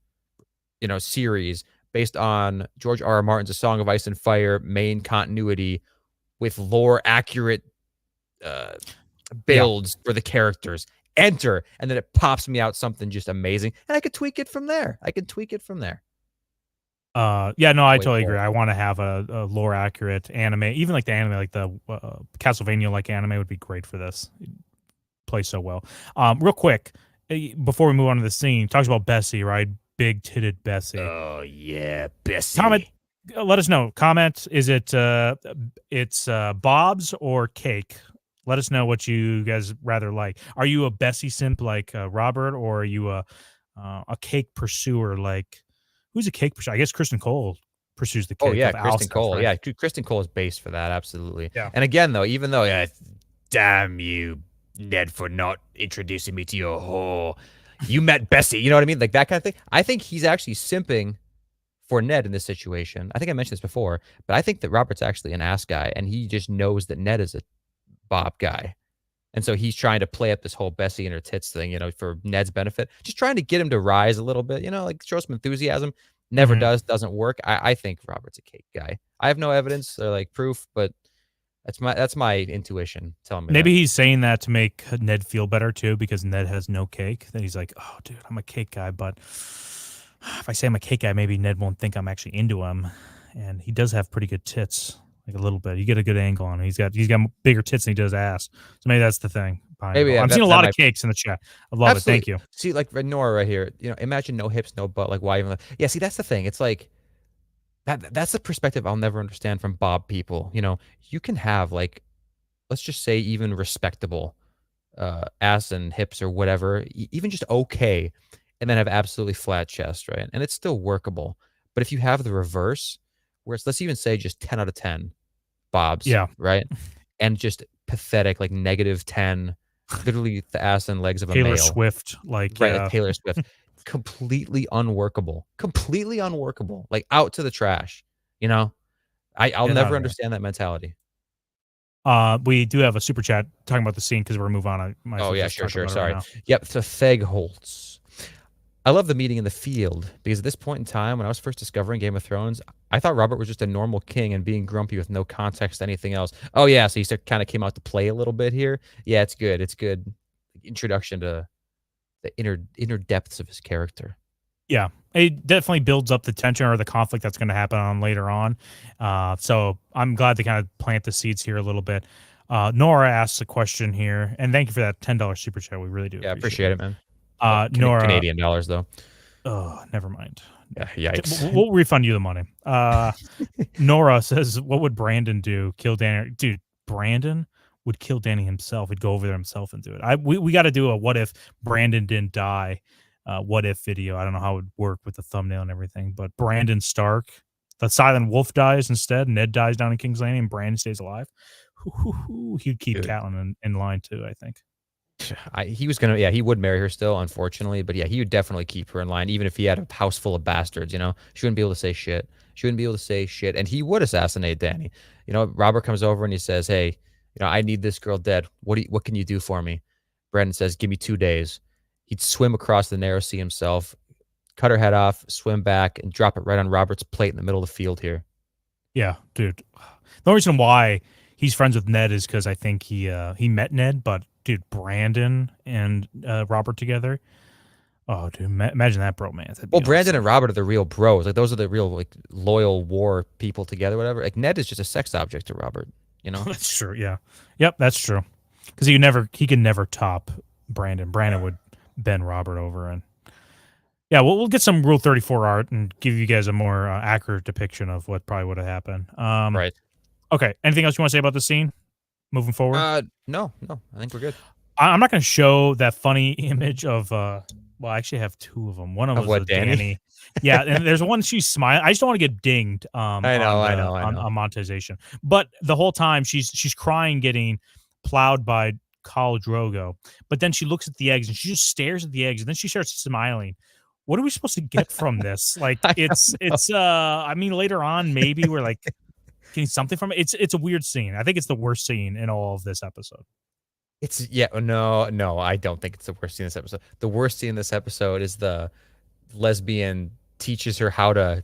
series based on George R.R. Martin's A Song of Ice and Fire main continuity with lore accurate builds for the characters. Enter, and then it pops me out something just amazing, and I could tweak it from there. I totally agree. I want to have a lore accurate anime, even like the anime, like the Castlevania like anime would be great for this. It plays so well. Real quick, before we move on to the scene, talks about Bessie, right? Big titted Bessie. Oh yeah, Bessie. Comment. Let us know. Comment. Is it it's Bob's or cake? Let us know what you guys rather like. Are you a Bessie simp like Robert, or are you a cake pursuer like? Who's a cake pursuer? I guess Kristen Cole pursues the cake. Oh, yeah, Kristen Cole. Right? Yeah, Kristen Cole is based for that, absolutely. Yeah. And again, though, even though, damn you, Ned, for not introducing me to your whore. You met Bessie, you know what I mean? Like that kind of thing. I think he's actually simping for Ned in this situation. I think I mentioned this before, but I think that Robert's actually an ass guy, and he just knows that Ned is a Bob guy. And so he's trying to play up this whole Bessie and her tits thing, for Ned's benefit. Just trying to get him to rise a little bit, like show some enthusiasm. Never doesn't work. I think Robert's a cake guy. I have no evidence or like proof, but that's my intuition telling me. Maybe he's saying that to make Ned feel better too, because Ned has no cake. Then he's like, oh, dude, I'm a cake guy, but if I say I'm a cake guy, maybe Ned won't think I'm actually into him. And he does have pretty good tits. Like a little bit. You get a good angle on him. He's got bigger tits than he does ass. So maybe that's the thing. Maybe I'm seeing a lot of cakes in the chat. I love it. Thank you. See, like Nora right here, imagine no hips, no butt. Like, why even? Yeah, see, that's the thing. It's like that's the perspective I'll never understand from Bob people. You can have like, let's just say even respectable ass and hips or whatever, even just okay, and then have absolutely flat chest, right? And it's still workable. But if you have the reverse, where it's, let's even say just 10 out of 10 Bobs, right? And just pathetic, like -10, literally the ass and legs of a male. Taylor Swift, like Taylor Swift. Completely unworkable. Like out to the trash, I'll never understand that mentality. We do have a super chat talking about the scene because we're moving on. Sure. Sorry. Yep, so Theg Holtz. I love the meeting in the field because at this point in time, when I was first discovering Game of Thrones, I thought Robert was just a normal king and being grumpy with no context to anything else. Oh, yeah, so he kind of came out to play a little bit here. Yeah, it's good. It's good introduction to the inner depths of his character. Yeah, it definitely builds up the tension or the conflict that's going to happen on later on. So I'm glad to kind of plant the seeds here a little bit. Nora asks a question here, and thank you for that $10 super chat. We really do appreciate it, man. Nora, Canadian dollars though. Oh, never mind. Yeah, yikes. We'll refund you the money. Nora says, "What would Brandon do? Kill Danny?" Dude, Brandon would kill Danny himself. He'd go over there himself and do it. We got to do a what if Brandon didn't die, what if video. I don't know how it would work with the thumbnail and everything, but Brandon Stark, the Silent Wolf dies instead. Ned dies down in King's Landing, and Brandon stays alive. He'd keep Catelyn in line too, I think. He was gonna, he would marry her still, unfortunately, but yeah, he would definitely keep her in line, even if he had a house full of bastards. You know, she wouldn't be able to say shit. She wouldn't be able to say shit, and he would assassinate Danny. You know, Robert comes over and he says, "Hey, you know, I need this girl dead. What can you do for me?" Brandon says, "Give me 2 days." He'd swim across the narrow sea himself, cut her head off, swim back, and drop it right on Robert's plate in the middle of the field here. Yeah, dude. The only reason why he's friends with Ned is because I think he met Ned, but dude, Brandon and Robert together. Oh, dude, imagine that bromance. Well, Brandon and Robert are the real bros. Like, those are the real, like, loyal war people together, whatever. Like, Ned is just a sex object to Robert, you know? That's true, yeah. Yep, that's true. Because he can never top Brandon. Brandon would bend Robert over. And yeah, we'll get some Rule 34 art and give you guys a more accurate depiction of what probably would have happened. Right. Okay, anything else you want to say about the scene moving forward? No. I think we're good. I'm not going to show that funny image of well, I actually have two of them. One of them was Danny. Yeah, and there's one she's smiling. I just don't want to get dinged. I know. On monetization. But the whole time she's crying, getting plowed by Khal Drogo. But then she looks at the eggs and she just stares at the eggs, and then she starts smiling. What are we supposed to get from this? Like, it's I mean, later on maybe we're like getting something from it. It's a weird scene. I think it's the worst scene in all of this episode. No, I don't think it's the worst scene in this episode. The worst scene in this episode is the lesbian teaches her how to.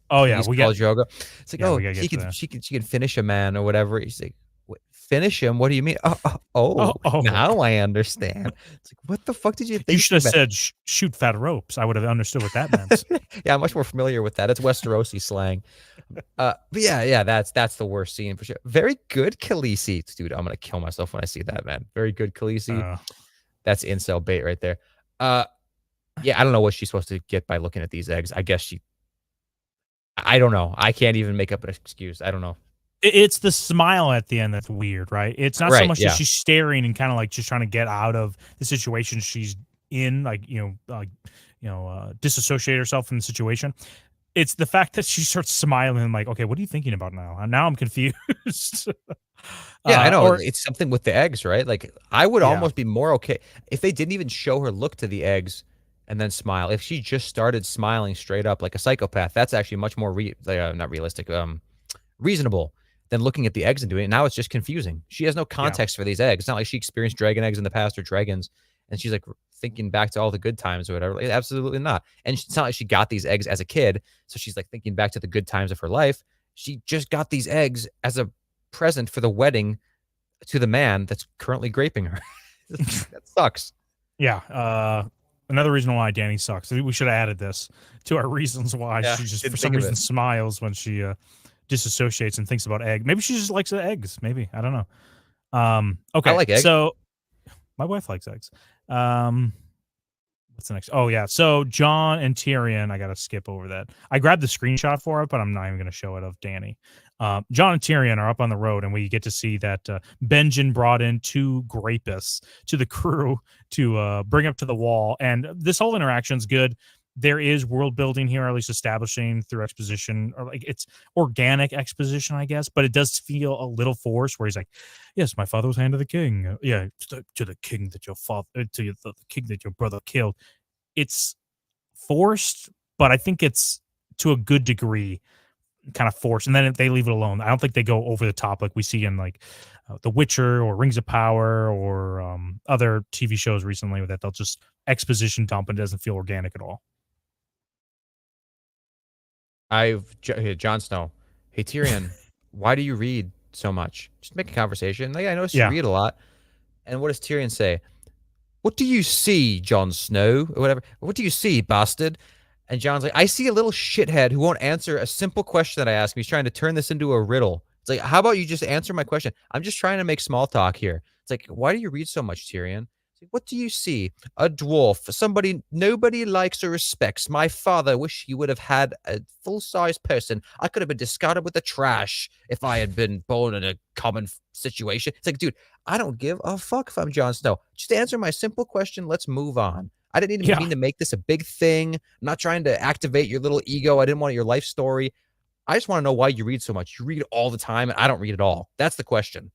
Oh yeah, we got Drogo. It's like, she can finish a man or whatever. He's like, finish him? What do you mean? Now I understand. It's like, what the fuck did you think? You should have said shoot fat ropes. I would have understood what that meant. Yeah, I'm much more familiar with that. It's Westerosi slang. But yeah, that's the worst scene for sure. Very good, Khaleesi. Dude, I'm gonna kill myself when I see that, man. Very good, Khaleesi. That's incel bait right there. Yeah, I don't know what she's supposed to get by looking at these eggs. I guess I don't know. I can't even make up an excuse. I don't know. It's the smile at the end that's weird, right? It's not so much that she's staring and kind of like just trying to get out of the situation she's in, like, disassociate herself from the situation. It's the fact that she starts smiling and like, okay, what are you thinking about now? And now I'm confused. Yeah, I know. It's something with the eggs, right? Like, I would almost be more okay if they didn't even show her look to the eggs and then smile. If she just started smiling straight up like a psychopath, that's actually much more not realistic, reasonable than looking at the eggs and doing it. Now it's just confusing. She has no context for these eggs. It's not like she experienced dragon eggs in the past or dragons, and she's like thinking back to all the good times or whatever. Like, absolutely not. And it's not like she got these eggs as a kid, so she's like thinking back to the good times of her life. She just got these eggs as a present for the wedding to the man that's currently graping her. That sucks. Yeah. Another reason why Danny sucks. We should have added this to our reasons why she just for some reason smiles when she disassociates and thinks about egg. Maybe she just likes the eggs. Maybe, I don't know. Okay, I like eggs. So my wife likes eggs. What's the next? Oh yeah, so Jon and Tyrion. I gotta skip over that. I grabbed the screenshot for it, but I'm not even gonna show it of Danny. Jon and Tyrion are up on the road, and we get to see that Benjen brought in 2 grapists to the crew to bring up to the wall, and this whole interaction's good. There is world building here, or at least establishing through exposition, or like it's organic exposition, I guess, but it does feel a little forced where he's like, yes, my father was hand of the king. Yeah, to the king that your father, to the king that your brother killed. It's forced, but I think it's to a good degree kind of forced. And then they leave it alone. I don't think they go over the top like we see in like The Witcher or Rings of Power or other TV shows recently that they'll just exposition dump and it doesn't feel organic at all. Jon Snow. Hey, Tyrion, why do you read so much? Just make a conversation. Like, I noticed you read a lot. And what does Tyrion say? What do you see, Jon Snow? Or whatever. What do you see, bastard? And Jon's like, I see a little shithead who won't answer a simple question that I ask him. He's trying to turn this into a riddle. It's like, how about you just answer my question? I'm just trying to make small talk here. It's like, why do you read so much, Tyrion? It's like, what do you see? A dwarf, somebody nobody likes or respects. My father wish he would have had a full-sized person. I could have been discarded with the trash if I had been born in a common situation. It's like, dude, I don't give a fuck if I'm Jon Snow. Just answer my simple question. Let's move on. I didn't even mean to make this a big thing. I'm not trying to activate your little ego. I didn't want your life story. I just want to know why you read so much. You read all the time, and I don't read at all. That's the question.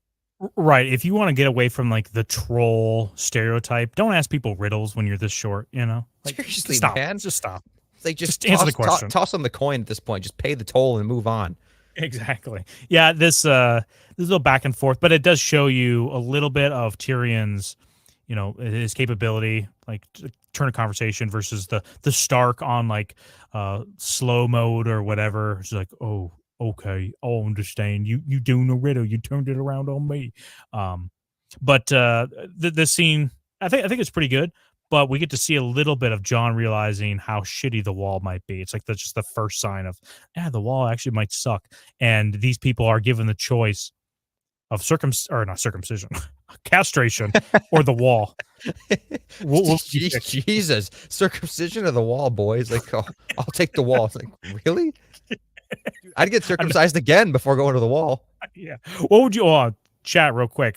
Right. If you want to get away from like the troll stereotype, don't ask people riddles when you're this short, you know? Like, seriously, stop. man. Just stop. It's like just answer the question. Toss on the coin at this point. Just pay the toll and move on. Exactly. Yeah, this little back and forth, but it does show you a little bit of Tyrion's, you know, his capability, like to turn a conversation versus the Stark on like slow mode or whatever. It's like, oh, okay, I understand. You doing a riddle. You turned it around on me. But the scene, I think it's pretty good. But we get to see a little bit of Jon realizing how shitty the wall might be. It's like that's just the first sign of, the wall actually might suck. And these people are given the choice of circumcision, castration, or the wall. Jesus, circumcision or the wall, boys? Like, oh, I'll take the wall. It's like, really? I'd get circumcised again before going to the wall. Yeah. What would you chat real quick?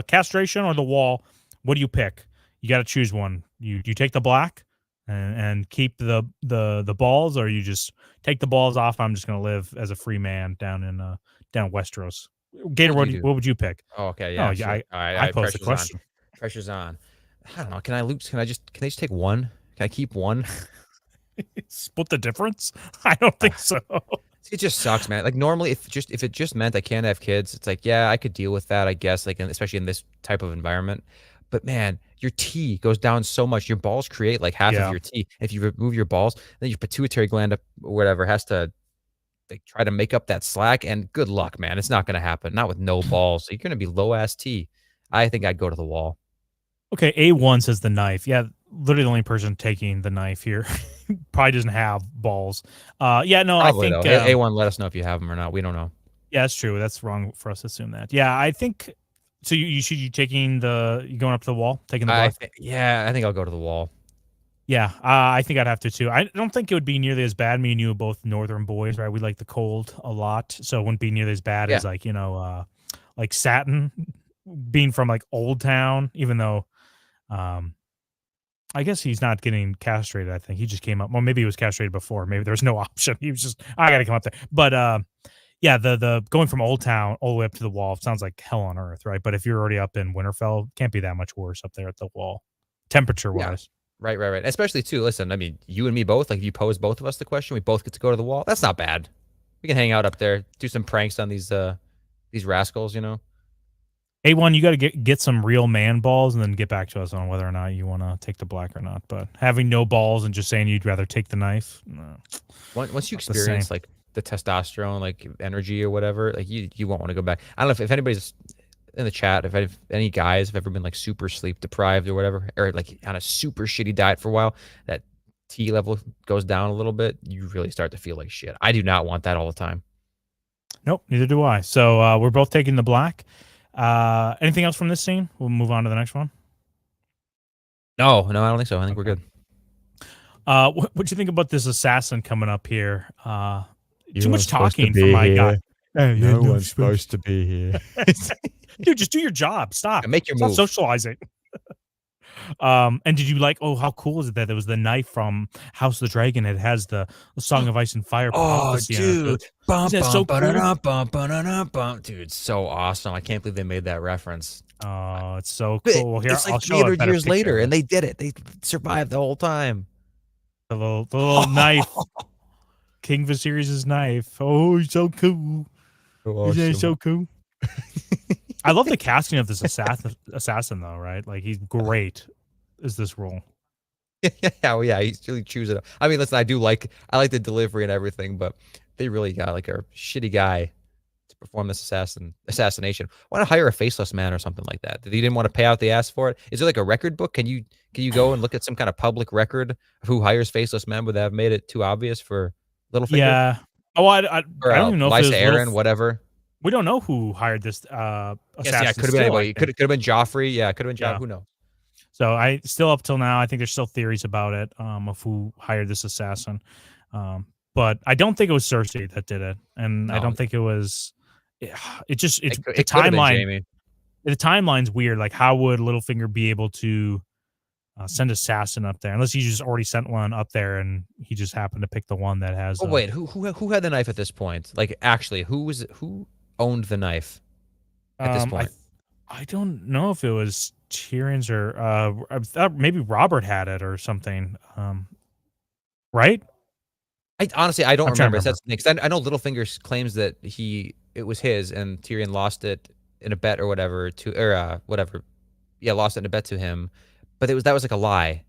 Castration or the wall? What do you pick? You got to choose one. You take the black and keep the balls, or you just take the balls off. I'm just gonna live as a free man down in Westeros. Gator, what would you pick? Oh, okay, yeah. Oh, sure. yeah. I posed the question. Pressure's on. I don't know. Can I just take one? Can I keep one? Split the difference? I don't think so. It just sucks, man. Like normally, if it just meant I can't have kids, it's like, yeah, I could deal with that, I guess. Like, especially in this type of environment. But man, your T goes down so much. Your balls create like half of your T. If you remove your balls, then your pituitary gland or whatever has to like try to make up that slack. And good luck, man. It's not going to happen. Not with no balls. You're going to be low ass T. I think I'd go to the wall. Okay, A1 says the knife. Yeah, literally the only person taking the knife here probably doesn't have balls. Yeah, no, Probably, I think A1. Let us know if you have them or not. We don't know. Yeah, that's true. That's wrong for us to assume that. Yeah, I think. So you taking you going up to the wall, taking the black? I think I'll go to the wall. Yeah, I think I'd have to too. I don't think it would be nearly as bad. Me and you are both northern boys, right? We like the cold a lot, so it wouldn't be nearly as bad as like like Satin being from like Old Town. Even though, I guess he's not getting castrated. I think he just came up. Well, maybe he was castrated before. Maybe there's no option. He was just I got to come up there. But yeah, the going from Old Town all the way up to the wall sounds like hell on earth, right? But if you're already up in Winterfell, can't be that much worse up there at the wall, temperature wise. Yeah. Right. Especially too. Listen, I mean, you and me both. Like, if you pose both of us the question, we both get to go to the wall. That's not bad. We can hang out up there, do some pranks on these rascals. You know. A1, you got to get some real man balls and then get back to us on whether or not you want to take the black or not. But having no balls and just saying you'd rather take the knife, no. Once you experience like the testosterone, like energy or whatever, like you won't want to go back. I don't know if anybody's in the chat, if any guys have ever been like super sleep deprived or whatever, or like on a super shitty diet for a while, that T level goes down a little bit, you really start to feel like shit. I do not want that all the time. Nope, neither do I. So we're both taking the black. Anything else from this scene? We'll move on to the next one. No, I don't think so. I think we're good. What'd you think about this assassin coming up here? Too much talking for my guy. No one's supposed to be here. Dude, just do your job. Stop. Yeah, make your Stop move. Socializing. And did you like? Oh, how cool is it that there was the knife from House of the Dragon? It has the Song of Ice and Fire. Oh, dude! So cool? Dude, so awesome! I can't believe they made that reference. Oh, it's so cool. Here, it's like I'll show 300 years later, and they did it. They survived the whole time. The little knife. King Viserys' knife. Oh, he's so cool. He's so cool. I love the casting of this assassin, though, right? Like, he's great as this role. Yeah, he's really choosing. I mean, listen, I like the delivery and everything, but they really got like a shitty guy to perform this assassination. Why not hire a faceless man or something like that? He didn't want to pay out the ass for it. Is there like a record book? Can you go and look at some kind of public record of who hires faceless men? Would that have made it too obvious for Littlefinger? Yeah. Oh, I don't even know Lysa if Arryn, whatever. We don't know who hired this assassin. Yeah, it could have been anybody. Could have been Joffrey. Yeah, it could have been Joffrey. Who knows? So I still up till now, I think there's still theories about it, of who hired this assassin. But I don't think it was Cersei that did it, and I don't think it was. It's the timeline. The timeline's weird. Like, how would Littlefinger be able to send assassin up there unless he just already sent one up there and he just happened to pick the one that has? Oh wait, who had the knife at this point? Like, actually, who owned the knife at this point? I don't know if it was Tyrion's or I thought maybe Robert had it or something. Right? I honestly don't remember. That's because I know Littlefinger claims that it was his and Tyrion lost it in a bet or whatever whatever. Yeah, lost it in a bet to him. But that was like a lie.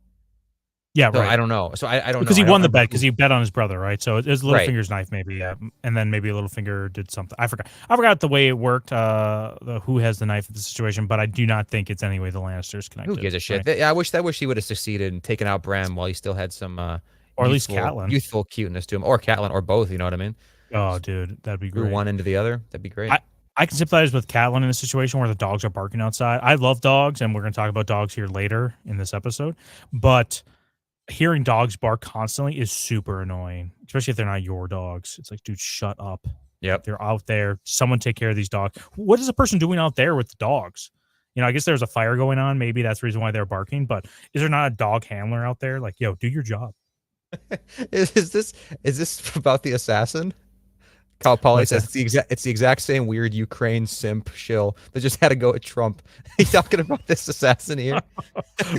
Yeah, so right. I don't know. So I don't know. Because he won the bet because he bet on his brother, right? So it was Littlefinger's knife, maybe, yeah. And then maybe Littlefinger did something. I forgot the way it worked, who has the knife in the situation, but I do not think it's any way the Lannisters connected. Who gives a shit? Right? I wish he would have succeeded and taken out Bran while he still had some or at least Catelyn. Youthful cuteness to him. Or Catelyn, or both, you know what I mean? Oh, dude, that'd be great. Grew one into the other. That'd be great. I can sympathize with Catelyn in a situation where the dogs are barking outside. I love dogs, and we're going to talk about dogs here later in this episode. But hearing dogs bark constantly is super annoying, especially if they're not your dogs. It's like, dude, shut up. Yep. They're out there. Someone take care of these dogs. What is the person doing out there with the dogs? You know, I guess there's a fire going on. Maybe that's the reason why they're barking. But is there not a dog handler out there? Like, yo, do your job. Is this about the assassin? Kyle Pauly says it's the exact same weird Ukraine simp shill that just had to go at Trump. He's talking about this assassin here.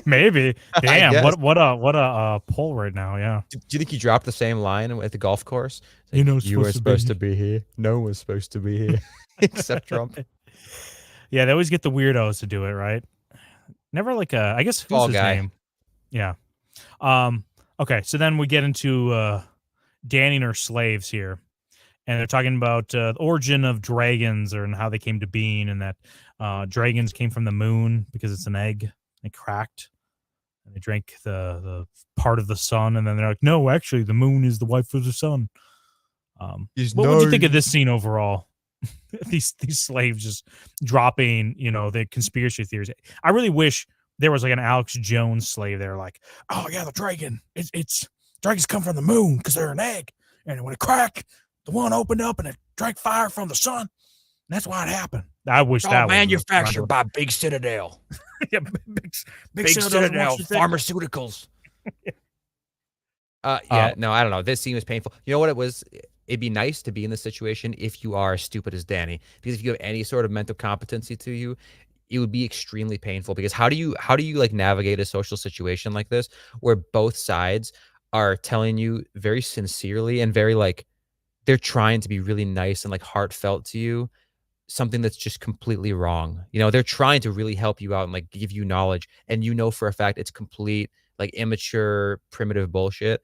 Maybe. Damn. What a poll right now. Yeah. Do you think he dropped the same line at the golf course? You were supposed to be here. No one was supposed to be here except Trump. Yeah, they always get the weirdos to do it, right? Never like I guess who's his name? Yeah. Okay, so then we get into Dany and her slaves here. And they're talking about the origin of dragons and how they came to being, and that dragons came from the moon because it's an egg. It cracked. And they drank the part of the sun, and then they're like, no, actually, the moon is the wife of the sun. What would you think of this scene overall? these slaves just dropping, the conspiracy theories. I really wish there was like an Alex Jones slave there, like, oh, yeah, the dragon. It's dragons come from the moon because they're an egg. And when it cracked, the one opened up and it drank fire from the sun. And that's why it happened. I wish that was manufactured by Big Citadel. Yeah, big Citadel Pharmaceuticals. No, I don't know. This scene was painful. You know what it was? It'd be nice to be in this situation if you are as stupid as Dany, because if you have any sort of mental competency to you, it would be extremely painful. Because how do you like navigate a social situation like this where both sides are telling you very sincerely and very like they're trying to be really nice and like heartfelt to you something that's just completely wrong. They're trying to really help you out and like give you knowledge, and for a fact it's complete like immature, primitive bullshit.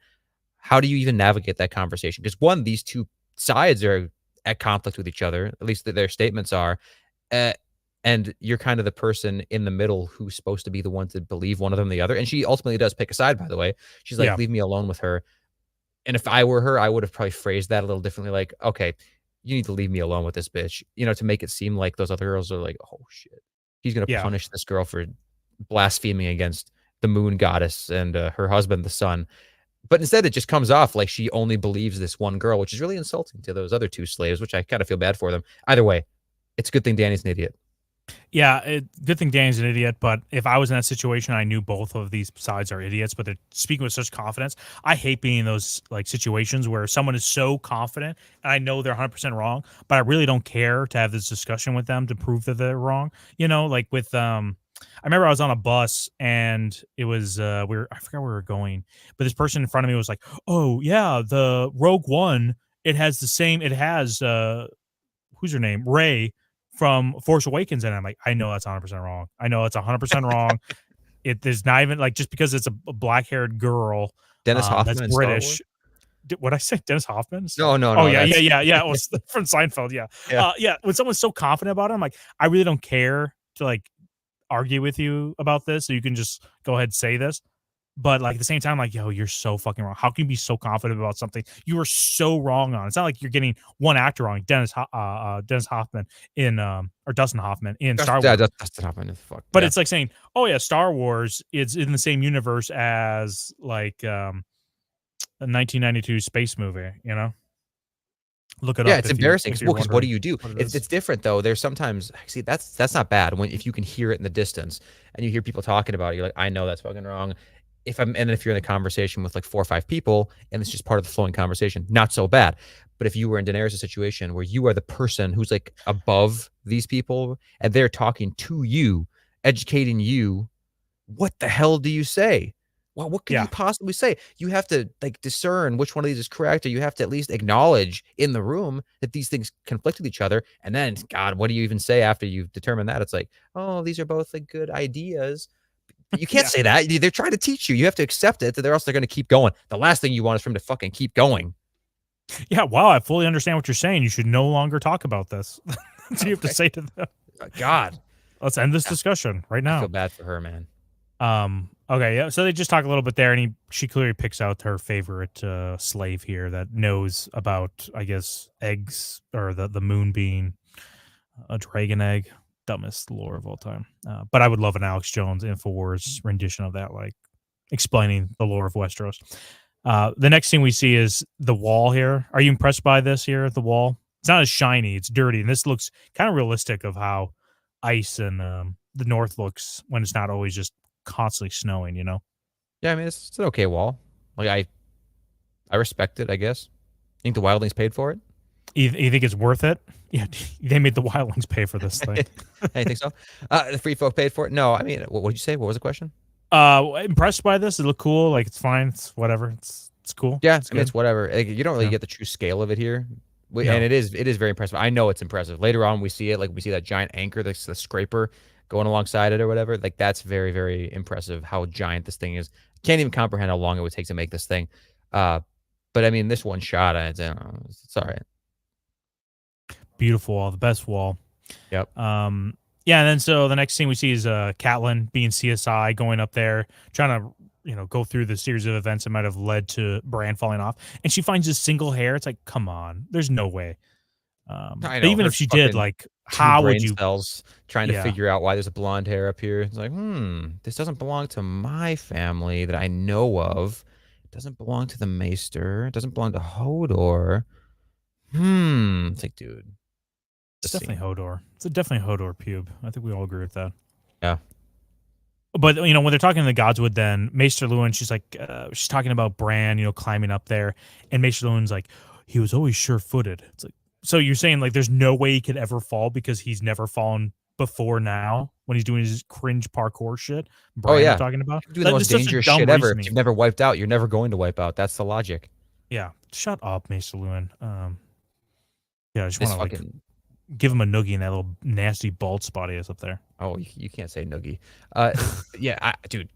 How do you even navigate that conversation? Because one, these two sides are at conflict with each other, at least their statements are, and you're kind of the person in the middle who's supposed to be the one to believe one of them or the other. And she ultimately does pick a side, by the way. She's like, leave me alone with her. And if I were her, I would have probably phrased that a little differently. Like, okay, you need to leave me alone with this bitch, to make it seem like those other girls are like, oh shit, he's going to punish this girl for blaspheming against the moon goddess and her husband, the sun. But instead, it just comes off like she only believes this one girl, which is really insulting to those other two slaves, which I kind of feel bad for them. Either way, it's a good thing Dany's an idiot. Yeah, good thing Danny's an idiot, but if I was in that situation, I knew both of these sides are idiots, but they're speaking with such confidence. I hate being in those like situations where someone is so confident and I know they're 100% wrong, but I really don't care to have this discussion with them to prove that they're wrong. Like with I remember I was on a bus and it was I forgot where we were going, but this person in front of me was like, "Oh yeah, the Rogue One, it has who's her name? Rey from Force Awakens," and I'm like, I know that's 100% wrong. I know it's 100% wrong. It is not even like just because it's a black-haired girl. Dennis Hoffman that's British. What I say, Dennis Hoffman? No. Oh yeah. It was from Seinfeld. Yeah. When someone's so confident about it, I'm like, I really don't care to like argue with you about this. So you can just go ahead and say this. But like at the same time, like, yo, you're so fucking wrong. How can you be so confident about something you were so wrong on? It's not like you're getting one actor wrong, Dennis Hoffman in or Dustin Hoffman in Star Wars. That's not happening. Fuck. But Yeah. it's like saying, oh yeah, Star Wars is in the same universe as like a 1992 space movie. You know, look it Yeah, up it's if you embarrassing if because you're what do wondering you do? what it It's is. it's different though. There's sometimes see that's not bad when if you can hear it in the distance and you hear people talking about it, you're like, I know that's fucking wrong. If you're in a conversation with like 4 or 5 people and it's just part of the flowing conversation, not so bad. But if you were in Daenerys' situation where you are the person who's like above these people and they're talking to you, educating you, what the hell do you say? Well, what can Yeah. you possibly say? You have to like discern which one of these is correct, or you have to at least acknowledge in the room that these things conflict with each other. And then, God, what do you even say after you've determined that? It's like, oh, these are both like good ideas. But you can't Yeah. say that. They're trying to teach you. You have to accept it, or else they're going to keep going. The last thing you want is for them to fucking keep going. Yeah, wow, I fully understand what you're saying. You should no longer talk about this. That's what you have to say to them. God, Let's end this discussion right I feel now. bad for her, man. Okay, yeah. So they just talk a little bit there, and she clearly picks out her favorite slave here that knows about, I guess, eggs or the moon being a dragon egg. Dumbest lore of all time. But I would love an Alex Jones Infowars rendition of that, like explaining the lore of Westeros. The next thing we see is the wall here. Are you impressed by this here? The wall. It's not as shiny. It's dirty, and this looks kind of realistic of how ice and the north looks when it's not always just constantly snowing. You know. Yeah, I mean it's an okay wall. Like I respect it. I guess. Think the wildlings paid for it? You think it's worth it? Yeah, they made the wildlings pay for this thing. I think so. The free folk paid for it. No, I mean, what did you say? What was the question? Impressed by this. It looked cool. Like it's fine. It's whatever. It's cool. Yeah, It's I mean, good. it's whatever. Like, you don't really Yeah. get the true scale of it here, No. and it is very impressive. I know it's impressive. Later on, we see it. Like we see that giant anchor, the scraper going alongside it or whatever. Like that's very impressive. How giant this thing is. Can't even comprehend how long it would take to make this thing. But I mean, this one shot, it's all right. Beautiful wall, the best wall. Yep. Yeah, and then so the next thing we see is Catelyn being CSI, going up there, trying to go through the series of events that might have led to Bran falling off, and she finds this single hair. It's like, come on, there's no way. I But know. even Her if she did, fucking like, 2 how would brain you? cells trying to Yeah. figure out why there's a blonde hair up here. It's like, this doesn't belong to my family that I know of. It doesn't belong to the Maester. It doesn't belong to Hodor. It's like, dude. It's the definitely scene. Hodor. It's definitely Hodor pube. I think we all agree with that. Yeah. But when they're talking to the Godswood, then Maester Luwin, she's like, she's talking about Bran, climbing up there, and Maester Luwin's like, he was always sure-footed. It's like, so you're saying like, there's no way he could ever fall because he's never fallen before now when he's doing his cringe parkour shit. Bran, yeah. we're talking about You do the most that's such a dangerous dumb shit ever. If reasoning. you've never wiped out, you're never going to wipe out. That's the logic. Yeah, shut up, Maester Luwin. Yeah, I just This want to like fucking. give him a noogie in that little nasty bald spot he has up there. Oh, you can't say noogie. Yeah, dude,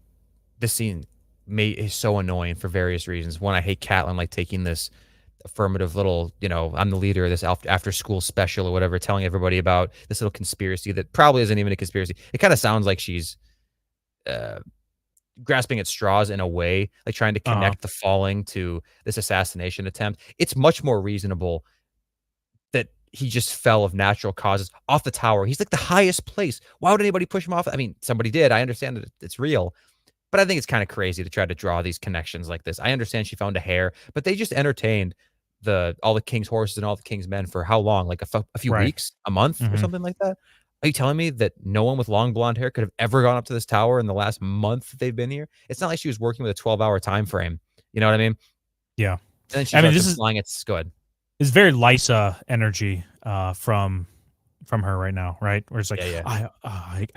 this scene is so annoying for various reasons. One, I hate Catelyn like taking this affirmative little, I'm the leader of this after school special or whatever, telling everybody about this little conspiracy that probably isn't even a conspiracy. It kind of sounds like she's grasping at straws in a way, like trying to connect the falling to this assassination attempt. It's much more reasonable that he just fell of natural causes off the tower. He's like the highest place. Why would anybody push him off? I mean, somebody did. I understand that it's real, but I think it's kind of crazy to try to draw these connections like this. I understand she found a hair, but they just entertained all the king's horses and all the king's men for how long? Like a few weeks, a month, or something like that. Are you telling me that no one with long blonde hair could have ever gone up to this tower in the last month that they've been here? It's not like she was working with a 12-hour time frame. You know what I mean? Yeah. And then she starts implying it's good. It's very Lysa energy from her right now, right? Where it's like, I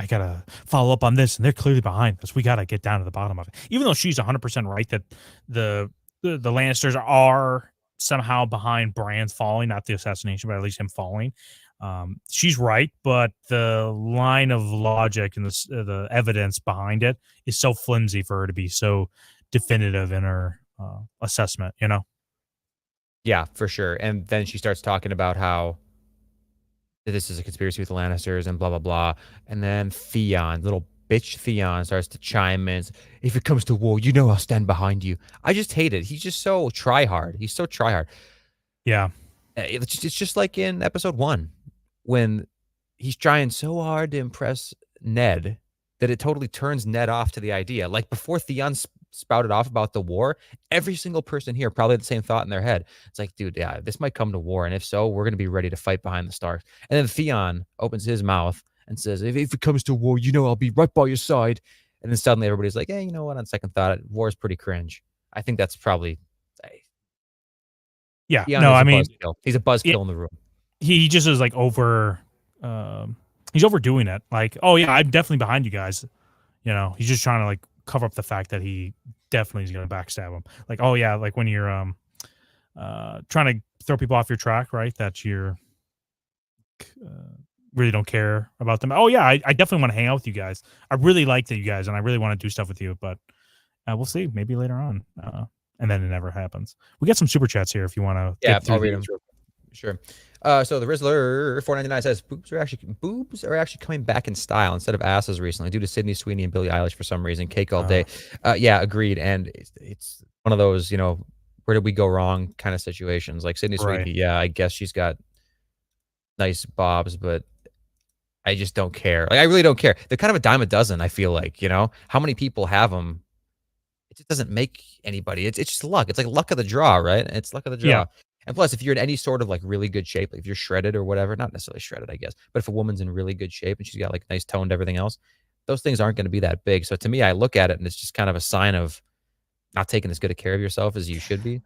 gotta follow up on this, and they're clearly behind us. We gotta get down to the bottom of it. Even though she's 100% right that the Lannisters are somehow behind Bran's falling, not the assassination, but at least him falling. She's right, but the line of logic and the evidence behind it is so flimsy for her to be so definitive in her assessment. Yeah, for sure. And then she starts talking about how this is a conspiracy with the Lannisters and blah, blah, blah. And then Theon, little bitch Theon starts to chime in. If it comes to war, you know I'll stand behind you. I just hate it. He's just so try hard. He's so try hard. Yeah. It's just like in episode 1 when he's trying so hard to impress Ned that it totally turns Ned off to the idea. Like before Theon spouted off about the war, every single person here probably had the same thought in their head. It's like, dude, yeah, this might come to war. And if so, we're going to be ready to fight behind the Starks. And then Theon opens his mouth and says, if it comes to war, you know I'll be right by your side. And then suddenly everybody's like, hey, you know what? On second thought, war is pretty cringe. I think that's probably... Yeah. Theon No, is I a mean... buzzkill. He's a buzzkill in the room. He just is like he's overdoing it. Like, oh yeah, I'm definitely behind you guys. You know, he's just trying to like cover up the fact that he definitely is going to backstab him. Like, oh yeah, like when you're trying to throw people off your track, right? That you're really don't care about them. Oh yeah, I definitely want to hang out with you guys. I really like that you guys, and I really want to do stuff with you. But we'll see, maybe later on. And then it never happens. We got some super chats here if you want to. Yeah, I'll read them. Sure. So the Rizzler 499 says boobs are actually coming back in style instead of asses recently due to Sydney Sweeney and Billie Eilish for some reason. Cake all day. Yeah, agreed. And it's one of those, you know, where did we go wrong kind of situations. Like Sydney Sweeney, yeah, I guess she's got nice bobs, but I just don't care. Like I really don't care. They're kind of a dime a dozen. I feel like, you know, how many people have them? It just doesn't make anybody. It's just luck. It's like luck of the draw, right? It's luck of the draw. Yeah. And plus, if you're in any sort of like really good shape, like if you're shredded or whatever, not necessarily shredded, I guess, but if a woman's in really good shape and she's got like nice toned everything else, those things aren't going to be that big. So to me, I look at it and it's just kind of a sign of not taking as good a care of yourself as you should be.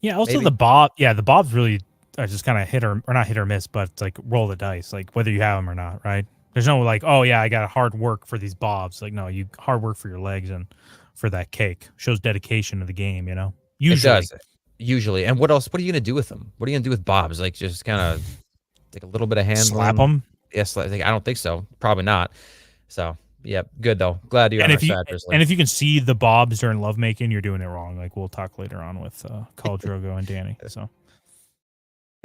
Yeah. Also, the bobs really just kind of hit or not hit or miss, but it's like roll the dice, like whether you have them or not, right? There's no like, oh yeah, I got to hard work for these bobs. Like no, you hard work for your legs and for that cake. Shows dedication to the game, you know. Usually. It does. Usually. And what else? What are you going to do with them? What are you going to do with bobs? Like just kind of take a little bit of handling. Slap them? Yes. I don't think so. Probably not. So, yeah, good though. Glad you're on our side. And if you can see the bobs during lovemaking, you're doing it wrong. Like we'll talk later on with Khal Drogo and Danny. So you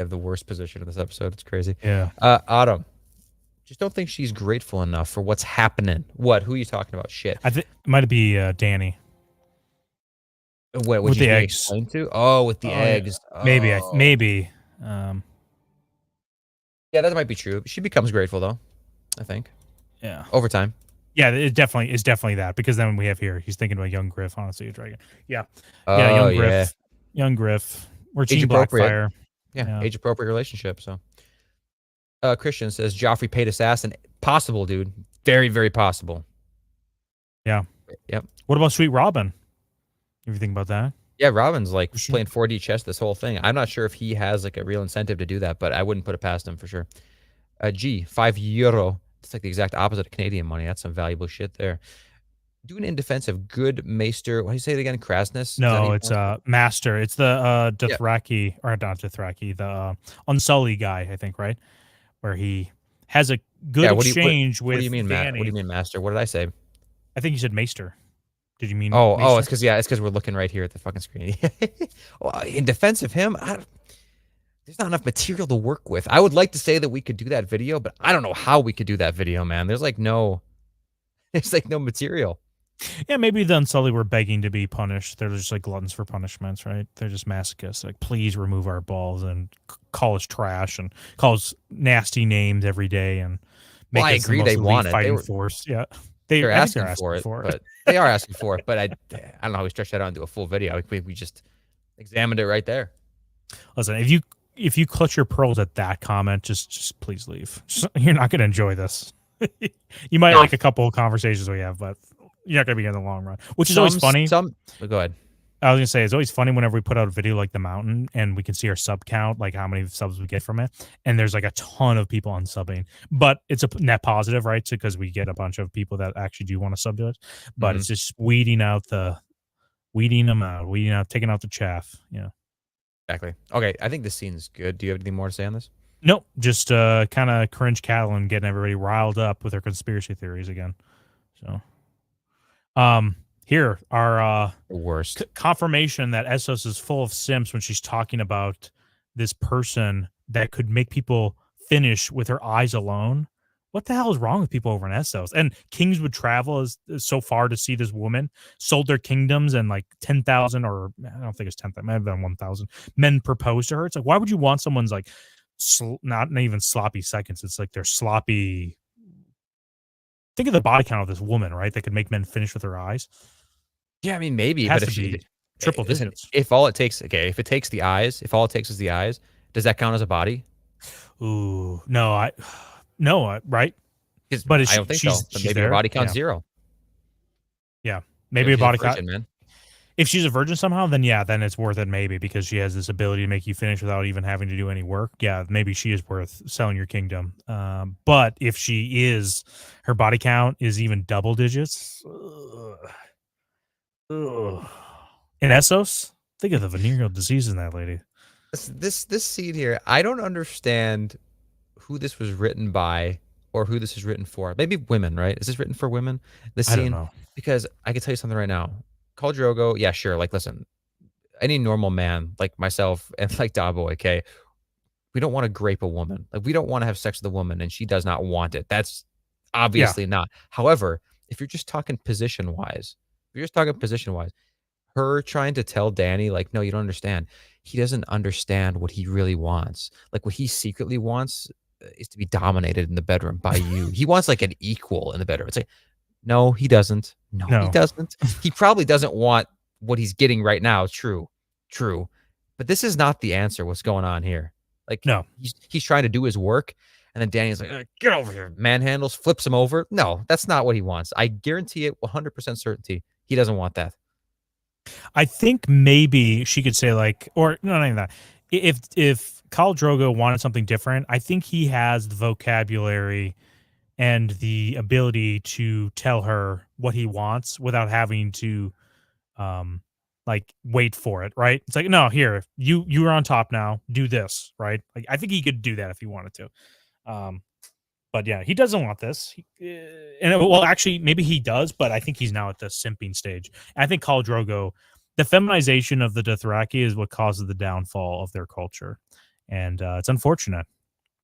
have the worst position of this episode. It's crazy. Yeah. Autumn. Just don't think she's grateful enough for what's happening. What? Who are you talking about? Shit. I think it might be Danny. What with the eggs? To? Oh, with the eggs. Yeah. Maybe. Oh. Maybe. Yeah, that might be true. She becomes grateful though. I think. Yeah. Over time. Yeah, it definitely is definitely that because then we have here he's thinking about young Griff, honestly, a dragon. Yeah. Oh, yeah, young Griff. Yeah. Young Griff. We're Team Blackfire. Yeah, age appropriate relationship. So Christian says Joffrey paid assassin. Possible, dude. Very, very possible. Yeah. Yep. What about Sweet Robin? If you think about that. Yeah, Robin's like playing 4D chess this whole thing. I'm not sure if he has like a real incentive to do that, but I wouldn't put it past him for sure. G, €5. It's like the exact opposite of Canadian money. That's some valuable shit there. Doing in defense of good Maester. What do you say it again? Krasnus? No, it's Master. It's the Dothraki, or not Dothraki, the Unsullied guy, I think, right? Where he has a good exchange with. What do you mean, Danny. What do you mean, Master? What did I say? I think you said Maester. Did you mean? Oh, Maester? it's because we're looking right here at the fucking screen. Well, in defense of him, there's not enough material to work with. I would like to say that we could do that video, but I don't know how we could do that video, man. There's like no material. Yeah, maybe the Unsullied were begging to be punished. They're just like gluttons for punishments, right? They're just masochists. Like, please remove our balls and call us trash and call us nasty names every day and make us agree the most they want it. fighting force. Yeah, they're asking for it. But they are asking for it. But I don't know how we stretch that out into a full video. We just examined it right there. Listen, if you clutch your pearls at that comment, just please leave. You're not going to enjoy this. You might like a couple of conversations we have, but you're not going to be here in the long run, which is always funny. Go ahead. I was going to say, it's always funny whenever we put out a video like The Mountain and we can see our sub count, like how many subs we get from it. And there's like a ton of people unsubbing, but it's a net positive, right? So, because we get a bunch of people that actually do want to sub to it, but it's just weeding them out, taking out the chaff. Yeah. Exactly. Okay. I think this scene's good. Do you have anything more to say on this? Nope. Just kind of cringe cattle and getting everybody riled up with their conspiracy theories again. So, here our the worst confirmation that Essos is full of simps when she's talking about this person that could make people finish with her eyes alone. what the hell is wrong with people over in Essos? And kings would travel as so far to see this woman, sold their kingdoms, and like 10,000, or I don't think it's 10,000, might have been 1,000 men proposed to her. It's like, why would you want someone's like not even sloppy seconds? It's like they're sloppy. Think of the body count of this woman, right? That could make men finish with their eyes. Yeah, I mean, maybe, It has but if to be she triple listen, digits. if all it takes, if it takes the eyes, if all it takes is the eyes, does that count as a body? Ooh, no, right? Because But is I don't think so. she's Then she's maybe her there? body counts Yeah. 0. Yeah. Maybe Maybe a she's body virgin, count. man. If she's a virgin somehow, then yeah, then it's worth it maybe, because she has this ability to make you finish without even having to do any work. Yeah, maybe she is worth selling your kingdom. But if she is, her body count is even double digits. Ugh. In Essos, think of the venereal disease in that lady. This scene here, I don't understand who this was written by or who this is written for. Maybe women, right? Is this written for women? This I don't scene, know. because I can tell you something right now. Khal Drogo, yeah, sure. Like, listen, any normal man like myself and like Daboy, okay, we don't want to grape a woman. Like, we don't want to have sex with a woman, and she does not want it. That's obviously not. However, if you're just talking position wise, her trying to tell Danny, like, no, you don't understand. He doesn't understand what he really wants. Like, what he secretly wants is to be dominated in the bedroom by you. He wants like an equal in the bedroom. It's like, no, he doesn't. No, he No. doesn't. He probably doesn't want what he's getting right now. True. But this is not the answer. What's going on here? Like, No. he's trying to do his work, and then Danny's like, get over here. Manhandles, flips him over. No, that's not what he wants. I guarantee it, 100% certainty. He doesn't want that. I think maybe she could say like, or no, not even that. If Khal Drogo wanted something different, I think he has the vocabulary and the ability to tell her what he wants without having to like wait for it, right? It's like, no, here, you're on top now, do this, right? Like, I think he could do that if he wanted to. But yeah, he doesn't want this. Well, actually, maybe he does, but I think he's now at the simping stage. I think Khal Drogo, the feminization of the Dothraki is what causes the downfall of their culture, and it's unfortunate.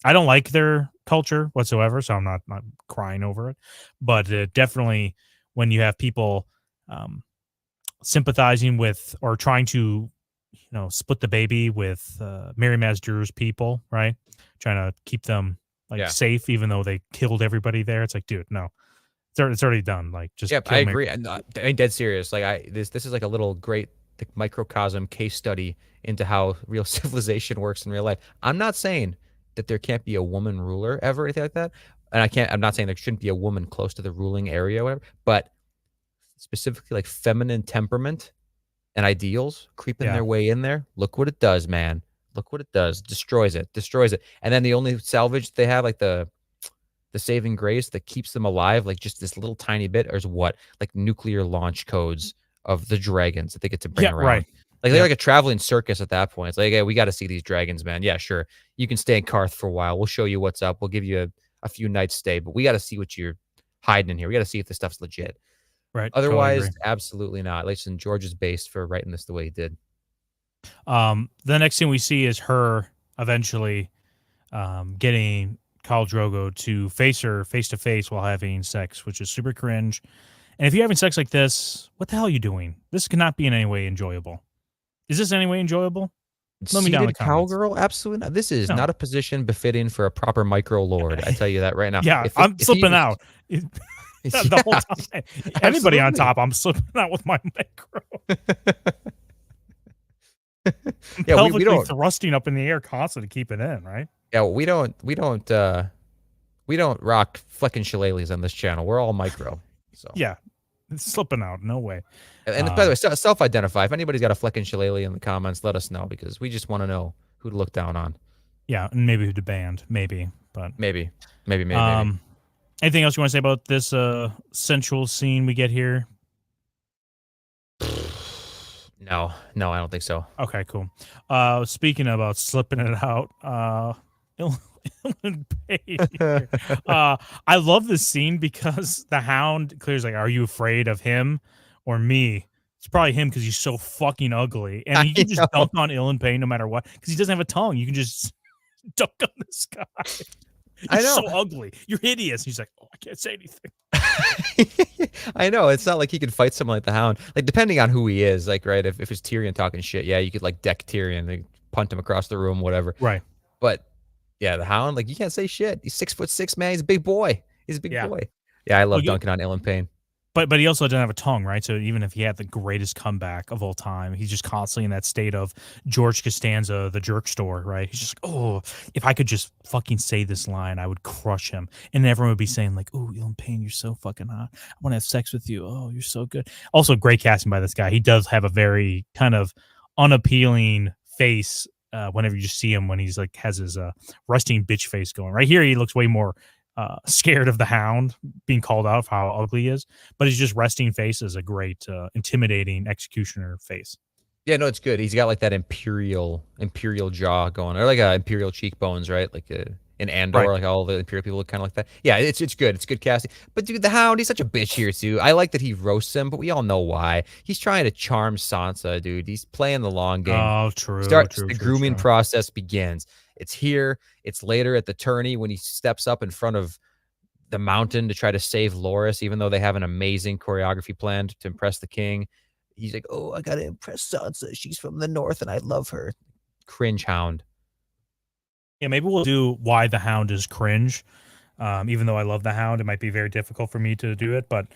I don't like their culture whatsoever, so I'm not crying over it. But definitely, when you have people sympathizing with or trying to, split the baby with Mary Mazduru's people, right? Trying to keep them safe, even though they killed everybody there. It's like, dude, no, it's already done. Like, just I agree. I mean, dead serious. Like, this is like a little great microcosm case study into how real civilization works in real life. I'm not saying that there can't be a woman ruler ever, anything like that, and I'm not saying there shouldn't be a woman close to the ruling area, or whatever. But specifically, like, feminine temperament and ideals creeping their way in there. Look what it does, man. Look what it does. Destroys it. And then the only salvage they have, like the saving grace that keeps them alive, like just this little tiny bit, is what? Like nuclear launch codes of the dragons that they get to bring around. Right. Like, they're like a traveling circus at that point. It's like, hey, we got to see these dragons, man. Yeah, sure. You can stay in Karth for a while. We'll show you what's up. We'll give you a few nights stay, but we got to see what you're hiding in here. We got to see if this stuff's legit. Right. Otherwise, totally absolutely not. At least in George's base for writing this the way he did. The next thing we see is her eventually getting Khal Drogo to face her face to face while having sex, which is super cringe. And if you're having sex like this, what the hell are you doing? This cannot be in any way enjoyable. Is this in any way enjoyable? Let me know in the comments. Cowgirl? Absolutely not. This is not a position befitting for a proper micro lord. I tell you that right now. Yeah, I'm slipping out. The whole time. Anybody on top, I'm slipping out with my micro. We don't thrusting up in the air constantly to keep it in, right? Yeah, we don't rock flecking shillelaghs on this channel. We're all micro. So yeah, it's slipping out. No way. And by the way, self-identify. If anybody's got a flecking shillelagh in the comments, let us know, because we just want to know who to look down on. Yeah, and maybe who to ban. Maybe. Maybe. Anything else you want to say about this sensual scene we get here? No, I don't think so. Okay, cool. Speaking about slipping it out, Ilyn Payne. I love this scene because the Hound clearly is like, "Are you afraid of him or me?" It's probably him because he's so fucking ugly, and he can just dunk on Ilyn Payne no matter what because he doesn't have a tongue. You can just dunk on this guy. I know. so ugly. You're hideous. He's like, oh, I can't say anything. I know. It's not like he could fight someone like the Hound. Like, depending on who he is, like, right, if it's Tyrion talking shit, yeah, you could, like, deck Tyrion, like, punt him across the room, whatever. Right. But, yeah, the Hound, like, you can't say shit. He's 6'6", man. He's a big boy. He's a big boy. Yeah, I love dunking on Ilyn Payne. But he also doesn't have a tongue, right? So even if he had the greatest comeback of all time, he's just constantly in that state of George Costanza, the jerk store, right? He's just like, oh, if I could just fucking say this line, I would crush him. And everyone would be saying like, oh, Ilyn Payne, you're so fucking hot. I want to have sex with you. Oh, you're so good. Also, great casting by this guy. He does have a very kind of unappealing face whenever you just see him when he's like has his resting bitch face going. Right here, he looks way more scared of the Hound being called out of how ugly he is, but his just resting face is a great intimidating executioner face. Yeah, no, it's good. He's got like that imperial jaw going, or like imperial cheekbones, right? Like in Andor, like all the imperial people look kind of like that. Yeah, it's good. It's good casting. But dude, the Hound, he's such a bitch here too. I like that he roasts him, but we all know why. He's trying to charm Sansa, dude. He's playing the long game. Oh, true. The grooming process begins. It's here. It's later at the tourney when he steps up in front of the mountain to try to save Loras, even though they have an amazing choreography planned to impress the king. He's like, oh, I got to impress Sansa. She's from the north and I love her. Cringe Hound. Yeah, maybe we'll do why the Hound is cringe. Even though I love the Hound, it might be very difficult for me to do it. But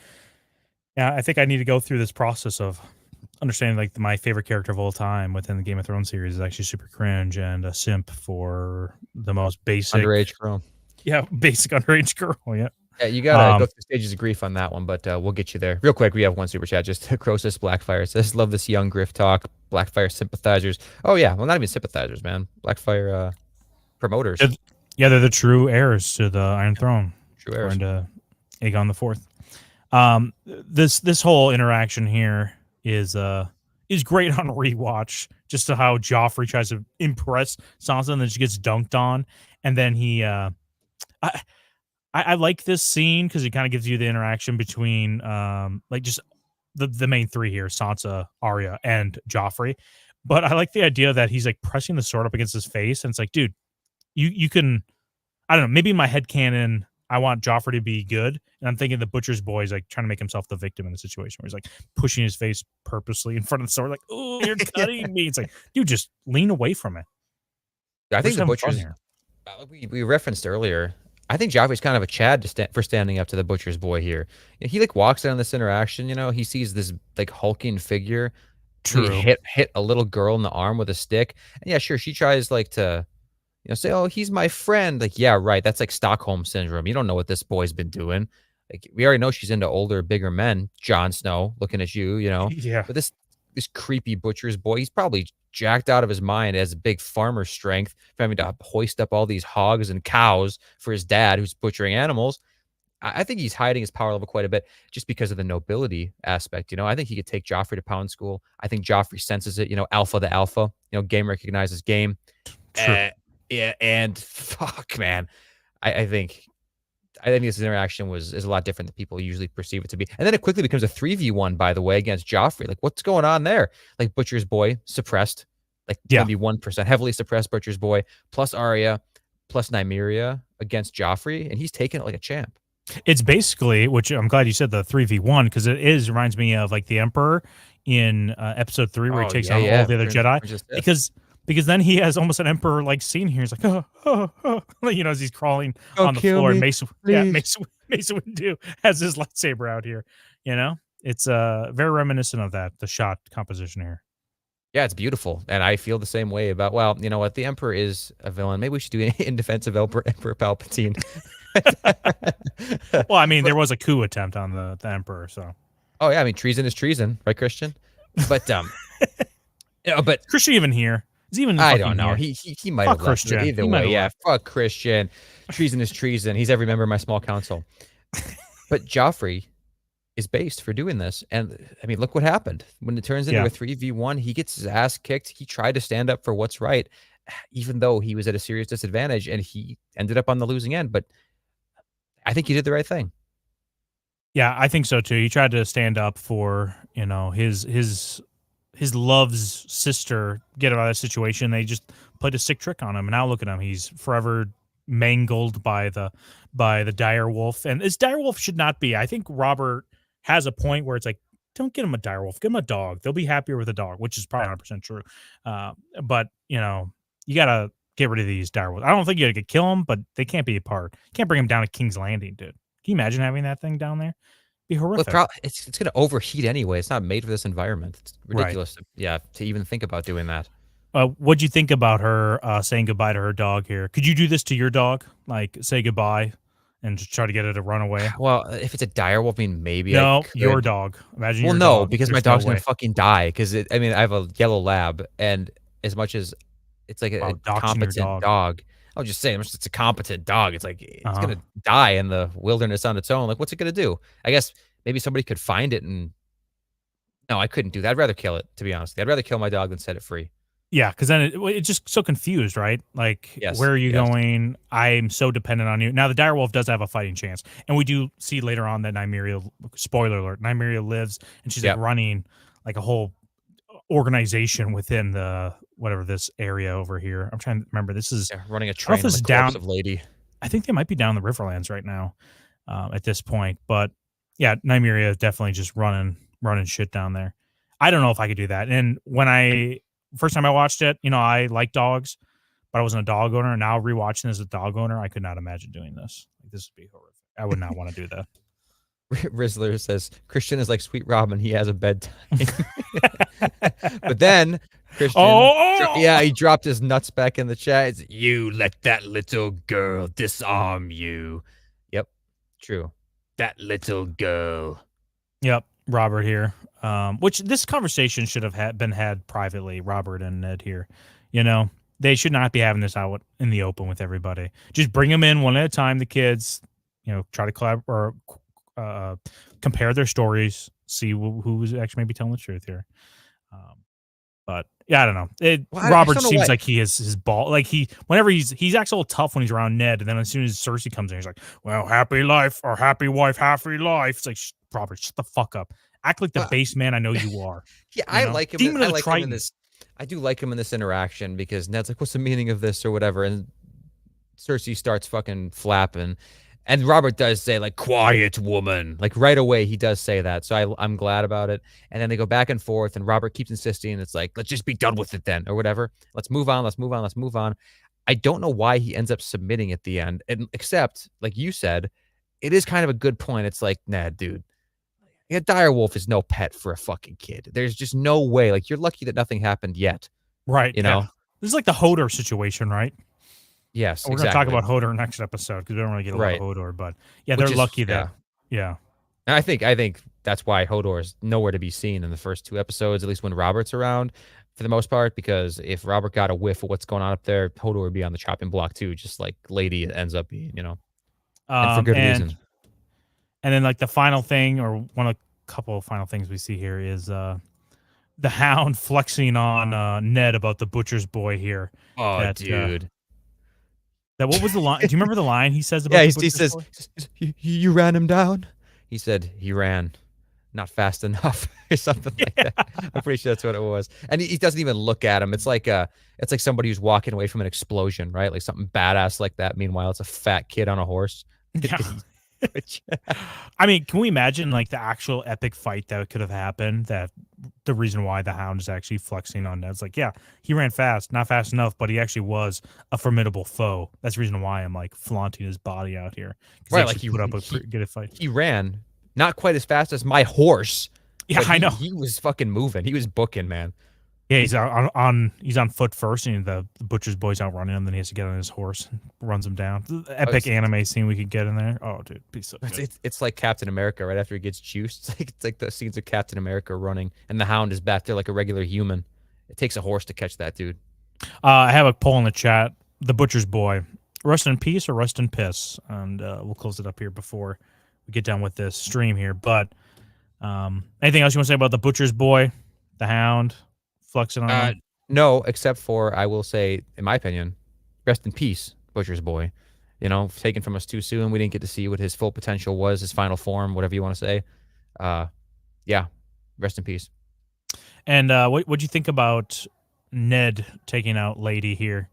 yeah, I think I need to go through this process of understanding like my favorite character of all time within the Game of Thrones series is actually super cringe and a simp for the most basic underage girl. Yeah, basic underage girl. Yeah. Yeah, you gotta go through stages of grief on that one, but we'll get you there. Real quick, we have one super chat. Just Croesus Blackfire says, love this young griff talk. Blackfire sympathizers. Oh yeah, well not even sympathizers, man. Blackfire promoters. Yeah, they're the true heirs to the Iron Throne. True heirs. And Aegon the Fourth. This whole interaction here is great on rewatch, just to how Joffrey tries to impress Sansa and then she gets dunked on, and then he I like this scene because it kind of gives you the interaction between like just the main three here, Sansa, Arya, and Joffrey. But I like the idea that he's like pressing the sword up against his face, and it's like, dude, you can, I don't know, maybe in my headcanon, I want Joffrey to be good, and I'm thinking the butcher's boy is like trying to make himself the victim in the situation where he's like pushing his face purposely in front of the sword, like, oh, you're cutting me. It's like, dude, just lean away from it. I think the butcher's, we referenced earlier, I think Joffrey's kind of a Chad for standing up to the butcher's boy here. He like walks down this interaction, you know, he sees this like hulking figure. True. Hit a little girl in the arm with a stick. And yeah, sure, she tries like to, you know, say, oh, he's my friend. Like, yeah, right. That's like Stockholm syndrome. You don't know what this boy's been doing. Like, we already know she's into older, bigger men. Jon Snow, looking at you, you know. Yeah. But this creepy butcher's boy, he's probably jacked out of his mind, as a big farmer strength, for having to hoist up all these hogs and cows for his dad who's butchering animals. I think he's hiding his power level quite a bit just because of the nobility aspect. You know, I think he could take Joffrey to pound school. I think Joffrey senses it, you know, alpha the alpha, you know, game recognizes game. Yeah. And fuck, man, I think this interaction is a lot different than people usually perceive it to be. And then it quickly becomes a 3v1, by the way, against Joffrey. Like, what's going on there? Like, Butcher's boy suppressed, like maybe 1%, heavily suppressed Butcher's boy, plus Arya, plus Nymeria against Joffrey, and he's taking it like a champ. It's basically, which I'm glad you said the 3v1, because it reminds me of like the Emperor in episode 3 where he takes on all the other Jedi. Because then he has almost an Emperor like scene here. He's like, you know, as he's crawling on the floor. And Mace Windu has his lightsaber out here. You know, it's very reminiscent of that, the shot composition here. Yeah, it's beautiful. And I feel the same way about, well, you know what? The Emperor is a villain. Maybe we should do it in defense of Emperor Palpatine. Well, I mean, there was a coup attempt on the Emperor, so. Oh yeah, I mean, treason is treason, right, Christian? But but Christian even here. Is even I don't know. Here? He might have left it either way. Yeah, fuck Christian. Treason is treason. He's every member of my small council. But Joffrey is based for doing this, and I mean, look what happened when it turns into a 3v1. He gets his ass kicked. He tried to stand up for what's right, even though he was at a serious disadvantage, and he ended up on the losing end. But I think he did the right thing. Yeah, I think so too. He tried to stand up for, you know, his love's sister, get out of that situation. They just played a sick trick on him, and now look at him. He's forever mangled by the dire wolf. And this dire wolf should not be. I think Robert has a point where it's like, don't get him a dire wolf, get him a dog. They'll be happier with a dog, which is probably 100% true. But you gotta get rid of these dire wolves. I don't think you gotta kill them, but they can't be apart. You can't bring them down to King's Landing, dude. Can you imagine having that thing down there? Be horrific. Well, it's going to overheat anyway. It's not made for this environment. It's Right. ridiculous. To even think about doing that. What'd you think about her saying goodbye to her dog here? Could you do this to your dog? Like say goodbye and just try to get it to run away? Well, if it's a dire wolf, I mean, maybe No, I could. your dog. Imagine Well, your no, dog. because my There's dog's no going way. to fucking die. Because I mean, I have a yellow lab, and as much as it's like Wow, a doxing your competent dog, I'll just say it's a competent dog. It's like it's Uh-huh. going to die in the wilderness on its own. Like, what's it going to do? I guess maybe somebody could find it and. No, I couldn't do that. I'd rather kill it, to be honest. I'd rather kill my dog than set it free. Yeah, because then it's just so confused, right? Like, Yes, where are you yes. going? I'm so dependent on you. Now, the dire wolf does have a fighting chance, and we do see later on that Nymeria. Spoiler alert: Nymeria lives, and she's Yep. like running like a whole organization within the whatever this area over here. I'm trying to remember. This is Yeah, running a I don't know train if on this the is corpse down. of lady. I think they might be down the Riverlands right now at this point. But yeah, Nymeria is definitely just running shit down there. I don't know if I could do that. And when first time I watched it, I like dogs, but I wasn't a dog owner. And now rewatching as a dog owner, I could not imagine doing this. Like, this would be horrific. I would not want to do that. Rizzler says Christian is like Sweet Robin. He has a bedtime. But then Christian, he dropped his nuts back in the chat. It's, you let that little girl disarm you. Yep, true. That little girl. Yep, Robert here. Which this conversation should have been had privately, Robert and Ned here. They should not be having this out in the open with everybody. Just bring them in one at a time, the kids, try to collab or compare their stories, see who's actually maybe telling the truth here. But yeah, I don't know. Robert seems like he has his ball. Like whenever he's acts a little tough when he's around Ned, and then as soon as Cersei comes in, he's like, "Well, happy life or happy wife, happy life." It's like, Robert, shut the fuck up. Act like the base man I know you are. Yeah, I like him. Demon I of the like him in Triton. this. I do like him in this interaction because Ned's like, "What's the meaning of this?" or whatever, and Cersei starts fucking flapping. And Robert does say, like, quiet woman. Like, right away, he does say that. So I'm glad about it. And then they go back and forth, and Robert keeps insisting. It's like, let's just be done with it then, or whatever. Let's move on. Let's move on. Let's move on. I don't know why he ends up submitting at the end. And except, like you said, it is kind of a good point. It's like, nah, dude. A direwolf is no pet for a fucking kid. There's just no way. Like, you're lucky that nothing happened yet. Right. You know? Yeah. This is like the Hodor situation, right? Yes, We're going to talk about Hodor next episode because we don't really get a lot of Hodor, but yeah, they're lucky that. Yeah. And I think that's why Hodor is nowhere to be seen in the first 2 episodes, at least when Robert's around, for the most part. Because if Robert got a whiff of what's going on up there, Hodor would be on the chopping block too, just like Lady ends up being, and for good reason. And then like the final thing, or one of a couple of final things we see here is the Hound flexing on Ned about the butcher's boy here. Oh, dude. What was the line? Do you remember the line he says about the he says, you ran him down? He said, he ran not fast enough or something like that. I'm pretty sure that's what it was. And he doesn't even look at him. It's like somebody who's walking away from an explosion, right? Like something badass like that. Meanwhile, it's a fat kid on a horse. Yeah. I mean, can we imagine like the actual epic fight that could have happened? That the reason why the Hound is actually flexing on Ned's like, yeah, he ran fast, not fast enough, but he actually was a formidable foe. That's the reason why I'm like flaunting his body out here. Right, like he put up a pretty good fight. He ran not quite as fast as my horse. Yeah, I know. He was fucking moving. He was booking, man. Yeah, he's on foot first, and the butcher's boy's out running him. Then he has to get on his horse, and runs him down. The epic anime scene we could get in there. Oh, dude, be so good. It's like Captain America right after he gets juiced. It's like the scenes of Captain America running, and the Hound is back there like a regular human. It takes a horse to catch that dude. I have a poll in the chat. The butcher's boy, rest in peace or rest in piss, and we'll close it up here before we get done with this stream here. But anything else you want to say about the butcher's boy, the Hound? Flexing on no, except for I will say, in my opinion, rest in peace, Butcher's boy. Taken from us too soon. We didn't get to see what his full potential was, his final form, whatever you want to say. Yeah, rest in peace. And what'd you think about Ned taking out Lady here?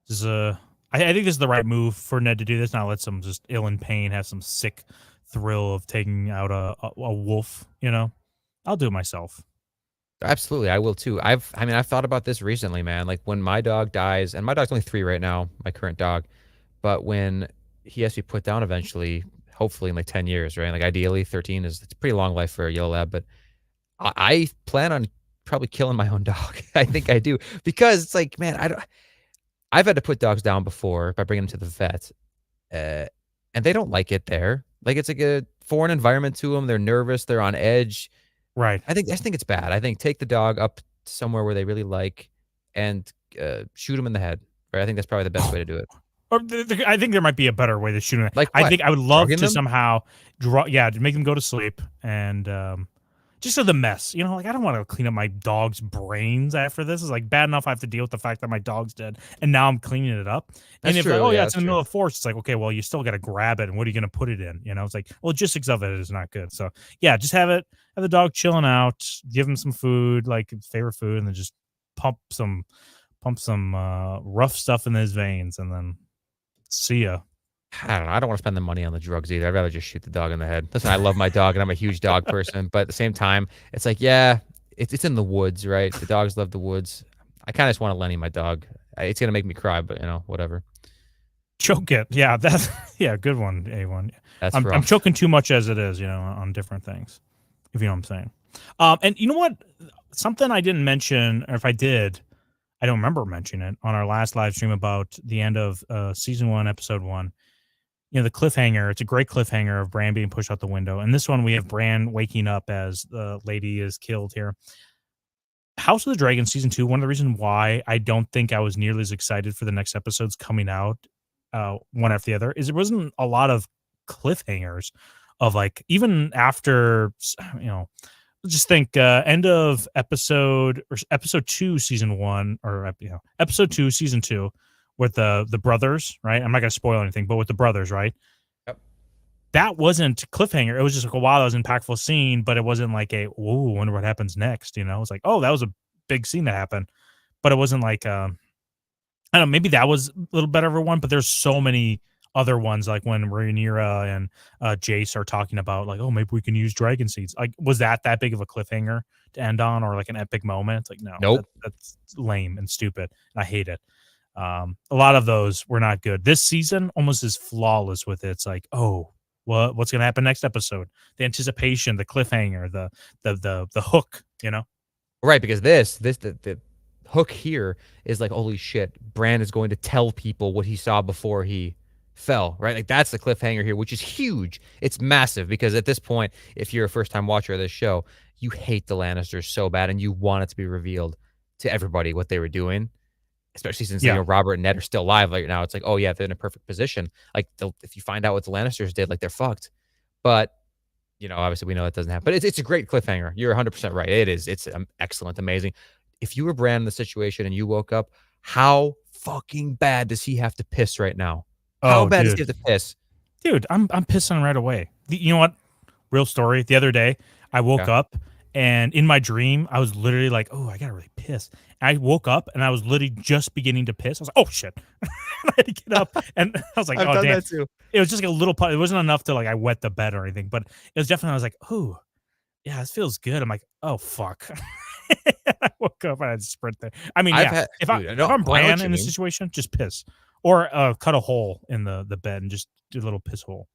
This is I think this is the right move for Ned to do this. Not let some just ill in pain have some sick thrill of taking out a wolf. You know, I'll do it myself. Absolutely, I will too. I've thought about this recently, man. Like when my dog dies, and my dog's only 3 right now, my current dog, but when he has to be put down eventually, hopefully in like 10 years, right? Like ideally 13 it's a pretty long life for a yellow lab, but I plan on probably killing my own dog. I think I do because it's like, man, I've had to put dogs down before by bringing them to the vet, uh, and they don't like it there. Like it's like a foreign environment to them. They're nervous. They're on edge. Right. I think it's bad. I think take the dog up somewhere where they really like and shoot them in the head. Right. I think that's probably the best way to do it. Or I think there might be a better way to shoot him. Like I what? think I would love Drugging to them? somehow to make them go to sleep and just so the mess. You know, like I don't want to clean up my dog's brains after this. It's like bad enough I have to deal with the fact that my dog's dead, and now I'm cleaning it up. And That's if true. like, oh yeah, Yeah, it's that's in the true. middle of the forest, it's like okay, well you still got to grab it, and what are you going to put it in? You know, it's like logistics of it is not good. So yeah, just have the dog chilling out, give him some food, like favorite food, and then just pump some rough stuff in his veins, and then see ya. I don't know. I don't want to spend the money on the drugs either. I'd rather just shoot the dog in the head. Listen, I love my dog and I'm a huge dog person, but at the same time, it's like, yeah, it's in the woods, right? The dogs love the woods. I kind of just want to Lenny my dog. It's gonna make me cry, but whatever. Choke it. Yeah, that's good one, A1. That's I'm rough. choking too much as it is, on different things. If you know what I'm saying. And you know what? Something I didn't mention, or if I did, I don't remember mentioning it on our last live stream about the end of season 1, episode 1. The cliffhanger. It's a great cliffhanger of Bran being pushed out the window. And this one we have Bran waking up as the lady is killed here. House of the Dragon season 2, one of the reasons why I don't think I was nearly as excited for the next episodes coming out one after the other is there wasn't a lot of cliffhangers of like even after just think end of episode 2 season 1 or episode 2 season 2 with the brothers, right? I'm not gonna spoil anything, but with the brothers, right? Yep. That wasn't cliffhanger. It was just like, wow, that was an impactful scene, but it wasn't like a whoa, wonder what happens next. It's like, oh, that was a big scene that happened, but it wasn't like I don't know, maybe that was a little better of a one, but there's so many other ones like when Rhaenyra and Jace are talking about like, oh, maybe we can use dragon seeds. Like, was that big of a cliffhanger to end on, or like an epic moment? It's like, no, Nope. that's lame and stupid. I hate it. A lot of those were not good. This season almost is flawless with it. It's like, oh, what's gonna happen next episode? The anticipation, the cliffhanger, the hook. Right, because the hook here is like, holy shit, Bran is going to tell people what he saw before he fell, right? Like that's the cliffhanger here, which is huge. It's massive because at this point, if you're a first time watcher of this show, you hate the Lannisters so bad and you want it to be revealed to everybody what they were doing, especially since Robert and Ned are still alive right now. It's like, oh yeah, they're in a perfect position. Like if you find out what the Lannisters did, like they're fucked. But obviously we know that doesn't happen. But it's a great cliffhanger. You're 100% right. It is. It's excellent, amazing. If you were Bran in the situation and you woke up, how fucking bad does he have to piss right now? How bad does he have to piss? Dude, I'm pissing right away. You know what? Real story. The other day, I woke up and in my dream, I was literally like, oh, I gotta really piss. And I woke up and I was literally just beginning to piss. I was like, oh shit. I had to get up and I was like, I've oh done damn. that too. It was just like a little it wasn't enough to like I wet the bed or anything, but it was definitely I was like, oh yeah, this feels good. I'm like, oh fuck. I woke up and I had to sprint there. I mean, if I'm Bran in this situation, just piss. Or cut a hole in the bed and just do a little piss hole.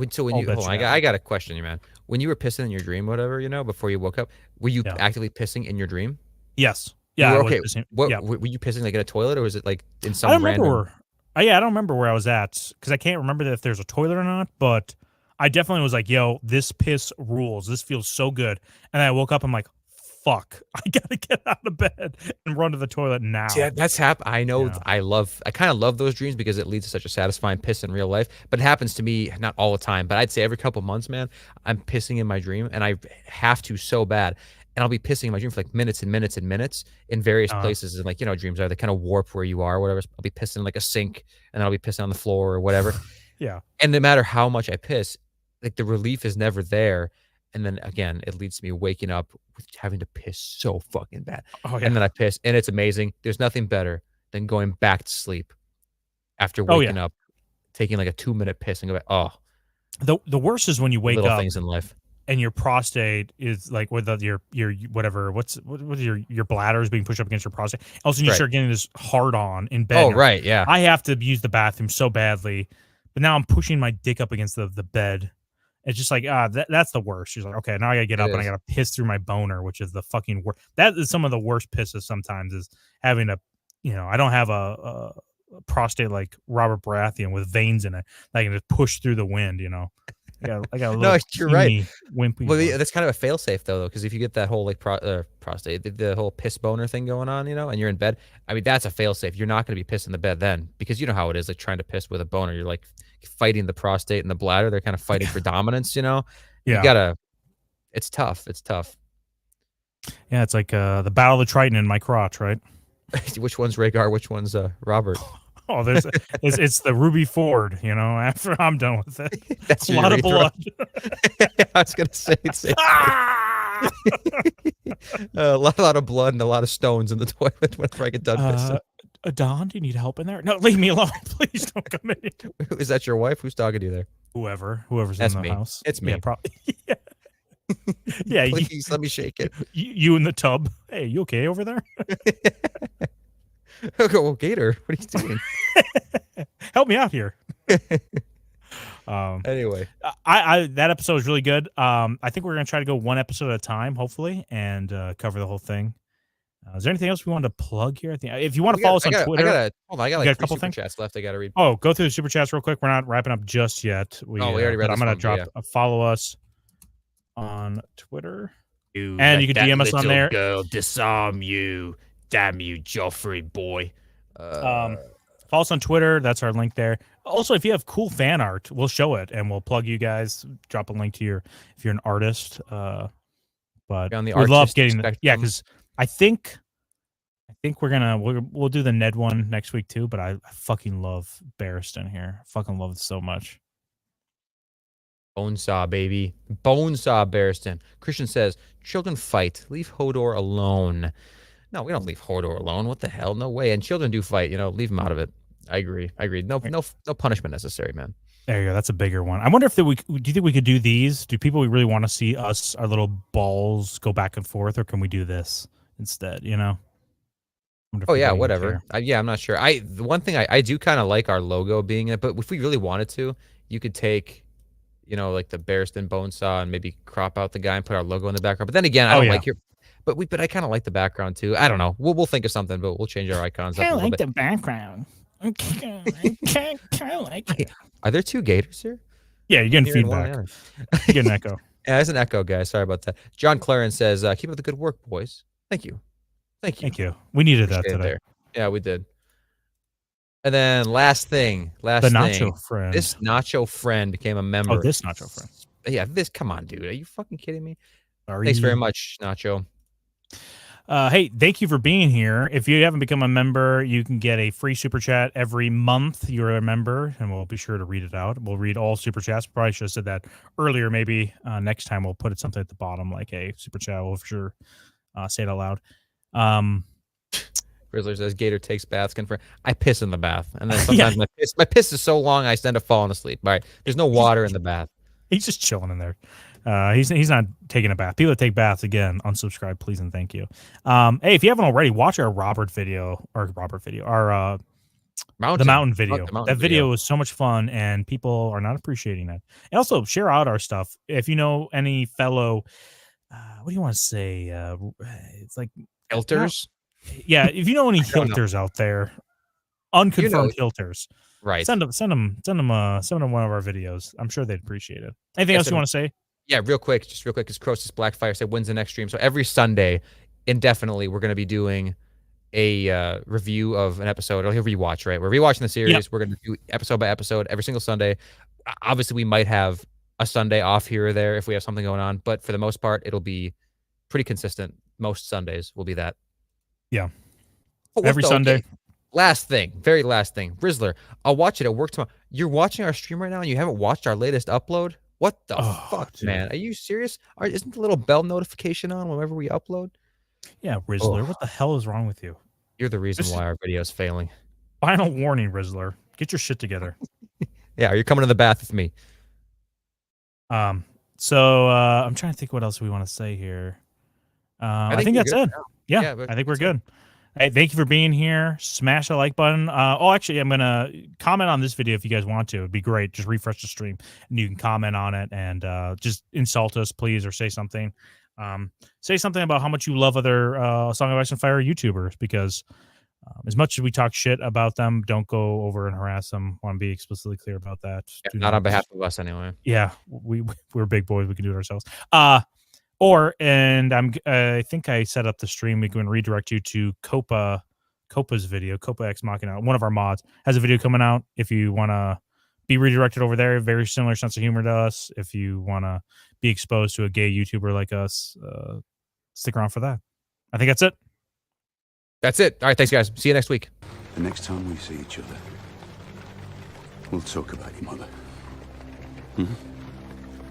So when I got a question, man. When you were pissing in your dream, whatever, before you woke up, were you actively pissing in your dream? Yes. Yeah. Okay. Were you pissing like in a toilet, or was it like in some random? I don't remember where I was at because I can't remember if there's a toilet or not. But I definitely was like, "Yo, this piss rules. This feels so good." And I woke up. I'm like, fuck, I gotta get out of bed and run to the toilet now. See, that's I know. Yeah. I kind of love those dreams because it leads to such a satisfying piss in real life. But it happens to me not all the time, but I'd say every couple months, man, I'm pissing in my dream and I have to so bad. And I'll be pissing in my dream for like minutes and minutes and minutes in various places. And like, dreams are, they kind of warp where you are or whatever. I'll be pissing in like a sink and then I'll be pissing on the floor or whatever. Yeah. And no matter how much I piss, like the relief is never there. And then again, it leads to me waking up with having to piss so fucking bad. Oh, yeah. And then I piss, and it's amazing. There's nothing better than going back to sleep after Oh, waking up, taking like a 2-minute piss and go back. Oh, The worst is when you wake little up things in life. and your prostate is like with your whatever what is your bladder is being pushed up against your prostate. All of a sudden you Right. start getting this hard on in bed. Oh, and you're like, right, yeah. I have to use the bathroom so badly, but now I'm pushing my dick up against the bed. It's just like that's the worst. She's like, okay, now I gotta get It up and I is. gotta piss through my boner, which is the fucking worst. That is some of the worst pisses sometimes is having a, I don't have a prostate like Robert Baratheon with veins in it that I can just push through the wind. I got a No, little you're right. puny, wimpy Well, one. that's kind of a fail-safe though, because if you get that whole like prostate, the whole piss boner thing going on, and you're in bed, I mean, that's a fail-safe. You're not going to be pissing the bed then, because you know how it is, like trying to piss with a boner. You're like fighting the prostate and the bladder. They're kind of fighting for dominance. You Yeah. gotta. It's tough. It's tough. Yeah, it's like the Battle of the Triton in my crotch, right? Which one's Rhaegar? Which one's Robert? Oh, it's the Ruby Ford, after I'm done with it. That's A your lot of urethra. blood. I was gonna say, Ah! a lot of blood and a lot of stones in the toilet whenever I get done pissing. Don, do you need help in there? No, leave me alone. Please don't come in. Is that your wife? Who's talking to you there? Whoever's That's in the me. house. It's me. Yeah, probably. Yeah. Yeah, Please let me shake it. you in the tub. Hey, you okay over there? I'll go, well, Gator, what are you doing? Help me out here. Anyway, I that episode was really good. I think we're gonna try to go one episode at a time, hopefully, and cover the whole thing. Is there anything else we wanted to plug here? If you want to follow us on Twitter, I got you like got a couple super things? chats left. I gotta read. Oh, go through the super chats real quick. We're not wrapping up just yet. We already read. But I'm this gonna one, drop yeah. follow us on Twitter, You and you can DM us on there. Girl, disarm you, damn you, Joffrey boy. Follow us on Twitter. That's our link there. Also, if you have cool fan art, we'll show it and we'll plug you guys. Drop a link to if you're an artist. But on the we love artistic getting spectrum. yeah, because I think we'll do the Ned one next week too. But I fucking love Barristan here. I fucking love it so much. Bonesaw, baby. Bonesaw, Barristan. Christian says, children fight. Leave Hodor alone. No, we don't leave Hodor alone. What the hell? No way. And children do fight. Leave them out of it. I agree. No punishment necessary, man. There you go. That's a bigger one. I wonder if do you think we could do these? Do people really want to see our little balls go back and forth, or can we do this instead? Oh yeah, whatever. I'm not sure. The one thing I do kind of like our logo being it, but if we really wanted to, you could take, like the Barristan Bonesaw and maybe crop out the guy and put our logo in the background. But then again, I don't like your. But I kind of like the background too. I don't know. We'll think of something, but we'll change our icons up a little bit. the background. I kind of like it. Are there two gators here? Yeah, you're getting feedback. You get an echo. Yeah, there's an echo, guys. Sorry about that. John Clarence says, keep up the good work, boys. Thank you. Thank you. We needed that today. There. Yeah, we did. And then last thing. Nacho friend. This Nacho friend became a member. Oh, this Nacho friend. Yeah, come on, dude. Are you fucking kidding me? Sorry. Thanks very much, Nacho. Hey, thank you for being here. If you haven't become a member, you can get a free super chat every month you're a member, and we'll be sure to read it out. We'll read all super chats. Probably should have said that earlier. Maybe next time we'll put it something at the bottom, like a super chat. We'll for sure say it out loud. Rizzler says Gator takes baths. I piss in the bath, and then sometimes my piss is so long I end up falling asleep. All right, there's no water in the bath. He's just chilling in there. He's not taking a bath. People that take baths, again, unsubscribe, please and thank you. Hey, if you haven't already, watch our Mountain video. That video was so much fun, and people are not appreciating that. And also, share out our stuff. If you know any fellow, what do you want to say? It's like Hilters. Yeah, if you know any Hilters out there, unconfirmed Hilters, right? Send them one of our videos. I'm sure they'd appreciate it. Anything else you want to say? Yeah, real quick, because Croesus Blackfire said when's the next stream. So every Sunday, indefinitely, we're going to be doing a review of an episode. Or rewatch, right? We're rewatching the series. Yep. We're going to do episode by episode every single Sunday. Obviously, we might have a Sunday off here or there if we have something going on, but for the most part, it'll be pretty consistent. Most Sundays will be that. Yeah. Every Sunday. Okay. Very last thing. Rizzler, I'll watch it at work tomorrow. You're watching our stream right now and you haven't watched our latest upload? What the fuck, dude. Man? Are you serious? Isn't the little bell notification on whenever we upload? Yeah, Rizzler, what the hell is wrong with you? You're the reason why our video is failing. Final warning, Rizzler. Get your shit together. Yeah, are you coming to the bath with me? So I'm trying to think what else we want to say here. I think that's it. Yeah, I think we're good. Hey, thank you for being here. Smash the like button. Actually, I'm gonna comment on this video if you guys want to. It'd be great. Just refresh the stream and you can comment on it and just insult us, please, or say something. Say something about how much you love other Song of Ice and Fire YouTubers, because as much as we talk shit about them, don't go over and harass them. Want to be explicitly clear about that. Yeah, not on behalf of us anyway. Yeah, we're big boys. We can do it ourselves. I think I set up the stream. We can redirect you to Copa's video. Copa X Machina, one of our mods, has a video coming out. If you want to be redirected over there, very similar sense of humor to us. If you want to be exposed to a gay YouTuber like us, stick around for that. I think that's it. That's it. All right, thanks, guys. See you next week. The next time we see each other, we'll talk about your mother. Mm-hmm.